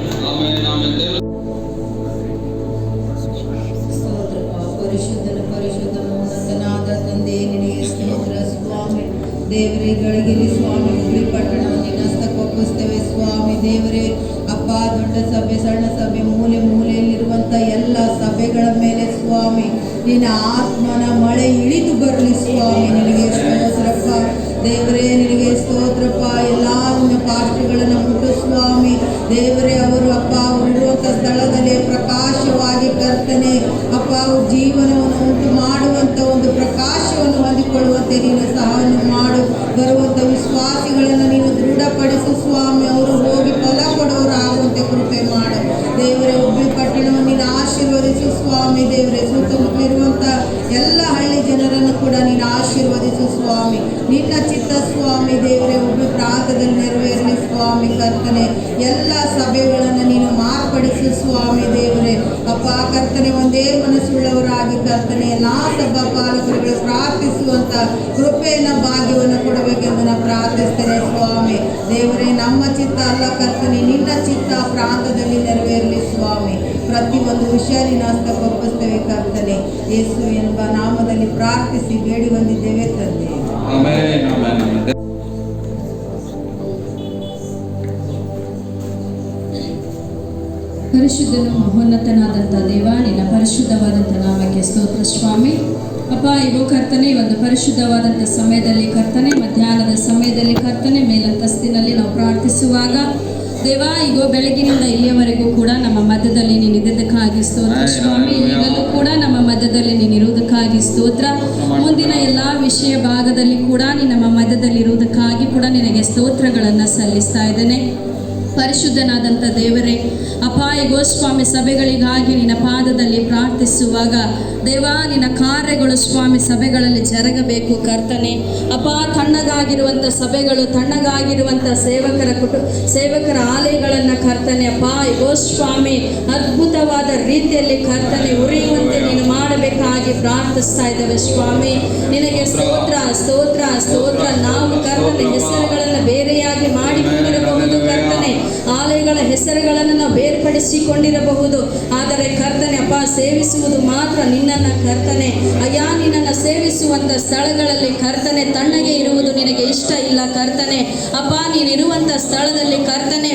ಪರಿಶುದ್ಧ ಮೋಹನನಾದ ತಂದೆ ನಿನಗೆ ಸ್ತೋತ್ರ ಸ್ವಾಮಿ. ದೇವರೇ ಗಳಿಗಿರಿ ಸ್ವಾಮಿ ಹುಳಿ ಪಟ್ಟಣವನ್ನು ನಿನ್ನ ಹಸ್ತಕ್ಕೊಪ್ಪಿಸ್ತೇವೆ ಸ್ವಾಮಿ. ದೇವರೇ ಅಪ್ಪ ದೊಡ್ಡ ಸಭೆ ಸಣ್ಣ ಸಭೆ ಮೂಲೆ ಮೂಲೆಯಲ್ಲಿರುವಂಥ ಎಲ್ಲ ಸಭೆಗಳ ಮೇಲೆ ಸ್ವಾಮಿ ನಿನ್ನ ಆತ್ಮನ ಮಳೆ ಇಳಿದು ಬರಲಿ ಸ್ವಾಮಿ. ನಿನಗೆ ಸ್ತೋತ್ರಪ್ಪ ದೇವರೇ, ನಿನಗೆ ಸ್ತೋತ್ರಪ್ಪ. ಎಲ್ಲ ನಿನ್ನ ಪಾಸ್ಟರ್ಗಳನ್ನು ಮುಟ್ಟು ಸ್ವಾಮಿ ದೇವರೇ, ಅವರು ಅಪ್ಪ ಇರುವಂಥ ಸ್ಥಳದಲ್ಲಿ ಪ್ರಕಾಶವಾಗಿ ಕರ್ತನೆ ಅಪ್ಪ ಜೀವನವನ್ನು ಉಂಟು ಮಾಡುವಂಥ ಒಂದು ಪ್ರಕಾಶವನ್ನು ಹೊಂದಿಕೊಳ್ಳುವಂತೆ ನೀನು ಸಹಾಯ ಮಾಡು. ಬರುವಂಥ ವಿಶ್ವಾಸಿಗಳನ್ನು ನೀನು ದೃಢಪಡಿಸು ಸ್ವಾಮಿ. ಅವರು ಹೋಗಿ ಫಲ ಕೊಡೋರು ಆಗುವಂತೆ ಕೃಪೆ ಮಾಡು ದೇವರೇ. ಹುಬ್ಬಳ್ಳಿ ಪಟ್ಟಣವನ್ನು ನೀನು ಆಶೀರ್ವದಿಸು ಸ್ವಾಮಿ. ದೇವರೇ ಸುತ್ತಮುತ್ತಲಿರುವಂಥ ಎಲ್ಲ ಹಳ್ಳಿ ಜನರನ್ನು ಕೂಡ ನೀನು ಆಶೀರ್ವದಿಸು ಸ್ವಾಮಿ. ನಿನ್ನ ಚಿತ್ತ ಸ್ವಾಮಿ ದೇವರೇ ಹುಬ್ಬಳ್ಳಿ ಪ್ರಾಂತದಲ್ಲಿ ನೆರವೇರಲಿ ಸ್ವಾಮಿ. ಕರ್ತನೆ ಎಲ್ಲ ಸಭೆಗಳನ್ನು ನೀನು ಮಾರ್ಪಡಿಸು ಸ್ವಾಮಿ ದೇವರೇ ಅಪ್ಪ. ಕರ್ತನೆ ಒಂದೇ ಮನಸ್ಸುಳ್ಳವರಾಗಿ ಕರ್ತನೆ ಎಲ್ಲ ಸಭಾ ಪಾಲಕರುಗಳು ಪ್ರಾರ್ಥಿಸುವಂಥ ಕೃಪೆಯನ್ನು ಭಾಗ್ಯವನ್ನು ಕೊಡಬೇಕೆಂದು ನಾನು ಪ್ರಾರ್ಥಿಸ್ತೇನೆ ಸ್ವಾಮಿ ದೇವರೇ. ನಮ್ಮ ಚಿತ್ತ ಅಲ್ಲ ಕರ್ತನೆ, ನಿನ್ನ ಚಿತ್ತ ಪ್ರಾಂತದಲ್ಲಿ ನೆರವೇರಲಿ ಸ್ವಾಮಿ. ಪ್ರತಿಯೊಂದು ವಿಷಯ ನಿನ್ನ ಹಸ್ತಕ್ಕೊಪ್ಪಿಸ್ತೇವೆ ಕರ್ತನೆ. ಯೇಸು ಎಂಬ ನಾಮದಲ್ಲಿ ಪ್ರಾರ್ಥಿಸಿ ಬೇಡಿ ಬಂದಿದ್ದೇವೆ ತಂದೆ. ಪರಿಶುದ್ಧನು ಮಹೋನ್ನತನಾದಂಥ ದೇವ, ನಿನ್ನ ಪರಿಶುದ್ಧವಾದಂಥ ನಾಮಕ್ಕೆ ಸ್ತೋತ್ರ ಸ್ವಾಮಿ. ಅಪ್ಪ ಇಗೋ ಕರ್ತನೆ, ಒಂದು ಪರಿಶುದ್ಧವಾದಂಥ ಸಮಯದಲ್ಲಿ ಕರ್ತನೆ, ಮಧ್ಯಾಹ್ನದ ಸಮಯದಲ್ಲಿ ಕರ್ತನೆ ಮೇಲಂತಸ್ತಿನಲ್ಲಿ ನಾವು ಪ್ರಾರ್ಥಿಸುವಾಗ ದೇವ ಇಗೋ ಬೆಳಗಿನಿಂದ ಇಲ್ಲಿಯವರೆಗೂ ಕೂಡ ನಮ್ಮ ಮಧ್ಯದಲ್ಲಿ ನೀನು ಇದ್ದಕ್ಕಾಗಿ ಸ್ತೋತ್ರ ಸ್ವಾಮಿ. ಈಗಲೂ ಕೂಡ ನಮ್ಮ ಮಧ್ಯದಲ್ಲಿ ನೀನು ಇರುವುದಕ್ಕಾಗಿ ಸ್ತೋತ್ರ. ಮುಂದಿನ ಎಲ್ಲ ವಿಷಯ ಭಾಗದಲ್ಲಿ ಕೂಡ ನೀನು ನಮ್ಮ ಮಧ್ಯದಲ್ಲಿ ಇರುವುದಕ್ಕಾಗಿ ಕೂಡ ನಿನಗೆ ಸ್ತೋತ್ರಗಳನ್ನು ಸಲ್ಲಿಸ್ತಾ ಇದ್ದೇನೆ. ಪರಿಶುದ್ಧನಾದಂಥ ದೇವರೇ, ಅಪ್ಪ ಸ್ವಾಮಿ ಸಭೆಗಳಿಗಾಗಿ ನಿನ್ನ ಪಾದದಲ್ಲಿ ಪ್ರಾರ್ಥಿಸುವಾಗ ದೇವಾ, ನಿನ್ನ ಕಾರ್ಯಗಳು ಸ್ವಾಮಿ ಸಭೆಗಳಲ್ಲಿ ಜರಗಬೇಕು ಕರ್ತನೆ. ಅಪ್ಪ, ತಣ್ಣಗಾಗಿರುವಂಥ ಸಭೆಗಳು, ತಣ್ಣಗಾಗಿರುವಂಥ ಸೇವಕರ ಆಲಯಗಳನ್ನು ಕರ್ತನೆ ಅಪ್ಪ ಸ್ವಾಮಿ ಅದ್ಭುತವಾದ ರೀತಿಯಲ್ಲಿ ಕರ್ತನೆ ಉರಿಯುವಂತೆ ನೀನು ಮಾಡಬೇಕಾಗಿ ಪ್ರಾರ್ಥಿಸ್ತಾ ಇದ್ದೇವೆ ಸ್ವಾಮಿ. ನಿನಗೆ ಸ್ತೋತ್ರ ಸ್ತೋತ್ರ ಸ್ತೋತ್ರ. ನಾವು ಕರ್ತನೆ ಹೆಸರುಗಳನ್ನು ಬೇರೆಯಾಗಿ ಮಾಡಿಕೊಂಡಿರಬಹುದು ಕರ್ತನೆ, ಆಲಯಗಳ ಹೆಸರುಗಳನ್ನು ನಾವು ಬೇರ್ಪಡಿಸಿಕೊಂಡಿರಬಹುದು. ಆದರೆ ಕರ್ತನೆ ಅಪ್ಪ, ಸೇವಿಸುವುದು ಮಾತ್ರ ನಿನ್ನನ್ನು ಕರ್ತನೆ. ಅಯ್ಯ, ನಿನ್ನನ್ನು ಸೇವಿಸುವಂಥ ಸ್ಥಳಗಳಲ್ಲಿ ಕರ್ತನೆ ತಣ್ಣಗೆ ಇರುವುದು ನಿನಗೆ ಇಷ್ಟ ಇಲ್ಲ ಕರ್ತನೆ ಅಪ್ಪ. ನೀನಿರುವಂಥ ಸ್ಥಳದಲ್ಲಿ ಕರ್ತನೆ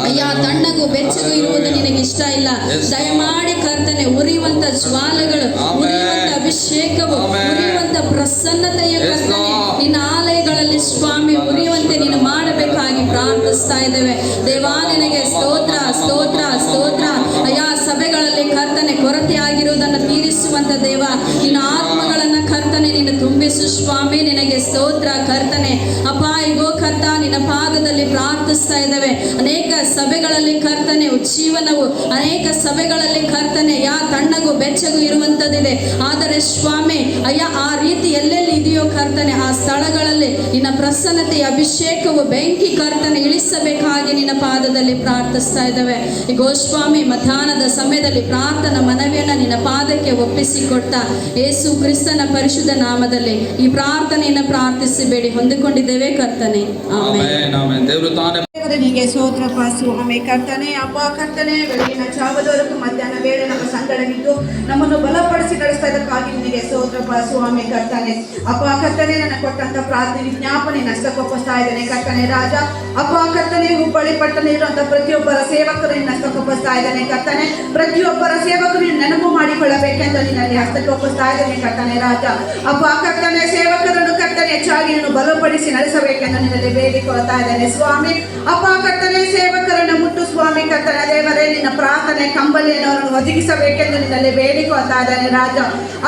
ಅಯ್ಯ ತಣ್ಣಗೂ ಬೆಚ್ಚಗೂ ಇರುವುದು ನಿನಗೆ ಇಷ್ಟ ಇಲ್ಲ. ದಯಮಾಡಿ ಕರ್ತನೆ ಉರಿಯುವಂಥ ಜ್ವಾಲೆಗಳು, ಉರಿಯುವಂಥ ಅಭಿಷೇಕವು, ಉರಿಯುವಂಥ ಪ್ರಸನ್ನತೆಯ ಕರ್ತನೆ ನಿನ್ನ ಆಲಯಗಳಲ್ಲಿ ಸ್ವಾಮಿ ಉರಿಯುವಂತೆ ನೀನು ಮಾಡಬೇಕಾಗಿ ಪ್ರಾರ್ಥಿಸ್ತಾ ಇದ್ದೇವೆ ದೇವಾ. ನಿನಗೆ ಸ್ತೋತ್ರ ಸ್ತೋತ್ರ ಸ್ತೋತ್ರ. ಅಯ್ಯ, ಸಭೆಗಳಲ್ಲಿ ಕರ್ತನೆ ಕೊರತೆ ಆಗಿರುವುದನ್ನು ತೀರಿಸುವಂಥ ದೇವ, ನಿನ್ನ ಆತ್ಮಗಳನ್ನು ಕರ್ತನೆ ನೀನು ತುಂಬಿಸು ಸ್ವಾಮಿ. ನಿನಗೆ ಸ್ತೋತ್ರ ಕರ್ತನೆ ಅಪ್ಪ. ಈಗೋ ಕರ್ತ, ನಿನ್ನ ಪಾದದಲ್ಲಿ ಪ್ರಾರ್ಥಿಸ್ತಾ ಇದ್ದೇವೆ. ಅನೇಕ ಸಭೆಗಳಲ್ಲಿ ಕರ್ತನೆ ಉಜ್ಜೀವನವು, ಅನೇಕ ಸಭೆಗಳಲ್ಲಿ ಕರ್ತನೆ ತಣ್ಣಗೂ ಬೆಚ್ಚಗೂ ಇರುವಂಥದ್ದಿದೆ. ಆದರೆ ಸ್ವಾಮಿ ಅಯ್ಯ, ಆ ರೀತಿ ಎಲ್ಲೆಲ್ಲಿ ಇದೆಯೋ ಕರ್ತನೆ ಆ ಸ್ಥಳಗಳಲ್ಲಿ ನಿನ್ನ ಪ್ರಸನ್ನತೆಯ ಅಭಿಷೇಕವು ಬೆಂಕಿ ಕರ್ತನೆ ಇಳಿಸಬೇಕಾಗಿ ನಿನ್ನ ಪಾದದಲ್ಲಿ ಪ್ರಾರ್ಥಿಸ್ತಾ ಇದ್ದೇವೆ. ಈಗೋ ಸ್ವಾಮಿ ಮಧ್ಯಾಹ್ನದ ಸಮಯದಲ್ಲಿ ಪ್ರಾರ್ಥನಾ ಮನವಿಯನ್ನು ನಿನ್ನ ಪಾದಕ್ಕೆ ಒಪ್ಪಿಸಿಕೊಡ್ತಾ ಯೇಸು ಕ್ರಿಸ್ತನ ಪರಿಶುದ್ಧ ನಾಮದಲ್ಲಿ ಈ ಪ್ರಾರ್ಥನೆಯನ್ನು ಪ್ರಾರ್ಥಿಸಿಬೇಡಿ ಹೊಂದಿಕೊಂಡಿದ್ದೇವೆ ಕರ್ತನೆ, ಆಮೆನ್. ನಿನಗೆ ಸ್ತೋತ್ರಪ್ಪ ಸ್ವಾಮಿ ಕರ್ತನೆ ಅಪ್ಪ. ಕರ್ತನೆ ಬೆಳಗಿನ ಜಾವದವರೆಗೂ ಮಧ್ಯಾಹ್ನ ವೇಳೆ ನಮ್ಮ ಸಂಗಡವಿದ್ದು ನಮ್ಮನ್ನು ಬಲಪಡಿಸಿ ನಡೆಸ್ತಾ ಇದಕ್ಕಾಗಿ ನಿನಗೆ ಸ್ತೋತ್ರಪ್ಪ ಸ್ವಾಮಿ ಕರ್ತನೆ ಅಪ್ಪ. ಕರ್ತನೆ ನನ್ನ ಕೊಟ್ಟಂತ ಪ್ರಾರ್ಥನೆ ವಿಜ್ಞಾಪನೆ ನಷ್ಟಕ್ಕೊಪ್ಪಿಸ್ತಾ ಇದ್ದೇನೆ ಕರ್ತನೆ ರಾಜ ಅಪ್ಪ. ಕರ್ತನೆ ಹುಬ್ಬಳ್ಳಿ ಪಟ್ಟಣ ಇರುವಂತ ಪ್ರತಿಯೊಬ್ಬರ ಸೇವಕರು ನಷ್ಟಕ್ಕೊಪ್ಪಿಸ್ತಾ ಇದ್ದೇನೆ ಕರ್ತನೆ. ಪ್ರತಿಯೊಬ್ಬರ ಸೇವಕರು ನೆನಪು ಮಾಡಿಕೊಳ್ಳಬೇಕೆಂದು ನಿನ್ನಲ್ಲಿ ಹಸ್ತಕ್ಕೊಪ್ಪಿಸ್ತಾ ಇದ್ದೇನೆ ಕರ್ತನೆ ರಾಜ ಅಪ್ಪ. ಕರ್ತನೆ ಸೇವಕರನ್ನು ಕರ್ತನೆ ಹೆಚ್ಚಾಗಿ ನೀನು ಬಲಪಡಿಸಿ ನಡೆಸಬೇಕೆಂದು ನಿನ್ನಲ್ಲಿ ಬೇಡಿಕೊಳ್ತಾ ಇದ್ದೇನೆ ಸ್ವಾಮಿ ಅಪ್ಪ. ಕರ್ತನೆ ಸೇವಕರನ್ನು ಮುಟ್ಟು ಸ್ವಾಮಿ ಕರ್ತನೆ ದೇವರೇ, ನಿನ್ನ ಪ್ರಾರ್ಥನೆ ಕಂಬಳಿಯನ್ನು ಅವರನ್ನು ಒದಗಿಸಬೇಕೆಂದು ನಿನ್ನಲ್ಲಿ ಬೇಡಿಕೊಳ್ತಾ ಇದ್ದಾನೆ ರಾಜ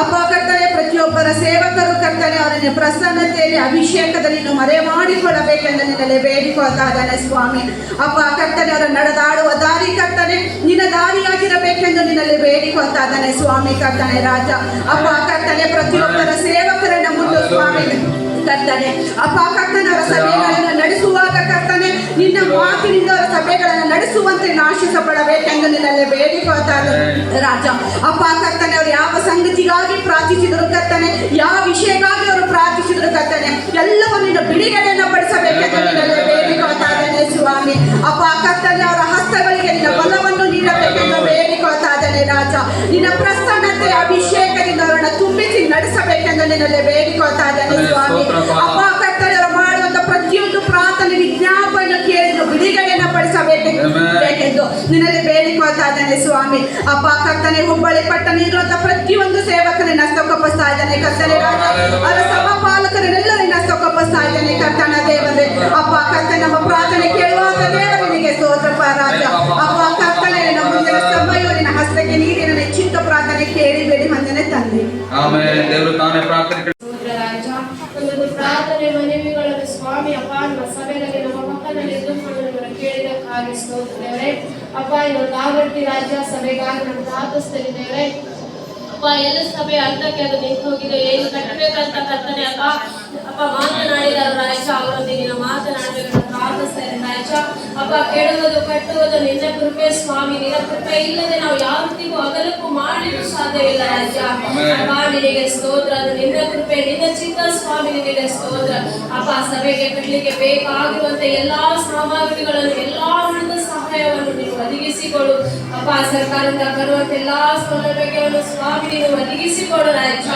ಅಪ್ಪ. ಕರ್ತನೆ ಪ್ರತಿಯೊಬ್ಬರ ಸೇವಕರು ಕರ್ತನೆ ಅವರನ್ನು ಪ್ರಸನ್ನತೆಯಲ್ಲಿ ಅಭಿಷೇಕದಲ್ಲಿ ನೀನು ಮರೆ ಮಾಡಿಕೊಳ್ಳಬೇಕೆಂದು ನಿನ್ನಲ್ಲಿ ಬೇಡಿಕೊಳ್ತಾ ಇದ್ದಾನೆ ಸ್ವಾಮಿ ಅಪ್ಪ. ಕರ್ತನೆ ಅವರ ನಡೆದಾಡುವ ದಾರಿ ಕರ್ತನೆ ನಿನ್ನ ದಾರಿಯಾಗಿರಬೇಕೆಂದು ನಿನ್ನಲ್ಲಿ ಬೇಡಿಕೊಳ್ತಾ ಇದ್ದಾನೆ ಸ್ವಾಮಿ ಕರ್ತನೆ ರಾಜ ಅಪ್ಪ. ಕರ್ತನೆ ಪ್ರತಿಯೊಬ್ಬರ ಸೇವಕರನ್ನು ಮುಟ್ಟು ಸ್ವಾಮಿ ಕರ್ತನೆ ಅಪ್ಪ. ಕರ್ತನೆ ಅವರ ಸಭೆಗಳನ್ನು ನಡೆಸುವಾಗ ಕರ್ತನೆ ನಿನ್ನ ಮಾತಿನಿಂದ ಅವರ ಸಭೆಗಳನ್ನು ನಡೆಸುವಂತೆ ನಾಶಿಸಪಡಬೇಕೆಂದು ನಿನ್ನಲ್ಲಿ ಬೇಡಿಕೊಳ್ತಾ ರಾಜ ಅಪ್ಪ. ಕರ್ತನೆ ಅವರು ಯಾವ ಸಂಗತಿಗಾಗಿ ಪ್ರಾರ್ಥಿಸಿದರು ಕರ್ತನೆ, ಯಾವ ವಿಷಯಕ್ಕಾಗಿ ಅವರು ಪ್ರಾರ್ಥಿಸಿದರು ಕರ್ತನೆ, ಎಲ್ಲವನ್ನ ಬಿಡುಗಡೆಯನ್ನು ಪಡಿಸಬೇಕೆಂದು ನಿನ್ನಲ್ಲಿ ಬೇಡಿಕೊಳ್ತಾ ಇದ್ದೇನೆ ಸ್ವಾಮಿ ಅಪ್ಪ. ಕರ್ತನೆ ಅವರ ಹಸ್ತಗಳಿಗೆ ನಿನ್ನ ಬಲವನ್ನು ನೀಡಬೇಕೆಂದು ಬೇಡಿಕೊಳ್ತಾ ಇದ್ದೇನೆ ರಾಜ. ನಿನ್ನ ಪ್ರಸನ್ನತೆ ಅಭಿಷೇಕದಿಂದ ಅವರನ್ನು ತುಂಬಿಸಿ ನಡೆಸಬೇಕೆಂದು ನಿನ್ನಲ್ಲಿ ಬೇಡಿಕೊಳ್ತಾ ಇದ್ದೇನೆ ಸ್ವಾಮಿ ಅಪ್ಪ. ಕರ್ತನೆ ಅವರು ಮಾಡುವಂತ ಪ್ರತಿಯೊಂದು ಪ್ರಾರ್ಥನೆ ವಿಜ್ಞಾಪನೆ ಕೇಳಿದ್ರು ಬಿಡುಗಡೆಯನ್ನು ಪಡಿಸಬೇಕೆಂದು ನಿನ್ನಲ್ಲಿ ಬೇಡಿಕೊಳ್ತಾ ಇದ್ದೇನೆ ಸ್ವಾಮಿ ಅಪ್ಪ. ಕರ್ತನೆ ಹುಬ್ಬಳ್ಳಿ ಪಟ್ಟಣ ಇರುವಂತ ಪ್ರತಿಯೊಂದು ಸೇವಕರನ್ನ ಹಸ್ತಕ್ಕೊಪ್ಪಿಸ್ತಾ ಇದ್ದೇನೆ ಕರ್ತನೆ ರಾಜ. ಅವರ ಸಭಾಪಾಲಕರನ್ನೆಲ್ಲರನ್ನ ಹಸ್ತಕ್ಕೊಪ್ಪಿಸ್ತಾ ಇದ್ದೇನೆ ಕರ್ತನ ದೇವರೇ ಅಪ್ಪ. ಕರ್ತನೆ ನಮ್ಮ ಪ್ರಾರ್ಥನೆ ಕೇಳುವಾಗ ದೇವರಿಗೆ ಸ್ತೋತ್ರಪ್ಪ ರಾಜ ಅಪ್ಪ. ಕರ್ತನೆ ನಮ್ಮ ಮುಂದಿನ ಸಮಯ ನಿನ್ನ ಹಸ್ತಕ್ಕೆ ನೀಡಿ ನನ್ನ ಚಿತ್ತ ಪ್ರಾರ್ಥನೆ ಕೇಳಿ ಬೇಡಿ ವಂದನೆ ತಂದೆ. ಪ್ರಾರ್ಥನೆ ಮನವಿಗಳನ್ನು ಸ್ವಾಮಿ ಅಪ್ಪ ನಮ್ಮ ಸಭೆಯಲ್ಲಿ ನಮ್ಮ ಮಕ್ಕಳಲ್ಲಿ ಎದುರುಕೊಂಡು ಕೇಳಿದಕ್ಕಾಗಿ ಸ್ತೋತ್ರದೇವರೇ ಅಪ್ಪ. ಇವರು ನಾಗರಿಕ ರಾಜ್ಯ ಸಭೆಗಾಗಿ ನಾವು ಪ್ರಾರ್ಥಿಸ್ತಿದ್ದೇವೆ ಅಪ್ಪ. ಎಲ್ಲ ಸಭೆ ಅರ್ಥಕ್ಕೆ ಅದು ನಿಂತು ಹೋಗಿದೆ, ಏನು ಕಟ್ಟಬೇಕಂತ ಕರ್ತನೆ ಅಪ್ಪ ಅಪ್ಪ ಮಾತನಾಡಿದಾರ ರಾಜ. ಅವರೊಂದಿಗೆ ನಾವು ಮಾತನಾಡಬೇಕಂತ ಪ್ರಾರ್ಥಿಸ್ತಾ ಇದ್ದೇನೆ ರಾಜ ಅಪ್ಪ. ಕೇಳುವುದು ಕಟ್ಟುವುದು ನಿನ್ನ ಕೃಪೆ ಸ್ವಾಮಿ. ನಿನ್ನ ಕೃಪೆ ಇಲ್ಲದೆ ನಾವು ಯಾವ ರೀತಿಗೂ ಅಗಲಕ್ಕೂ ಮಾಡಲಿಕ್ಕೂ ಸಾಧ್ಯವಿಲ್ಲ ರಾಜ ಅಪ್ಪ. ನಿನಗೆ ಸ್ತೋತ್ರ, ಅದು ನಿನ್ನ ಕೃಪೆ, ನಿನ್ನ ಚಿತ್ತ ಸ್ವಾಮಿ. ನಿನಗೆ ಸ್ತೋತ್ರ ಅಪ್ಪ. ಸಭೆಗೆ ಕಟ್ಟಲಿಕ್ಕೆ ಬೇಕಾಗಿರುವಂತ ಎಲ್ಲಾ ಸಾಮಗ್ರಿಗಳನ್ನು, ಎಲ್ಲಾ ಹಣದ ಸಹಾಯವನ್ನು ನೀವು ಒದಗಿಸಿಕೊಡು ಅಪ್ಪ. ಸರ್ಕಾರದಿಂದ ಬರುವಂತ ಎಲ್ಲಾ ಸೌಲಭ್ಯಗಳನ್ನು ಸ್ವಾಮಿ ನೀನು ಒದಗಿಸಿಕೊಡು ರಾಜ.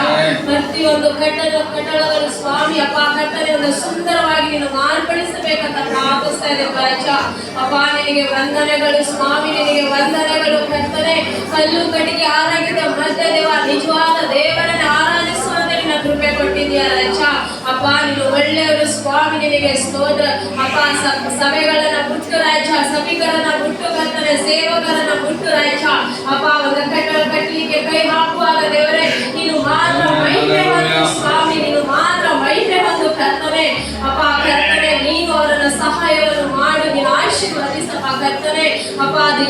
ಪ್ರತಿಯೊಂದು ಕಟ್ಟಡಗಳು ಸ್ವಾಮಿ ಅಪ್ಪ ಕಟ್ಟಡವನ್ನು ಸುಂದರವಾಗಿ ನೀನು ಮಾರ್ಪಡಿಸಬೇಕಂತ ಪ್ರಾರ್ಥಿಸ್ತಾ ಇದ್ದೇವೆ ರಾಜ ಅಪ್ಪ. ನಿನಗೆ ವಂದನೆಗಳು ಸ್ವಾಮಿ, ನಿನಗೆ ವಂದನೆಗಳು ಕರ್ತನೆ. ಕಲ್ಲು ಕಟ್ಟಿಗೆ ಆರಾಗಿದ್ದ ಮಧ್ಯ ದೇವ ನಿಜವಾದ ದೇವರನ್ನು ಆರಾಧಿಸುವಂತೆ ನಿನ್ನ ಕೃಪೆ ಕೊಟ್ಟಿದ್ದೀಯ ರಾಜ ಅಪ್ಪ. ನೀನು ಒಳ್ಳೆಯವರು ಸ್ವಾಮಿ, ನಿನಗೆ ಸ್ತೋತ್ರ ಅಪ್ಪ. ಸಭೆಗಳನ್ನ ಬಿಟ್ಟು ರಾಜ, ಸಭಿಕರನ್ನ ಬಿಟ್ಟು ಕರ್ತನೆ, ಸೇವಕರನ್ನ ಬಿಟ್ಟು ರಾಜ ಅಪ್ಪ. ಒಂದು ಕಟ್ಟಡ ಕಟ್ಟಲಿಕ್ಕೆ ಕೈ ಹಾಕುವಾಗ ದೇವರೇ ನೀನು ಮಾತ್ರ ಮಹಿಮೆ ಬಂದು ಸ್ವಾಮಿ, ನೀನು ಮಾತ್ರ ಮಹಿಮೆ ಬಂದು ಕರ್ತನೆ ಅಪ್ಪ. ಕರ್ತನೆ ನೀನು ಅವರನ್ನ ಸಹಾಯವನ್ನು ಮಾಡು, ನೀನು ಆಶೀರ್ವದಿಸಪ್ಪ ಕರ್ತನೆ ಅಪ್ಪ ಅದು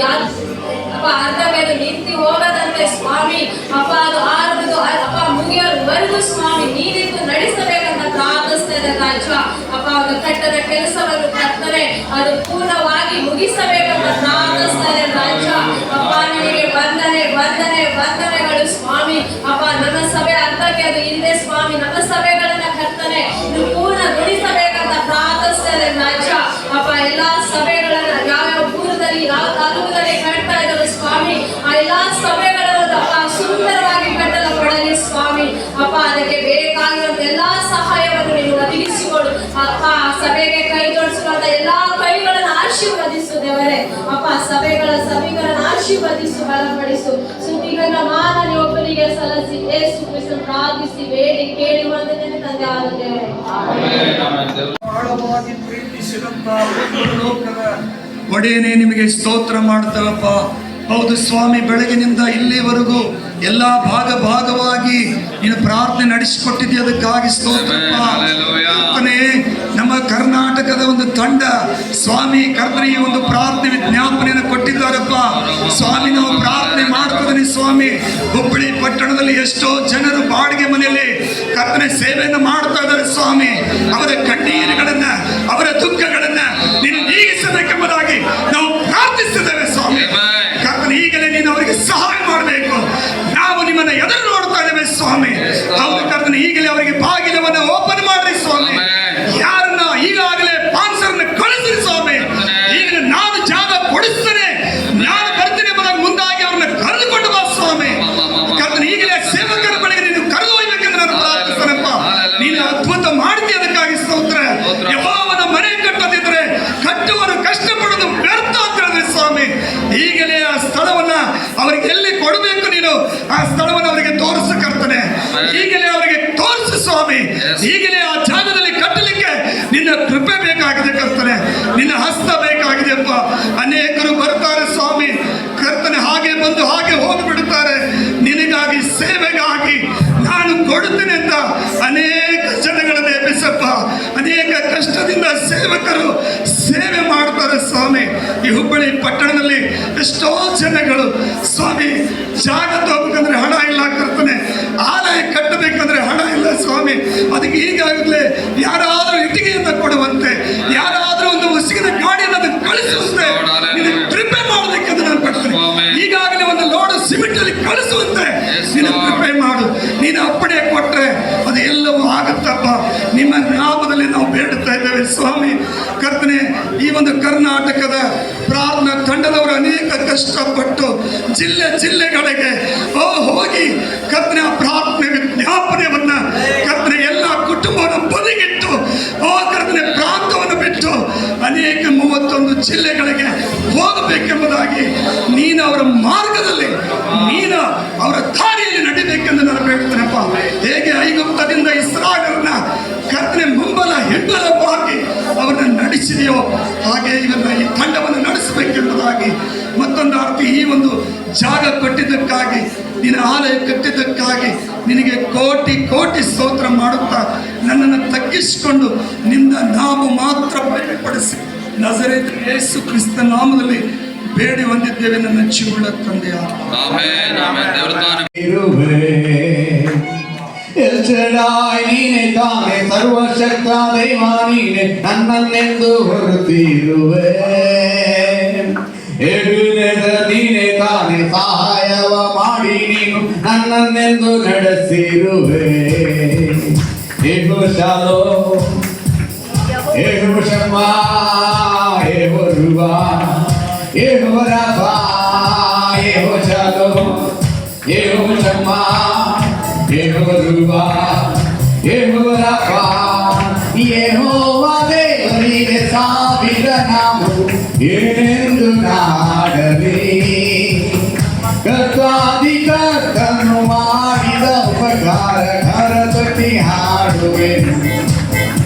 ಅರ್ಧವೇದು ನಿಂತು ಹೋಗದಂತೆ ಸ್ವಾಮಿ ಅಪ್ಪ ಅದು ಆರದು ಅಪ್ಪ ಮುಗಿಯೋವರೆಗೂ ಸ್ವಾಮಿ ನೀನಿದ್ದು ನಡೆಸಬೇಕಂತ ಪ್ರಾರ್ಥಿಸ್ತಾ ಇದೆ ರಾಜ ಅಪ್ಪ ಅದು ಕಟ್ಟದ ಕೆಲಸವನ್ನು ಕರ್ತನೆ ಅದು ಪೂರ್ಣವಾಗಿ ಮುಗಿಸಬೇಕಂತ ಪ್ರಾರ್ಥಿಸ್ತಾ ಇದೆ ರಾಜ ಅಪ್ಪ ನಿನಗೆ ವಂದನೆಗಳು ಸ್ವಾಮಿ ಅಪ್ಪ ನನ್ನ ಸಭೆ ಅರ್ಧಕ್ಕೆ ಅದು ಹಿಂದೆ ಸ್ವಾಮಿ ನನ್ನ ಸಭೆಗಳನ್ನ ಕರ್ತನೆ ನೀವು ಪೂರ್ಣಗೊಳಿಸಬೇಕಂತ ಪ್ರಾರ್ಥಿಸ್ತಾ ಇದೆ ರಾಜ ಅಪ್ಪ ಎಲ್ಲಾ ಸಭೆಗಳನ್ನ ಯಾವ ಊರದಲ್ಲಿ ಯಾವ ತಾಲೂಕದಲ್ಲಿ ಕಟ್ತಾ ಇದ್ದಾರೆ ಸ್ವಾಮಿ ಆ ಎಲ್ಲಾ ಸಭೆಗಳನ್ನು ಅಪ್ಪ ಸುಂದರವಾಗಿ ಕಟ್ಟಲ್ಪಡಲಿ ಸ್ವಾಮಿ ಅಪ್ಪ ಅದಕ್ಕೆ ಬೇಕಾಗಿರುವಂತ ಎಲ್ಲಾ ಸಹಾಯವನ್ನು ನೀವು ಒದಗಿಸಿಕೊಡು ಅಪ್ಪ ಸಭೆಗೆ ಕೈ ಜೋಡಿಸುವಂತ ಎಲ್ಲಾ ಕೈಗಳನ್ನು ಆಶೀರ್ವದಿಸು ದೇವರೇ ಅಪ್ಪ ಸಭೆಗಳನ್ನು ಆಶೀರ್ವದಿಸು ಬಲಪಡಿಸು ಸುದ್ದಿಗನ್ನ ಮಾನನಿ ಒಬ್ಬರಿಗೆ ಸಲ್ಲಿಸಿ ಯೇಸು ಕ್ರಿಸ್ತನ ಪ್ರಾರ್ಥಿಸಿ ಬೇಡಿ ಕೇಳಿ ವಂದನೆ ತಂದೆ ಆದ ದೇವರೇ ಆಳವಾಗಿ ಪ್ರೀತಿಸಿದಂತ ಲೋಕದ ಒಡೆಯನೇ ನಿಮಗೆ ಸ್ತೋತ್ರ ಮಾಡ್ತೇವಪ್ಪ. ಹೌದು ಸ್ವಾಮಿ, ಬೆಳಗಿನಿಂದ ಇಲ್ಲಿವರೆಗೂ ಎಲ್ಲ ಭಾಗವಾಗಿ ನೀನು ಪ್ರಾರ್ಥನೆ ನಡೆಸಿಕೊಟ್ಟಿದ್ದೀಯ, ಅದಕ್ಕಾಗಿ ಸ್ತೋತ್ರಪ್ಪ. ನಮ್ಮ ಕರ್ನಾಟಕದ ಒಂದು ತಂಡ ಸ್ವಾಮಿ ಕರ್ತನೆ ಈ ಒಂದು ಪ್ರಾರ್ಥನೆ ವಿಜ್ಞಾಪನೆಯನ್ನು ಕೊಟ್ಟಿದ್ದಾರಪ್ಪ ಸ್ವಾಮಿ. ನಾವು ಪ್ರಾರ್ಥನೆ ಮಾಡ್ತಿದ್ದೀನಿ ಸ್ವಾಮಿ, ಹುಬ್ಬಳ್ಳಿ ಪಟ್ಟಣದಲ್ಲಿ ಎಷ್ಟೋ ಜನರು ಬಾಡಿಗೆ ಮನೆಯಲ್ಲಿ ಕರ್ತನೆ ಸೇವೆಯನ್ನು ಮಾಡ್ತಾ ಇದ್ದಾರೆ ಸ್ವಾಮಿ. ಅವರ ಕಣ್ಣೀರುಗಳನ್ನ ಅವರ ದುಃಖಗಳನ್ನ ನೀನು ನೀಗಿಸಬೇಕೆಂಬುದಾಗಿ ನಾವು ಪ್ರಾರ್ಥಿಸಿದ್ದೇವೆ ಸ್ವಾಮಿ. ಕರ್ತನೆ ಈಗಲೇ ನೀನು ಅವರಿಗೆ ಸಹಾಯ ಮಾಡಬೇಕು. ನಾವು ನಿಮ್ಮನ್ನ ಎದುರು ನೋಡ್ತಾ ಇದ್ದೇವೆ ಸ್ವಾಮಿ. ಹೌದು ಕರ್ತನೆ, ಈಗಲೇ ಅವರಿಗೆ ಬಾಗಿಲವನ್ನು ಓಪನ್ ಮಾಡ್ರಿ ಸ್ವಾಮಿ. ಯಾರನ್ನ ಈಗಾಗಲೇ ಪಾನ್ಸರ್ನ ಕಳಿಸ್ರಿ ಸ್ವಾಮಿ. ಈಗಲೇ ನಾನು ಜಾಗ ಕೊಡಿಸ್ತೇನೆ, ನಾನು ಬರ್ತೀನಿ ಎಂಬುದಾಗಿ ಮುಂದಾಗಿ ಅವ್ರನ್ನ ಕರೆದುಕೊಂಡು ಬಾ ಸ್ವಾಮಿ. ಕರ್ತನೆ ಈಗಲೇ ಸೇವಕರ ಬಳಿಗೆ ನೀನು ಕರೆದು ಹೋಗ್ಬೇಕೆಂದು ನಾನು ಪ್ರಾರ್ಥಿಸ್ತೇನಪ್ಪ. ನೀನು ಅದ್ಭುತ ಮಾಡ್ತೀಯ, ಅದಕ್ಕಾಗಿ ಸ್ತೋತ್ರ. ಯೆಹೋವನ ಮನೆ ಕಟ್ಟದಿದ್ರೆ ಕಟ್ಟುವರು ಕಷ್ಟಪಡೋದು ವ್ಯರ್ಥ ಅಂತ ಹೇಳಿದ್ರೆ ಸ್ವಾಮಿ. ಈಗಲೇ ಆ ಸ್ಥಳವನ್ನ ಅವರಿಗೆ ಎಲ್ಲಿ ಕೊಡಬೇಕು ನೀನು ಆ ಸ್ಥಳವನ್ನು ಅವರಿಗೆ ತೋರಿಸು ಕರ್ತನೆ. ಈಗಲೇ ಅವರಿಗೆ ತೋರಿಸು ಸ್ವಾಮಿ. ಈಗಲೇ ಆ ಜಾಗದಲ್ಲಿ ಕಟ್ಟಲಿಕ್ಕೆ ನಿನ್ನ ಕೃಪೆ ಬೇಕಾಗಿದೆ ಕರ್ತನೆ, ನಿನ್ನ ಹಸ್ತ ಬೇಕಾಗಿದೆಯಪ್ಪ. ಅನೇಕರು ಬರ್ತಾರೆ ಸ್ವಾಮಿ ಕರ್ತನೆ, ಹಾಗೆ ಬಂದು ಹಾಗೆ ಹೋಗಿಬಿಡುತ್ತಾರೆ. ನಿನಗಾಗಿ ಸೇವೆಗಾಗಿ ನಾನು ಕೊಡುತ್ತೇನೆ ಅಂತ ಅನೇಕ ಜನಗಳನ್ನ ಎಬ್ಬಿಸಪ್ಪ. ಅನೇಕ ಕಷ್ಟದಿಂದ ಸೇವಕರು ಸೇವೆ ಮಾಡ್ತಾರೆ ಸ್ವಾಮಿ. ಈ ಹುಬ್ಬಳ್ಳಿ ಪಟ್ಟಣದಲ್ಲಿ ಎಷ್ಟೋ ಜನಗಳು ಸ್ವಾಮಿ ಜಾಗ ತಗೋಬೇಕಂದ್ರೆ ಹಣ ಇಲ್ಲ ಕರ್ತನೆ, ಆಲಯ ಕಟ್ಟಬೇಕಂದ್ರೆ ಹಣ ಇಲ್ಲ ಸ್ವಾಮಿ. ಅದಕ್ಕೆ ಈಗಾಗಲೇ ಯಾರಾದರೂ ಇಟ್ಟಿಗೆಯನ್ನು ಕೊಡುವಂತೆ, ಯಾರಾದರೂ ಒಂದು ಉಸಿಗಿನ ಗಾಡಿಯನ್ನು ಅದನ್ನು ಕಳಿಸುವಂತೆ ನಿನ್ನ ಕೃಪೆ ಮಾಡೋದಕ್ಕೆ ನಾನು ಕಟ್ತೇನೆ. ಈಗಾಗಲೇ ಒಂದು ಲೋಡ್ ಸಿಮೆಂಟ್ ಅಲ್ಲಿ ಕಳಿಸುವಂತೆ ನಿನ್ನ ಕೃಪೆ ಮಾಡು. ನೀನು ಅಪ್ಪಣೆ ಕೊಟ್ಟರೆ ಅದು ಎಲ್ಲವೂ ಆಗುತ್ತಪ್ಪ. ನಿಮ್ಮ ನಾಮದಲ್ಲಿ ನಾವು ಬೇಡುತ್ತಾ ಇದ್ದೇವೆ ಸ್ವಾಮಿ. ಕರ್ತನೆ, ಈ ಒಂದು ಕರ್ನಾಟಕದ ಪ್ರಾರ್ಥನಾ ತಂಡದವರು ಅನೇಕ ಕಷ್ಟಪಟ್ಟು ಜಿಲ್ಲೆಗಳಿಗೆ ಹೋಗಿ ಕರ್ತನೆ ಆ ಪ್ರಾರ್ಥನೆ ವಿಜ್ಞಾಪನೆಯನ್ನ ಕರ್ತನೆ ಎಲ್ಲ ಕುಟುಂಬವನ್ನು ಬದಿಗಿಟ್ಟು ಕರ್ತನೆ ಪ್ರಾಂತವನ್ನು ಬಿಟ್ಟು ಅನೇಕ 31 ಜಿಲ್ಲೆಗಳಿಗೆ ಹೋಗಬೇಕೆಂಬುದಾಗಿ ನೀನು ಅವರ ಮಾರ್ಗದಲ್ಲಿ ನೀನು ಅವರ ದಾರಿಯಲ್ಲಿ ನಡಿಬೇಕೆಂದು ನಾನು ಬೇಡ್ತೇನಪ್ಪ. ಹೇಗೆ ಐಗುಪ್ತದಿಂದ ಇಸ್ರಾಯೇಲರನ್ನ ಕರ್ತನೆ ಹಿಂಬಲವಾಗಿ ಅವರನ್ನು ನಡೆಸಿದೆಯೋ ಹಾಗೆ ಇವನ್ನ ಈ ತಂಡವನ್ನು ನಡೆಸಬೇಕೆಂಬುದಾಗಿ ಮತ್ತೊಂದು ಅರ್ಥ ಈ ಒಂದು ಜಾಗ ಕಟ್ಟಿದ್ದಕ್ಕಾಗಿ ನಿನ್ನ ಆಲಯ ಕಟ್ಟಿದ್ದಕ್ಕಾಗಿ ನಿನಗೆ ಕೋಟಿ ಕೋಟಿ ಸ್ತೋತ್ರ ಮಾಡುತ್ತಾ ನನ್ನನ್ನು ತಗ್ಗಿಸಿಕೊಂಡು ನಿನ್ನ ನಾಮ ಮಾತ್ರ ಬಯಪಡಿಸಿ ನಜರೇತ್ ಯೇಸು ಕ್ರಿಸ್ತ ನಾಮದಲ್ಲಿ ಬೇಡಿ ಹೊಂದಿದ್ದೇವೆ ನನ್ನ ಜೀವನ ತಂದೆಯ. ನೀನೆ ತಾನೆ ಸರ್ವಶಕ್ತ ದೈವ, ನೀನೆ ನನ್ನನ್ನೆಂದು ಹೊರತಿರುವೆ. ನೀನೆ ತಾನೆ ಸಹಾಯವ ಮಾಡಿ ನೀನು ನನ್ನನ್ನೆಂದು ನಡೆಸಿರುವೆ. ಏಗೋ ಶಾಲೋ ಏಗೋ ಶಮ್ಮ ಏಗೋ ರುವಾ ಏಗೋ ರಾಫಾ ಏಗೋ ಶಾಲೋ ಏಗೋ ಶಮ್ಮ ಏಗೋ ರುವಾ ಏಗೋ ರಾಫಾ. ಯೆಹೋವಾ ದೇವರಿಗೆ ಸಾವಿರ ನಾಮವು ಏನೆಂದು ನಾಡಲಿ. ಕರ್ತಾದಿ ಕರ್ತನು ಮಾಡಿದ ಉಪಕಾರ ಕರತಟಿ ಹಾಡುವೆನು.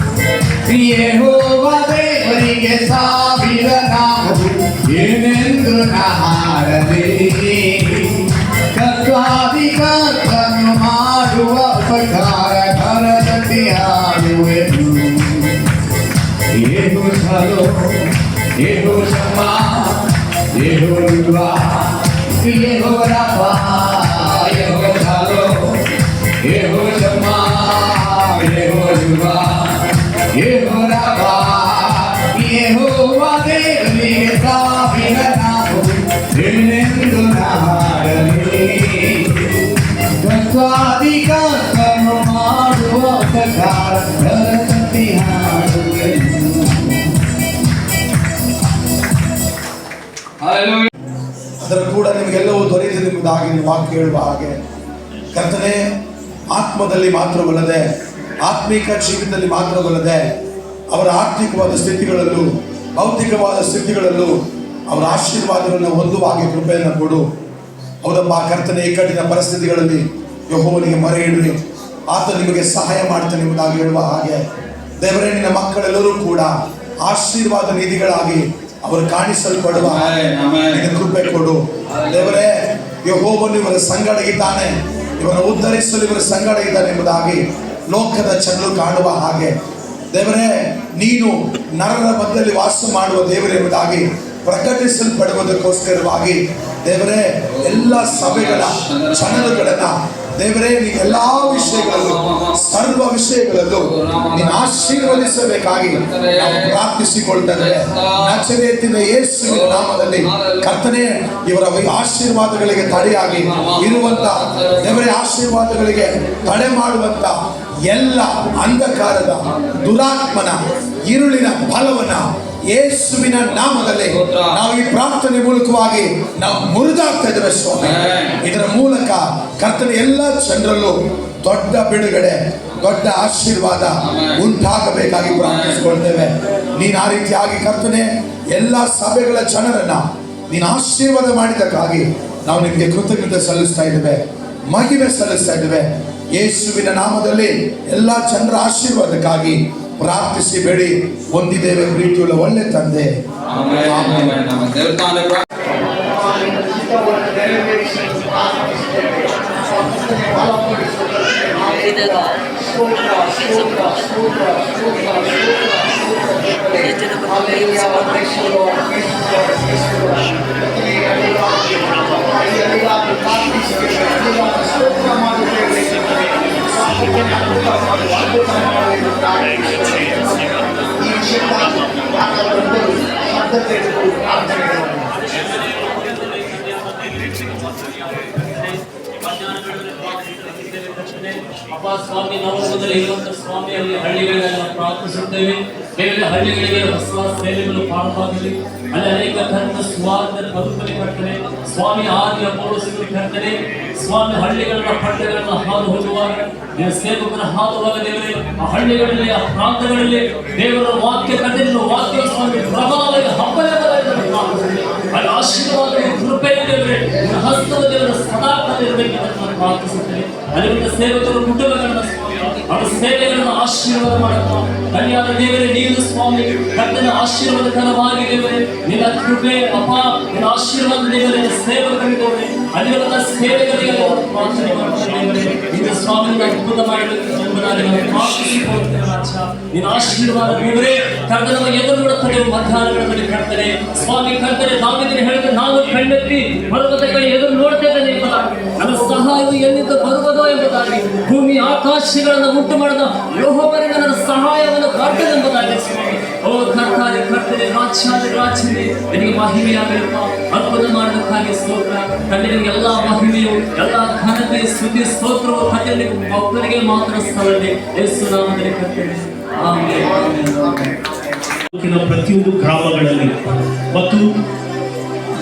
ಯೆಹೋವಾ ದೇವರಿಗೆ ಸಾವಿರ ನಾಮವು ಏನೆಂದು ನಾಡಲಿ. ಕರ್ತಾದಿ ಕರ್ತನು ಮಾಡುವ ಉಪಕಾರ ಕರತಟಿ ಹಾಡುವೆನು. ಏಗೋ ಶಾಲೋ ಏಗೋ ಶಮ್ಮ ಯೆಹೋವಾ ಯೆಹೋವಾ ರಾಫಾ ಯೆಹೋವಾ ಶಾಲೋಮ್ ಯೆಹೋವಾ ಶಮ್ಮಾ ಯೆಹೋವಾ ಯೆಹೋವಾ ರಾಫಾ ಯೆಹೋವಾ ದೇವರಿಗೆ ಸಾವಿರ ನಾಮವು ಏನೆಂದು ನಾಡಲಿ ಕಷ್ಟಾಧಿಕವನ್ನು ಮಾಡುವ ಉಪಕಾರ ಸರಸ್ವತಿ ಹಾಡುವೆನು. ಅದರ ಕೂಡ ನಿಮಗೆಲ್ಲವೂ ದೊರೆತಿದೆ ಎಂಬುದಾಗಿ ನೀವು ವಾಕ್ಯ ಹೇಳುವ ಹಾಗೆ ಕರ್ತನೆ, ಆತ್ಮದಲ್ಲಿ ಮಾತ್ರವಲ್ಲದೆ ಆತ್ಮಿಕ ಜೀವಿತದಲ್ಲಿ ಮಾತ್ರವಲ್ಲದೆ ಅವರ ಆರ್ಥಿಕವಾದ ಸ್ಥಿತಿಗಳಲ್ಲೂ ಭೌತಿಕವಾದ ಸ್ಥಿತಿಗಳಲ್ಲೂ ಅವರ ಆಶೀರ್ವಾದಗಳನ್ನು ಹೊಂದುವ ಹಾಗೆ ಕೃಪೆಯನ್ನು ಕೊಡು. ಹೌದಪ್ಪ ಕರ್ತನೆ, ಈ ಕಠಿಣ ಪರಿಸ್ಥಿತಿಗಳಲ್ಲಿ ಯೆಹೋವನಿಗೆ ಮೊರೆ ಇಡ್ರಿ, ಆತ ನಿಮಗೆ ಸಹಾಯ ಮಾಡ್ತಾನೆ ಎಂಬುದಾಗಿ ಹೇಳುವ ಹಾಗೆ ದೇವರೇ, ನಿನ್ನ ಮಕ್ಕಳೆಲ್ಲರೂ ಕೂಡ ಆಶೀರ್ವಾದ ನಿಧಿಗಳಾಗಿ ಅವರು ಕಾಣಿಸಲ್ಪಡುವ ನಿನ್ನ ಕೃಪೆ ಕೊಡು ದೇವರೇ. ಯೆಹೋವನು ಇವರ ಸಂಗಡ ಇದ್ದಾನೆ, ಇವರ ಉದ್ಧರಿಸಲು ಇವರ ಸಂಗಡ ಇದ್ದಾನೆ ಎಂಬುದಾಗಿ ಲೋಕದ ಜನರು ಕಾಣುವ ಹಾಗೆ ದೇವರೇ, ನೀನು ನರರ ಮಧ್ಯದಲ್ಲಿ ವಾಸ ಮಾಡುವ ದೇವರೇ ಎಂಬುದಾಗಿ ಪ್ರಕಟಿಸಲ್ಪಡುವುದಕ್ಕೋಸ್ಕರವಾಗಿ ದೇವರೇ, ಎಲ್ಲ ಸಭೆಗಳ ಜನರುಗಳನ್ನ ದೇವರೇ, ನೀನು ಎಲ್ಲಾ ವಿಷಯಗಳಲ್ಲೂ ಸರ್ವ ವಿಷಯಗಳಲ್ಲೂ ನೀನು ಆಶೀರ್ವದಿಸಬೇಕಾಗಿ ನಾವು ಪ್ರಾರ್ಥಿಸಿಕೊಳ್ತೇವೆ. ನಜರೇತಿನ ಯೇಸುವಿನ ನಾಮದಲ್ಲಿ ಕರ್ತನೆ, ಇವರ ಆಶೀರ್ವಾದಗಳಿಗೆ ತಡೆಯಾಗಿ ಇರುವಂತ ದೇವರೇ, ಆಶೀರ್ವಾದಗಳಿಗೆ ತಡೆ ಮಾಡುವಂತ ಎಲ್ಲ ಅಂಧಕಾರದ ದುರಾತ್ಮನ ഇരുಳಿನ ಫಲವನ್ನ ಯೇಸುವಿನ ನಾಮದಲ್ಲಿ ನಾವು ಈ ಪ್ರಾರ್ಥನೆ ಮೂಲಕವಾಗಿ ನಾವು ಮುರಿದಾಗ್ತಾ ಇದ್ದೇವೆ ಸ್ವಾಮಿ. ಇದರ ಮೂಲಕ ಕರ್ತನೆ ಎಲ್ಲ ಜನರಲ್ಲೂ ದೊಡ್ಡ ಬಿಡುಗಡೆ, ದೊಡ್ಡ ಆಶೀರ್ವಾದ ಉಂಟಾಗಬೇಕಾಗಿ ಪ್ರಾರ್ಥಿಸಿಕೊಳ್ತೇವೆ. ನೀನು ಆ ರೀತಿಯಾಗಿ ಕರ್ತನೆ ಎಲ್ಲ ಸಭೆಗಳ ಜನರನ್ನ ನೀನು ಆಶೀರ್ವಾದ ಮಾಡಿದಕ್ಕಾಗಿ ನಾವು ನಿಮಗೆ ಕೃತಜ್ಞತೆ ಸಲ್ಲಿಸ್ತಾ ಇದ್ದೇವೆ, ಮಹಿಮೆ ಸಲ್ಲಿಸ್ತಾ ಇದ್ದೇವೆ. ಯೇಸುವಿನ ನಾಮದಲ್ಲಿ ಎಲ್ಲ ಜನರ ಆಶೀರ್ವಾದಕ್ಕಾಗಿ ಪ್ರಾರ್ಥಿಸಿ ಬೇಡಿ ಹೊಂದಿದ್ದೇವೆ ಪ್ರೀತಿಯುಳ್ಳ ಒಳ್ಳೆ ತಂದೆ. ಅಪ್ಪ ಸ್ವಾಮಿ, ನಾವು ಇರುವಂತಹ ಸ್ವಾಮಿಯಲ್ಲಿ ಹಳ್ಳಿಗಳಿಗೆಲ್ಲ ಪ್ರಾರ್ಥಿಸುತ್ತೇವೆ. ಬೇರೆ ಹಳ್ಳಿಗಳಿಗೆ ಹೊಸ ಸೇವೆಗಳು ಪ್ರಾರಂಭವಾಗಲಿ. ಅಲ್ಲಿ ಅನೇಕ ಧರ್ಮ ಸ್ವಾರ್ಥ ಬದುಕಲಿ ಕರ್ತನೆ. ಸ್ವಾಮಿ ಆದಿಯ ಪೌರಸಗಳು ಕರ್ತನೆ, ಸ್ವಾಮಿ ಹಳ್ಳಿಗಳನ್ನ ಪಟ್ಟಣಗಳನ್ನ ಹಾದು ಹೋಗುವಾಗ ನಿಮ್ಮ ಸೇವಕರ ಹಾದುವಾಗ ದೇವರೇ, ಆ ಹಳ್ಳಿಗಳಲ್ಲಿ ಆ ಪ್ರಾಂತಗಳಲ್ಲಿ ದೇವರ ವಾಕ್ಯ ಕರ್ತನೆ, ವಾಕ್ಯ ಸ್ವಾಮಿ ಪ್ರಭಾವವಾಗಿ ಹಬ್ಬಲವಾಗಿ ಪ್ರಾರ್ಥಿಸುತ್ತೇವೆ. ಅಲ್ಲಿ ಆಶೀರ್ವಾದ ಕೃಪೆ ದೇವರೇ, ಹಸ್ತದ ದೇವರ ಸದಾಕಾಲ ಇರಬೇಕೆಂದು ಪ್ರಾರ್ಥಿಸುತ್ತೇವೆ. ಅಲ್ಲಿಂದ ಸೇವಕರು ಕುಟುಂಬಗಳನ್ನ ಅವರ ಸೇವೆಗಳನ್ನು ಆಶೀರ್ವಾದ ಮಾಡುತ್ತಾ ಕನ್ಯಾದ ದೇವರೇ, ನೀನು ಸ್ವಾಮಿ ಕರ್ತನ ಆಶೀರ್ವಾದಕರವಾಗಿ ದೇವರೇ, ನಿನ್ನ ಕೃಪೆ ಅಪ್ಪ, ನಿನ್ನ ಆಶೀರ್ವಾದ ದೇವರೇ ಸೇವಕರಿದ್ದೇವೆ. ಅಲ್ಲಿರುವಂತಹ ಸೇವೆಗಳಿಗೆ ಪ್ರಾರ್ಥನೆ ಮಾಡುತ್ತೇವೆ. ನಿನ್ನ ಸ್ವಾಮಿಯನ್ನು ಅದ್ಭುತ ಮಾಡಬೇಕು ಎಂಬುದಾಗಿ ನಾವು ಪ್ರಾರ್ಥಿಸಿಕೊಳ್ಳುತ್ತೇವೆ. ನಿನ್ನ ಆಶೀರ್ವಾದ ದೇವರೇ ಕರ್ತನ ಎದುರು ನೋಡುತ್ತದೆ ಮಧ್ಯಾಹ್ನಗಳಲ್ಲಿ ಕರ್ತನೆ. ಸ್ವಾಮಿ ಕರ್ತನೆ, ದಾವೀದನು ಹೇಳಿದ, ನಾನು ಕಣ್ಣೆತ್ತಿ ಪರ್ವತ ಕೈ ಎದುರು ನೋಡ್ತಾ ಇದ್ದೇನೆ ಎಂಬುದಾಗಿ, ನನ್ನ ಸಹಾಯವು ಎಲ್ಲಿಂದ ಬರುವುದೋ ಎಂಬುದಾಗಿ, ಭೂಮಿ ಆಕಾಶಗಳನ್ನು ಉಂಟು ಮಾಡಿದ ಯೆಹೋವನಿಂದ ನನ್ನ ಸಹಾಯವನ್ನು ಪ್ರಾರ್ಥನೆ ಎಂಬುದಾಗಿ ಸ್ವಾಮಿ. ಓ ಕರ್ತಾರಿ ಕರ್ತನೆ, ರಾಜ್ಯನೇ ನಿನಗೆ ಮಹಿಮೆಯಾಗಲಿಪ್ಪ. ಅದ್ಭುತ ಮಾಡೋದಕ್ಕಾಗಿ ಸ್ತೋತ್ರ ತಂದೆ. ನಿನಗೆ ಎಲ್ಲ ಮಹಿಮೆಯು, ಎಲ್ಲ ಘನತೆ, ಸ್ತುತಿ, ಸ್ತೋತ್ರವು ತಂದೆ ಒಬ್ಬರಿಗೆ ಮಾತ್ರ ಸಲ್ಲದೆ ಯೇಸು ನಾಮದಲ್ಲಿ ಕರ್ತನೆ. ಪ್ರತಿಯೊಂದು ಗ್ರಾಮಗಳಲ್ಲಿ ಮತ್ತು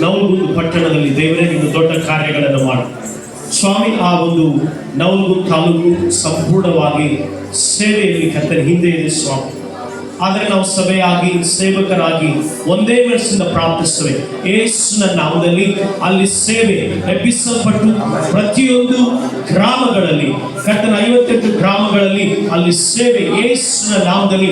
ನವಲಗುಂದ ಪಟ್ಟಣದಲ್ಲಿ ದೇವರೇ ನೀನು ದೊಡ್ಡ ಕಾರ್ಯಗಳನ್ನು ಮಾಡು ಸ್ವಾಮಿ. ಆ ಒಂದು ನವಲಗುಂದ ತಾಲೂಕು ಸಂಪೂರ್ಣವಾಗಿ ಸೇವೆಯಲ್ಲಿ ಕರ್ತನೆ ಹಿಂದೆ ಇದೆ ಸ್ವಾಮಿ. ಆದರೆ ನಾವು ಸಭೆಯಾಗಿ ಸೇವಕರಾಗಿ ಒಂದೇ ಮನಸ್ಸಿಂದ ಪ್ರಾರ್ಥಿಸುತ್ತೇವೆ. ಯೇಸುವಿನ ನಾಮದಲ್ಲಿ ಅಲ್ಲಿ ಸೇವೆ ಎಬ್ಬಿಸಲ್ಪಟ್ಟು ಪ್ರತಿಯೊಂದು ಗ್ರಾಮಗಳಲ್ಲಿ ಕರ್ತನ 58 ಗ್ರಾಮಗಳಲ್ಲಿ ಅಲ್ಲಿ ಸೇವೆ ಯೇಸುವಿನ ನಾಮದಲ್ಲಿ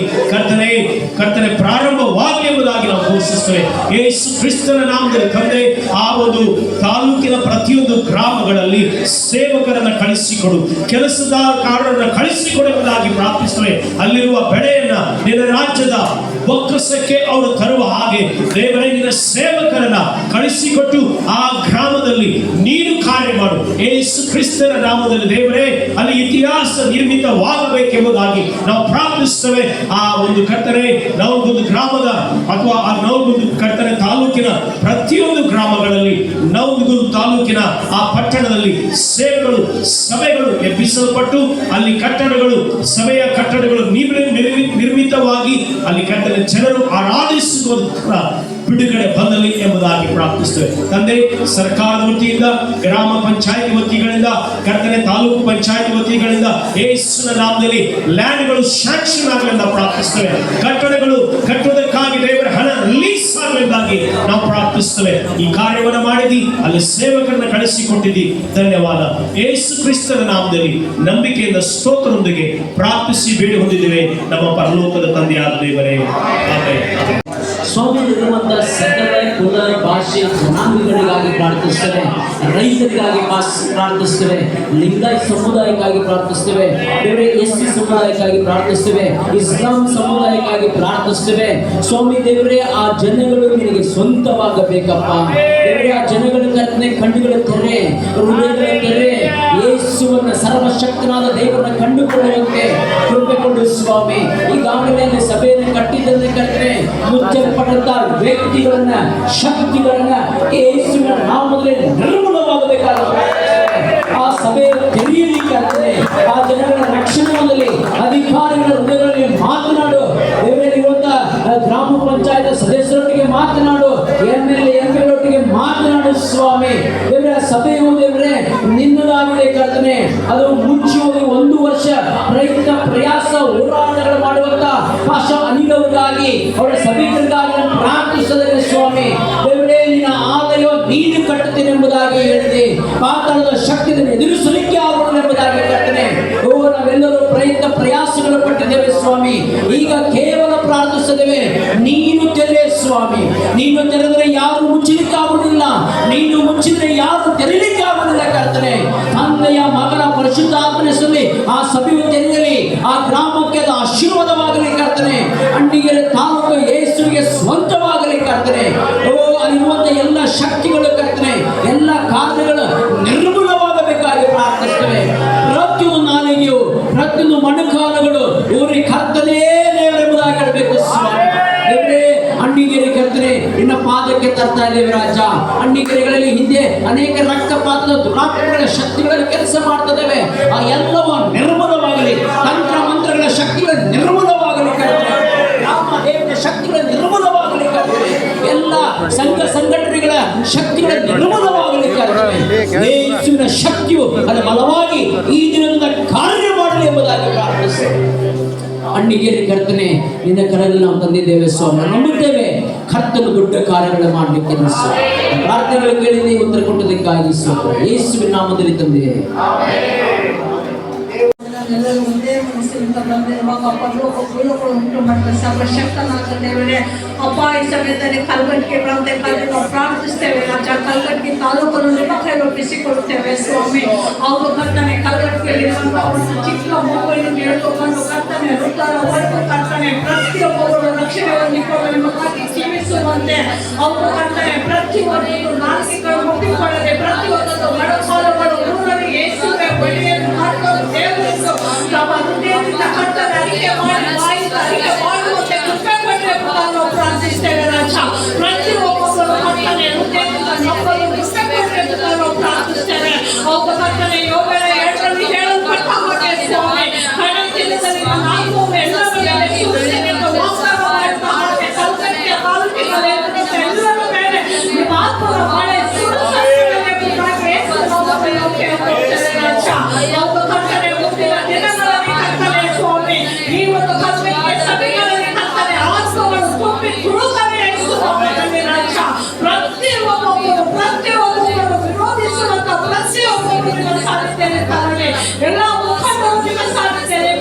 ಕರ್ತನೆ ಪ್ರಾರಂಭವಾಗಲಿ ಎಂಬುದಾಗಿ ನಾವು ಘೋಷಿಸುತ್ತೇವೆ. ಯೇಸು ಕ್ರಿಸ್ತನ ನಾಮದಲ್ಲಿ ತಂದೆ, ಆ ಒಂದು ತಾಲೂಕಿನ ಪ್ರತಿಯೊಂದು ಗ್ರಾಮಗಳಲ್ಲಿ ಸೇವಕರನ್ನ ಕಳಿಸಿಕೊಡು, ಕೆಲಸದಾರರನ್ನ ಕಳಿಸಿಕೊಡು ಎಂಬುದಾಗಿ ಪ್ರಾರ್ಥಿಸುತ್ತೇವೆ. ಅಲ್ಲಿರುವ ಬೆಳೆಯನ್ನ ನಿನ್ನ ರಾಜ್ಯದ ಬೊಕ್ಕಸಕ್ಕೆ ಅವರು ತರುವ ಹಾಗೆ ದೇವರೇ ನಿನ್ನ ಸೇವಕರನ್ನ ಕಳಿಸಿಕೊಟ್ಟು ಆ ಗ್ರಾಮದಲ್ಲಿ ನೀನು ಕಾರ್ಯ ಮಾಡು. ಯೇಸು ಕ್ರಿಸ್ತನ ನಾಮದಲ್ಲಿ ದೇವರೇ ಅಲ್ಲಿ ಇತಿಹಾಸ ನಿರ್ಮಿತವಾಗಬೇಕೆಂಬುದಾಗಿ ನಾವು ಪ್ರಾರ್ಥಿಸ್ತೇವೆ. ಆ ಒಂದು ಕರ್ತನೆ ನವಲಗುಂದ ಗ್ರಾಮದ ಅಥವಾ ಆ ನವಲಗುಂದ ಕರ್ತನೆ ತಾಲೂಕಿನ ಪ್ರತಿಯೊಂದು ಗ್ರಾಮಗಳಲ್ಲಿ, ನವಲಗುಂದ ತಾಲೂಕಿನ ಆ ಪಟ್ಟಣದಲ್ಲಿ ಸೇವೆಗಳು, ಸಭೆಗಳು ಎಬ್ಬಿಸಲ್ಪಟ್ಟು ಅಲ್ಲಿ ಕಟ್ಟಡಗಳು, ಸಭೆಯ ಕಟ್ಟಡಗಳು ನಿರ್ಮಿತವಾಗಿ ಅಲ್ಲಿ ಕಟ್ಟಡ ಜನರು ಆರಾಧಿಸುವ ಬಿಡುಗಡೆ ಬಂದಲಿ ಎಂಬುದಾಗಿ ಪ್ರಾರ್ಥಿಸ್ತೇವೆ. ತಂದೆ, ಸರ್ಕಾರದ ವತಿಯಿಂದ, ಗ್ರಾಮ ಪಂಚಾಯತ್ ವತಿಗಳಿಂದ, ಕರ್ತನೆ ತಾಲೂಕು ಪಂಚಾಯತ್ ವತಿಗಳಿಂದ ಯೇಸುವಿನ ನಾಮದಲ್ಲಿ ಲ್ಯಾಂಡ್ಗಳು ಶಾಂಕ್ಷನ್ ಆಗಲೆಂದು ಪ್ರಾರ್ಥಿಸ್ತೇವೆ. ಕಟ್ಟಡಗಳು ಕಟ್ಟುವುದಕ್ಕಾಗಿ ದೇವರ ಹಣ ರಿಲೀಸ್ ಆಗಲೆಂದಾಗಿ ನಾವು ಪ್ರಾರ್ಥಿಸ್ತೇವೆ. ಈ ಕಾರ್ಯವನ್ನು ಮಾಡಿದಿ, ಅಲ್ಲಿ ಸೇವಕರನ್ನ ಕಳಿಸಿಕೊಟ್ಟಿದ್ದಿ, ಧನ್ಯವಾದ. ಯೇಸು ಕ್ರಿಸ್ತನ ನಾಮದಲ್ಲಿ ನಂಬಿಕೆಯಿಂದ ಸ್ತೋತ್ರದೊಂದಿಗೆ ಪ್ರಾರ್ಥಿಸಿ ಬೇಡಿ ಹೊಂದಿದ್ದೇವೆ ನಮ್ಮ ಪರಲೋಕದ ತಂದೆಯಾದ ದೇವರೇ, ಆಮೆನ್. ಸ್ವಾಮಿ ಇರುವಂತಹ ಸಕಲ ಕುಲ ಭಾಷೆ ಜನಾಂಗಗಳಿಗಾಗಿ ಪ್ರಾರ್ಥಿಸ್ತೇವೆ, ರೈತರಿಗಾಗಿ ಪ್ರಾರ್ಥಿಸ್ತೇವೆ, ಲಿಂಗಾಯತ್ ಸಮುದಾಯಕ್ಕಾಗಿ ಪ್ರಾರ್ಥಿಸ್ತೇವೆ, ಬೇರೆ ಎಸ್ಸಿ ಸಮುದಾಯಕ್ಕಾಗಿ ಪ್ರಾರ್ಥಿಸ್ತೇವೆ, ಇಸ್ಲಾಂ ಸಮುದಾಯಕ್ಕಾಗಿ ಪ್ರಾರ್ಥಿಸ್ತೇವೆ. ಸ್ವಾಮಿ ದೇವರೇ, ಆ ಜನಗಳು ನಿನಗೆ ಸ್ವಂತವಾಗಬೇಕಪ್ಪ. ದೇವರೇ, ಆ ಜನಗಳ ಕರ್ತನೆ ಕಣ್ಣುಗಳ ತೆರೆ, ಹೃದಯಗಳ ತೆರೆ, ಯೇಸುವನ್ನ ಸರ್ವಶಕ್ತನಾದ ದೇವರನ್ನ ಕಂಡುಕೊಳ್ಳುವಂತೆ ಕೃಪೆ ಕೊಡು ಸ್ವಾಮಿ. ಈಗಾಗಲೇ ಸಭೆಯನ್ನು ಕಟ್ಟಿದ್ದನ್ನೇ ಕರ್ತನೆ ಮುಚ್ಚಲ್ಪಟ್ಟಂತ ವ್ಯಕ್ತಿಗಳನ್ನ, ಶಕ್ತಿಗಳನ್ನ ಯೇಸುವಿನ ನಾಮದಲ್ಲಿ ನಿರ್ಮೂಲವಾಗಬೇಕಾಗುತ್ತೆ. ಆ ಸಭೆಯನ್ನು ತೆರೆಯಲಿಕ್ಕಾಗ್ತದೆ. ಆ ಜನಗಳ ರಕ್ಷಣೆ ಹೊಂದಲಿ. ಅಧಿಕಾರಿಗಳ ಹೃದಯಗಳಲ್ಲಿ ಮಾತನಾಡು ದೇವರೇ. ಇರುವಂತಹ ಗ್ರಾಮ ಪಂಚಾಯತ್ ಸದಸ್ಯರೊಟ್ಟಿಗೆ ಮಾತನಾಡು, ಎಂ.ಎಲ್.ಎ.ಒಟ್ಟಿಗೆ ಮಾತನಾಡು ಸ್ವಾಮಿ. ದೇವರ ಸಭೆಯು ದೇವರೇ ನಿನ್ನದಾಗಿದೆ ಕರ್ತನೆ. ಅದು ಮುಚ್ಚಿ ಹೋಗಿ 1 ವರ್ಷ ಪ್ರಯಾಸ ಹೋರಾಟಗಳು ಮಾಡುವಂತ ಪಾಶ ಅನಿಲವರಿಗಾಗಿ, ಅವರ ಸಭಿಕರಿಗಾಗಿ ಪ್ರಾರ್ಥಿಸದೆ ಸ್ವಾಮಿ. ದೇವರೇ, ನಿನ್ನ ಆಲಯ ನೀನು ಕಟ್ಟುತ್ತೇನೆ ಎಂಬುದಾಗಿ ಹೇಳಿದೆ. ಪಾತಾಳದ ಶಕ್ತಿಯನ್ನು ಎದುರಿಸಲಿಕ್ಕೆ ಆಗೋಣ ಎಂಬುದಾಗಿ ಕರ್ತನೆ. ನಾವೆಲ್ಲರೂ ಪ್ರಯಾಸಗಳು ಪಟ್ಟಿದ್ದೇವೆ ಸ್ವಾಮಿ. ಈಗ ಕೇವಲ ಪ್ರಾರ್ಥಿಸಿದ್ದೇವೆ, ನೀನು ತೆರೆ ಸ್ವಾಮಿ. ನೀನು ತೆರೆದರೆ ಯಾರು ಮುಚ್ಚಲಿಕ್ಕೆ ಆಗುವುದಿಲ್ಲ, ನೀನು ಮುಚ್ಚಿದ್ರೆ ಯಾರು ತೆರೆಯಲಿಕ್ಕೆ ಆಗುವುದಿಲ್ಲ ಕರ್ತನೆ. ತಂದೆಯ ಮಗನ ಪರಿಶುದ್ಧಾತ್ಮನ ಹೆಸರಲ್ಲಿ ಆ ಸಭೆಯು ತೆರೆಯಲಿ. ಆ ಗ್ರಾಮಕ್ಕೆ ಅದು ಆಶೀರ್ವಾದವಾಗಲಿ ಕರ್ತನೆ. ಅಂಡಿಗೆರೆ ತಾಲೂಕು ಯೇಸುವಿಗೆ ಸ್ವಂತವಾಗಲಿ ಕರ್ತನೆ. ಅಲ್ಲಿರುವಂತ ಎಲ್ಲ ಶಕ್ತಿಗಳು ಕರ್ತನೆ, ಎಲ್ಲ ಕಾರ್ಯಗಳು ನಿರ್ಮೂಲವಾಗಬೇಕಾಗಿ ಪ್ರಾರ್ಥಿಸ್ತೇವೆ. ಪ್ರತಿಯೊಂದು ನಾಲಿಗೆಯು, ಪ್ರತಿಯೊಂದು ಮಣ್ಣುಕಾಲುಗಳು ಇವರಿಗೆ ಕರ್ತನೇ ದೇವರೆಂಬುದಾಗಿ ಹೇಳಬೇಕು ಸ್ವಾಮಿ. ಅಂಡಿಗೆರೆ ಕರ್ತನೆ ನಿನ್ನ ಪಾದಕ್ಕೆ ತರ್ತಾ ಇದ್ದೇವೆ ರಾಜ. ಅಂಡಿಗೆರೆಗಳಲ್ಲಿ ಹಿಂದೆ ಅನೇಕ ರಕ್ತಪಾತದ ದುರಾತ್ಮಗಳ ಶಕ್ತಿಗಳಲ್ಲಿ ಕೆಲಸ ಮಾಡ್ತಿದ್ದೇವೆ. ಆ ಎಲ್ಲವೂ ನಿರ್ಮೂಲವಾಗಲಿ. ತಂತ್ರ ಮಂತ್ರಗಳ ಶಕ್ತಿಗಳು ನಿರ್ಮೂಲವಾಗಲಿ ಕರ್ತನೆ. ರಾಮ ದೇವರ ಶಕ್ತಿಗಳು ನಿರ್ಮೂಲವಾಗಲಿ ಕರ್ತನೆ. ಎಲ್ಲ ಸಂಘ ಸಂಘಟನೆಗಳ ಶಕ್ತಿಗಳ ನಿರ್ಮೂಲವಾಗಲಿ ಕರ್ತನೆ. ಯೇಸುವಿನ ಶಕ್ತಿಯು ಅದು ಬಲವಾಗಿ ಈ ದಿನದಿಂದ ಕಾರ್ಯ ಮಾಡಲಿ ಎಂಬುದಾಗಿ ಪ್ರಾರ್ಥಿಸ್ತೇವೆ. ಅಣ್ಣಿಗೇರಿ ಕರ್ತನೆ ನಿನ್ನ ಕರದಲ್ಲಿ ನಾವು ತಂದಿದ್ದೇವೆ ಸ್ವಾಮಿ. ನಂಬುತ್ತೇವೆ ಕರ್ತನು ದೊಡ್ಡ ಕಾರ್ಯಗಳು ಮಾಡಲಿಕ್ಕೆ ಪ್ರಾರ್ಥನೆಗಳು ಕೇಳಿದೆ, ಉತ್ತರ ಕೊಟ್ಟದಕ್ಕಾಗಿ ಯೇಸುವಿನ ನಾಮದಲ್ಲಿ ತಂದೆ. ಎಲ್ಲರೂ ಒಂದೇ ಮನಸ್ಸಿನಿಂದ ಬಂದಿರುವಾಗ ಪರಲೋಕ ಭೂಲೋಕಗಳು ಉಂಟು ಮಾಡಿದ ಸರ್ವಶಕ್ತನಾದ ದೇವರೇ, ಅಪ್ಪ ಈ ಸಮಯದಲ್ಲಿ ಕಲ್ಗಟ್ಟಿಗೆ ಪ್ರಾಂತ್ಯ ನಾವು ಪ್ರಾರ್ಥಿಸ್ತೇವೆ ರಾಜ. ಕಲ್ಗಟ್ಟಿ ತಾಲೂಕನ್ನು ನಿಮ್ಮ ಕೈಗೆ ಒಪ್ಪಿಸಿಕೊಡುತ್ತೇವೆ ಸ್ವಾಮಿ. ಅವರು ಕರ್ತನೆ ಕಲ್ಗಟ್ಟಿಯಲ್ಲಿರುವಂತಹ ಒಂದು ಚಿಕ್ಕ ಮಗುವನ್ನು ಹೇಳ್ಕೊಂಡು ಕರ್ತನೆ ವೃತ್ತರವರೆಗೂ ಕರ್ತನೆ ಪ್ರತಿಯೊಬ್ಬರು ರಕ್ಷಣೆ ಹೊಂದಿಕೊಳ್ಳುವುದಕ್ಕಾಗಿ ಜೀವಿಸುವಂತೆ ಅವರು ಕರ್ತನೆ ಪ್ರತಿಯೊಂದು ನಾಲ್ಕುಗಳು ಮುಟ್ಟಿಕೊಳ್ಳದೆ ಪ್ರತಿಯೊಂದು ಮಡಸಾಲಗಳು ಊರಲ್ಲಿ ಯೇಸುವೆ ಬಳಿಯನ್ನು ಹಾಕಲು ದೇವರಿದ್ದು ತಮ್ಮ ಹೃದಯದಿಂದ ಕರ್ತನೆ ಅರಿಕೆ ಮಾಡಿ ಬಾಯಿಂದ ಅರಿಕೆ ಮಾಡುವಂತೆ ಕೃಪೆ ಕೊಟ್ಟರೆ ನಾವು ಪ್ರಾರ್ಥಿಸ್ತೇವೆ ರಾಜ. ಪ್ರತಿಯೊಬ್ಬರು ಕರ್ತನೆ ಹೃದಯದಿಂದ ನಮ್ಮನ್ನು ಕೃಪೆ ಕೊಟ್ಟರೆ ನಾವು ಪ್ರಾರ್ಥಿಸ್ತೇವೆ. ಅವರು ಕರ್ತನೆ ಯೋಗದ 2ರಲ್ಲಿ ಹೇಳಲ್ಪಟ್ಟ ಹಾಗೆ ಸ್ವಾಮಿ ಕಡೆ ದಿನದಲ್ಲಿ ನಾವು ಎಲ್ಲರ ಮೇಲೆ ವಾಗ್ದಾನ ಮಾಡಿದ ಹಾಗೆ ಕಲ್ಕಟ್ಟಿಯ ತಾಲೂಕಿನಲ್ಲಿ ಎಲ್ಲರ ಮೇಲೆ ನಿಮ್ಮ ಆತ್ಮನ ಮಳೆ ಎಲ್ಲ ಮುಖಂಡರು ಸಾಧಿಸ್ತೇನೆ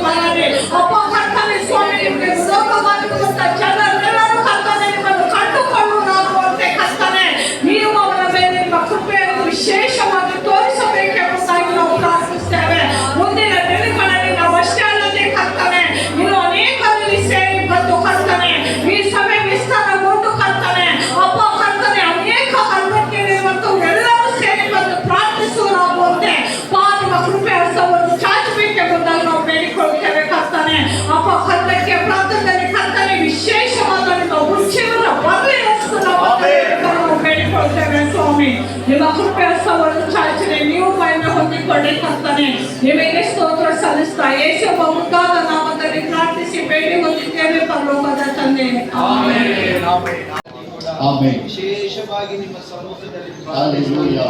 ಅಪ್ಪ ಕರ್ತನೆ ಸ್ವಾಮಿ ನಿಮಗೆ ವಿರೋಧವಾಗಿರುವಂತ ಜನರೆಲ್ಲರೂ ಕರ್ತನೆ ನಿಮ್ಮನ್ನು ಕಂಡುಕೊಂಡು ನಾಗುವಂತೆ ಕರ್ತನೆ ನೀವು ಅವರ ಮೇಲೆ ನಿಮ್ಮ ಕೃಪೆಯನ್ನು ವಿಶೇಷವಾಗಿ ತೋರಿಸಬೇಕೆಂಬುದಾಗಿ ನಾವು ಪ್ರಾರ್ಥಿಸ್ತೇವೆ. ಮುಂದಿನ ದಿನಗಳಲ್ಲಿ ನಾವು ಅಷ್ಟೇ ಅಲ್ಲದೆ ಕರ್ತನೆ ಇನ್ನು ಅನೇಕರಲ್ಲಿ ಸೇರಿ ಬಂದು ಕರ್ತನೆ ಈ ಸ್ವಾಮಿ. ನಿಮ್ಮ ಕೃಪೆ ಹಸ್ತವನ್ನು ಚಾಚನೆ ನೀವು ಮಹಿಮೆ ಹೊಂದಿಕೊಳ್ಳಿ ಕರ್ತನೆ. ನಿಮಗೆ ಸ್ತೋತ್ರ ಸಲ್ಲಿಸ್ತಾ ಯೇಸು ಬಹುಮುಖಾದ ನಾಮದಲ್ಲಿ ಪ್ರಾರ್ಥಿಸಿ ಬೇಡಿ ಹೊಂದಿದ್ದೇವೆ ಪರಲೋಕದ ತಂದೆ. ಆಮೆನ್. ಆಮೆನ್. ವಿಶೇಷವಾಗಿ ನಿಮ್ಮ ಸಮ್ಮುಖದಲ್ಲಿ Hallelujah.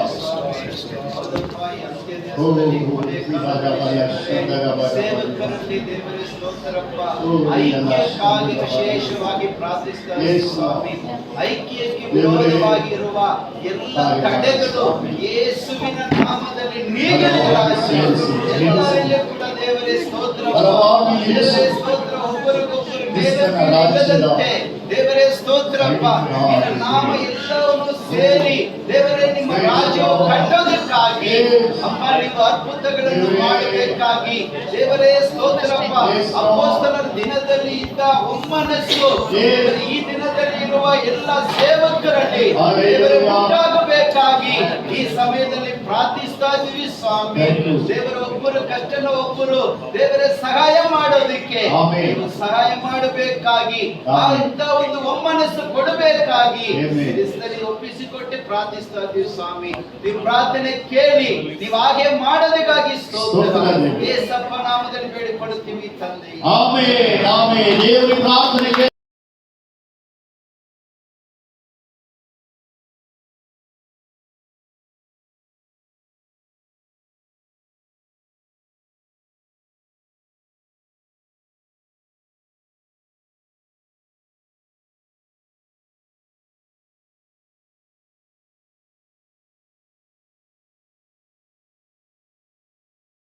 ಸೇವಕರಲ್ಲಿ ದೇವರೇ ಸ್ತೋತ್ರಪ್ಪ. ಐಕ್ಯಕ್ಕಾಗಿ ವಿಶೇಷವಾಗಿ ಪ್ರಾರ್ಥಿಸ್ತಾ ಸ್ವಾಮಿ. ಐಕ್ಯಕ್ಕೆ ವಿರೋಧವಾಗಿ ಇರುವ ಎಲ್ಲ ತಡೆಗಳು ಯೇಸುವಿನ ನಾಮದಲ್ಲಿ ನೀಗಲಿಗಳಾಗಿ ಎಲ್ಲರಲ್ಲೂ ಕೂಡ ದೇವರೇ ಸ್ತೋತ್ರ. ದೇವರೇ ಸ್ತೋತ್ರ. ಒಬ್ಬರಿಗೊಬ್ಬರು ಭೇದವಿಲ್ಲದಂತೆ ದೇವರೇ ಸ್ತೋತ್ರಪ್ಪ. ನಿನ್ನ ನಾಮ ಎಲ್ಲವನ್ನು ಸೇರಿ ದೇವರೇ ನಿಮ್ಮ ರಾಜ್ಯವು ಕಟ್ಟೋದಕ್ಕಾಗಿ ಅಪ್ಪ ನೀವು ಅದ್ಭುತಗಳನ್ನು ಮಾಡಬೇಕಾಗಿ ದೇವರೇ ಸ್ತೋತ್ರಪ್ಪ. ಅಪೊಸ್ತಲರ ದಿನದಲ್ಲಿ ಇದ್ದ ಒಮ್ಮನಸ್ಸು ಈ ದಿನದಲ್ಲಿ ಇರುವ ಎಲ್ಲ ಸೇವಕರಲ್ಲಿ ದೇವರೇ ಉಂಟಾಗಬೇಕಾಗಿ ಈ ಸಮಯದಲ್ಲಿ ಪ್ರಾರ್ಥಿಸ್ತಾ ಇದ್ದೀವಿ ಸ್ವಾಮಿ. ದೇವರ ಒಬ್ಬರು ಕಷ್ಟನ ಒಬ್ಬರು ದೇವರೇ ಸಹಾಯ ಮಾಡೋದಕ್ಕೆ ನೀವು ಸಹಾಯ ಮಾಡಬೇಕಾಗಿ ಇಂಥ ಒಂದು ಒಮ್ಮನಸ್ಸು ಕೊಡಬೇಕಾಗಿ ಒಪ್ಪಿಸಿಕೊಟ್ಟು ಪ್ರಾರ್ಥಿಸ್ತಾ ಇದ್ದೀವಿ ಸ್ವಾಮಿ. ನೀವು ಪ್ರಾರ್ಥನೆ ಕೇಳಿ ನೀವು ಹಾಗೆ ಮಾಡೋದಕ್ಕಾಗಿ ಸ್ತೋತ್ರ. ಯೇಸಪ್ಪ ನಾಮದಲ್ಲಿ ಬೇಡಿಕೊಳ್ಳುತ್ತೀವಿ ತಂದೆ. ಆಮೆನ್. ಆಮೆನ್. ದೇವರ ಪ್ರಾರ್ಥನೆಗೆ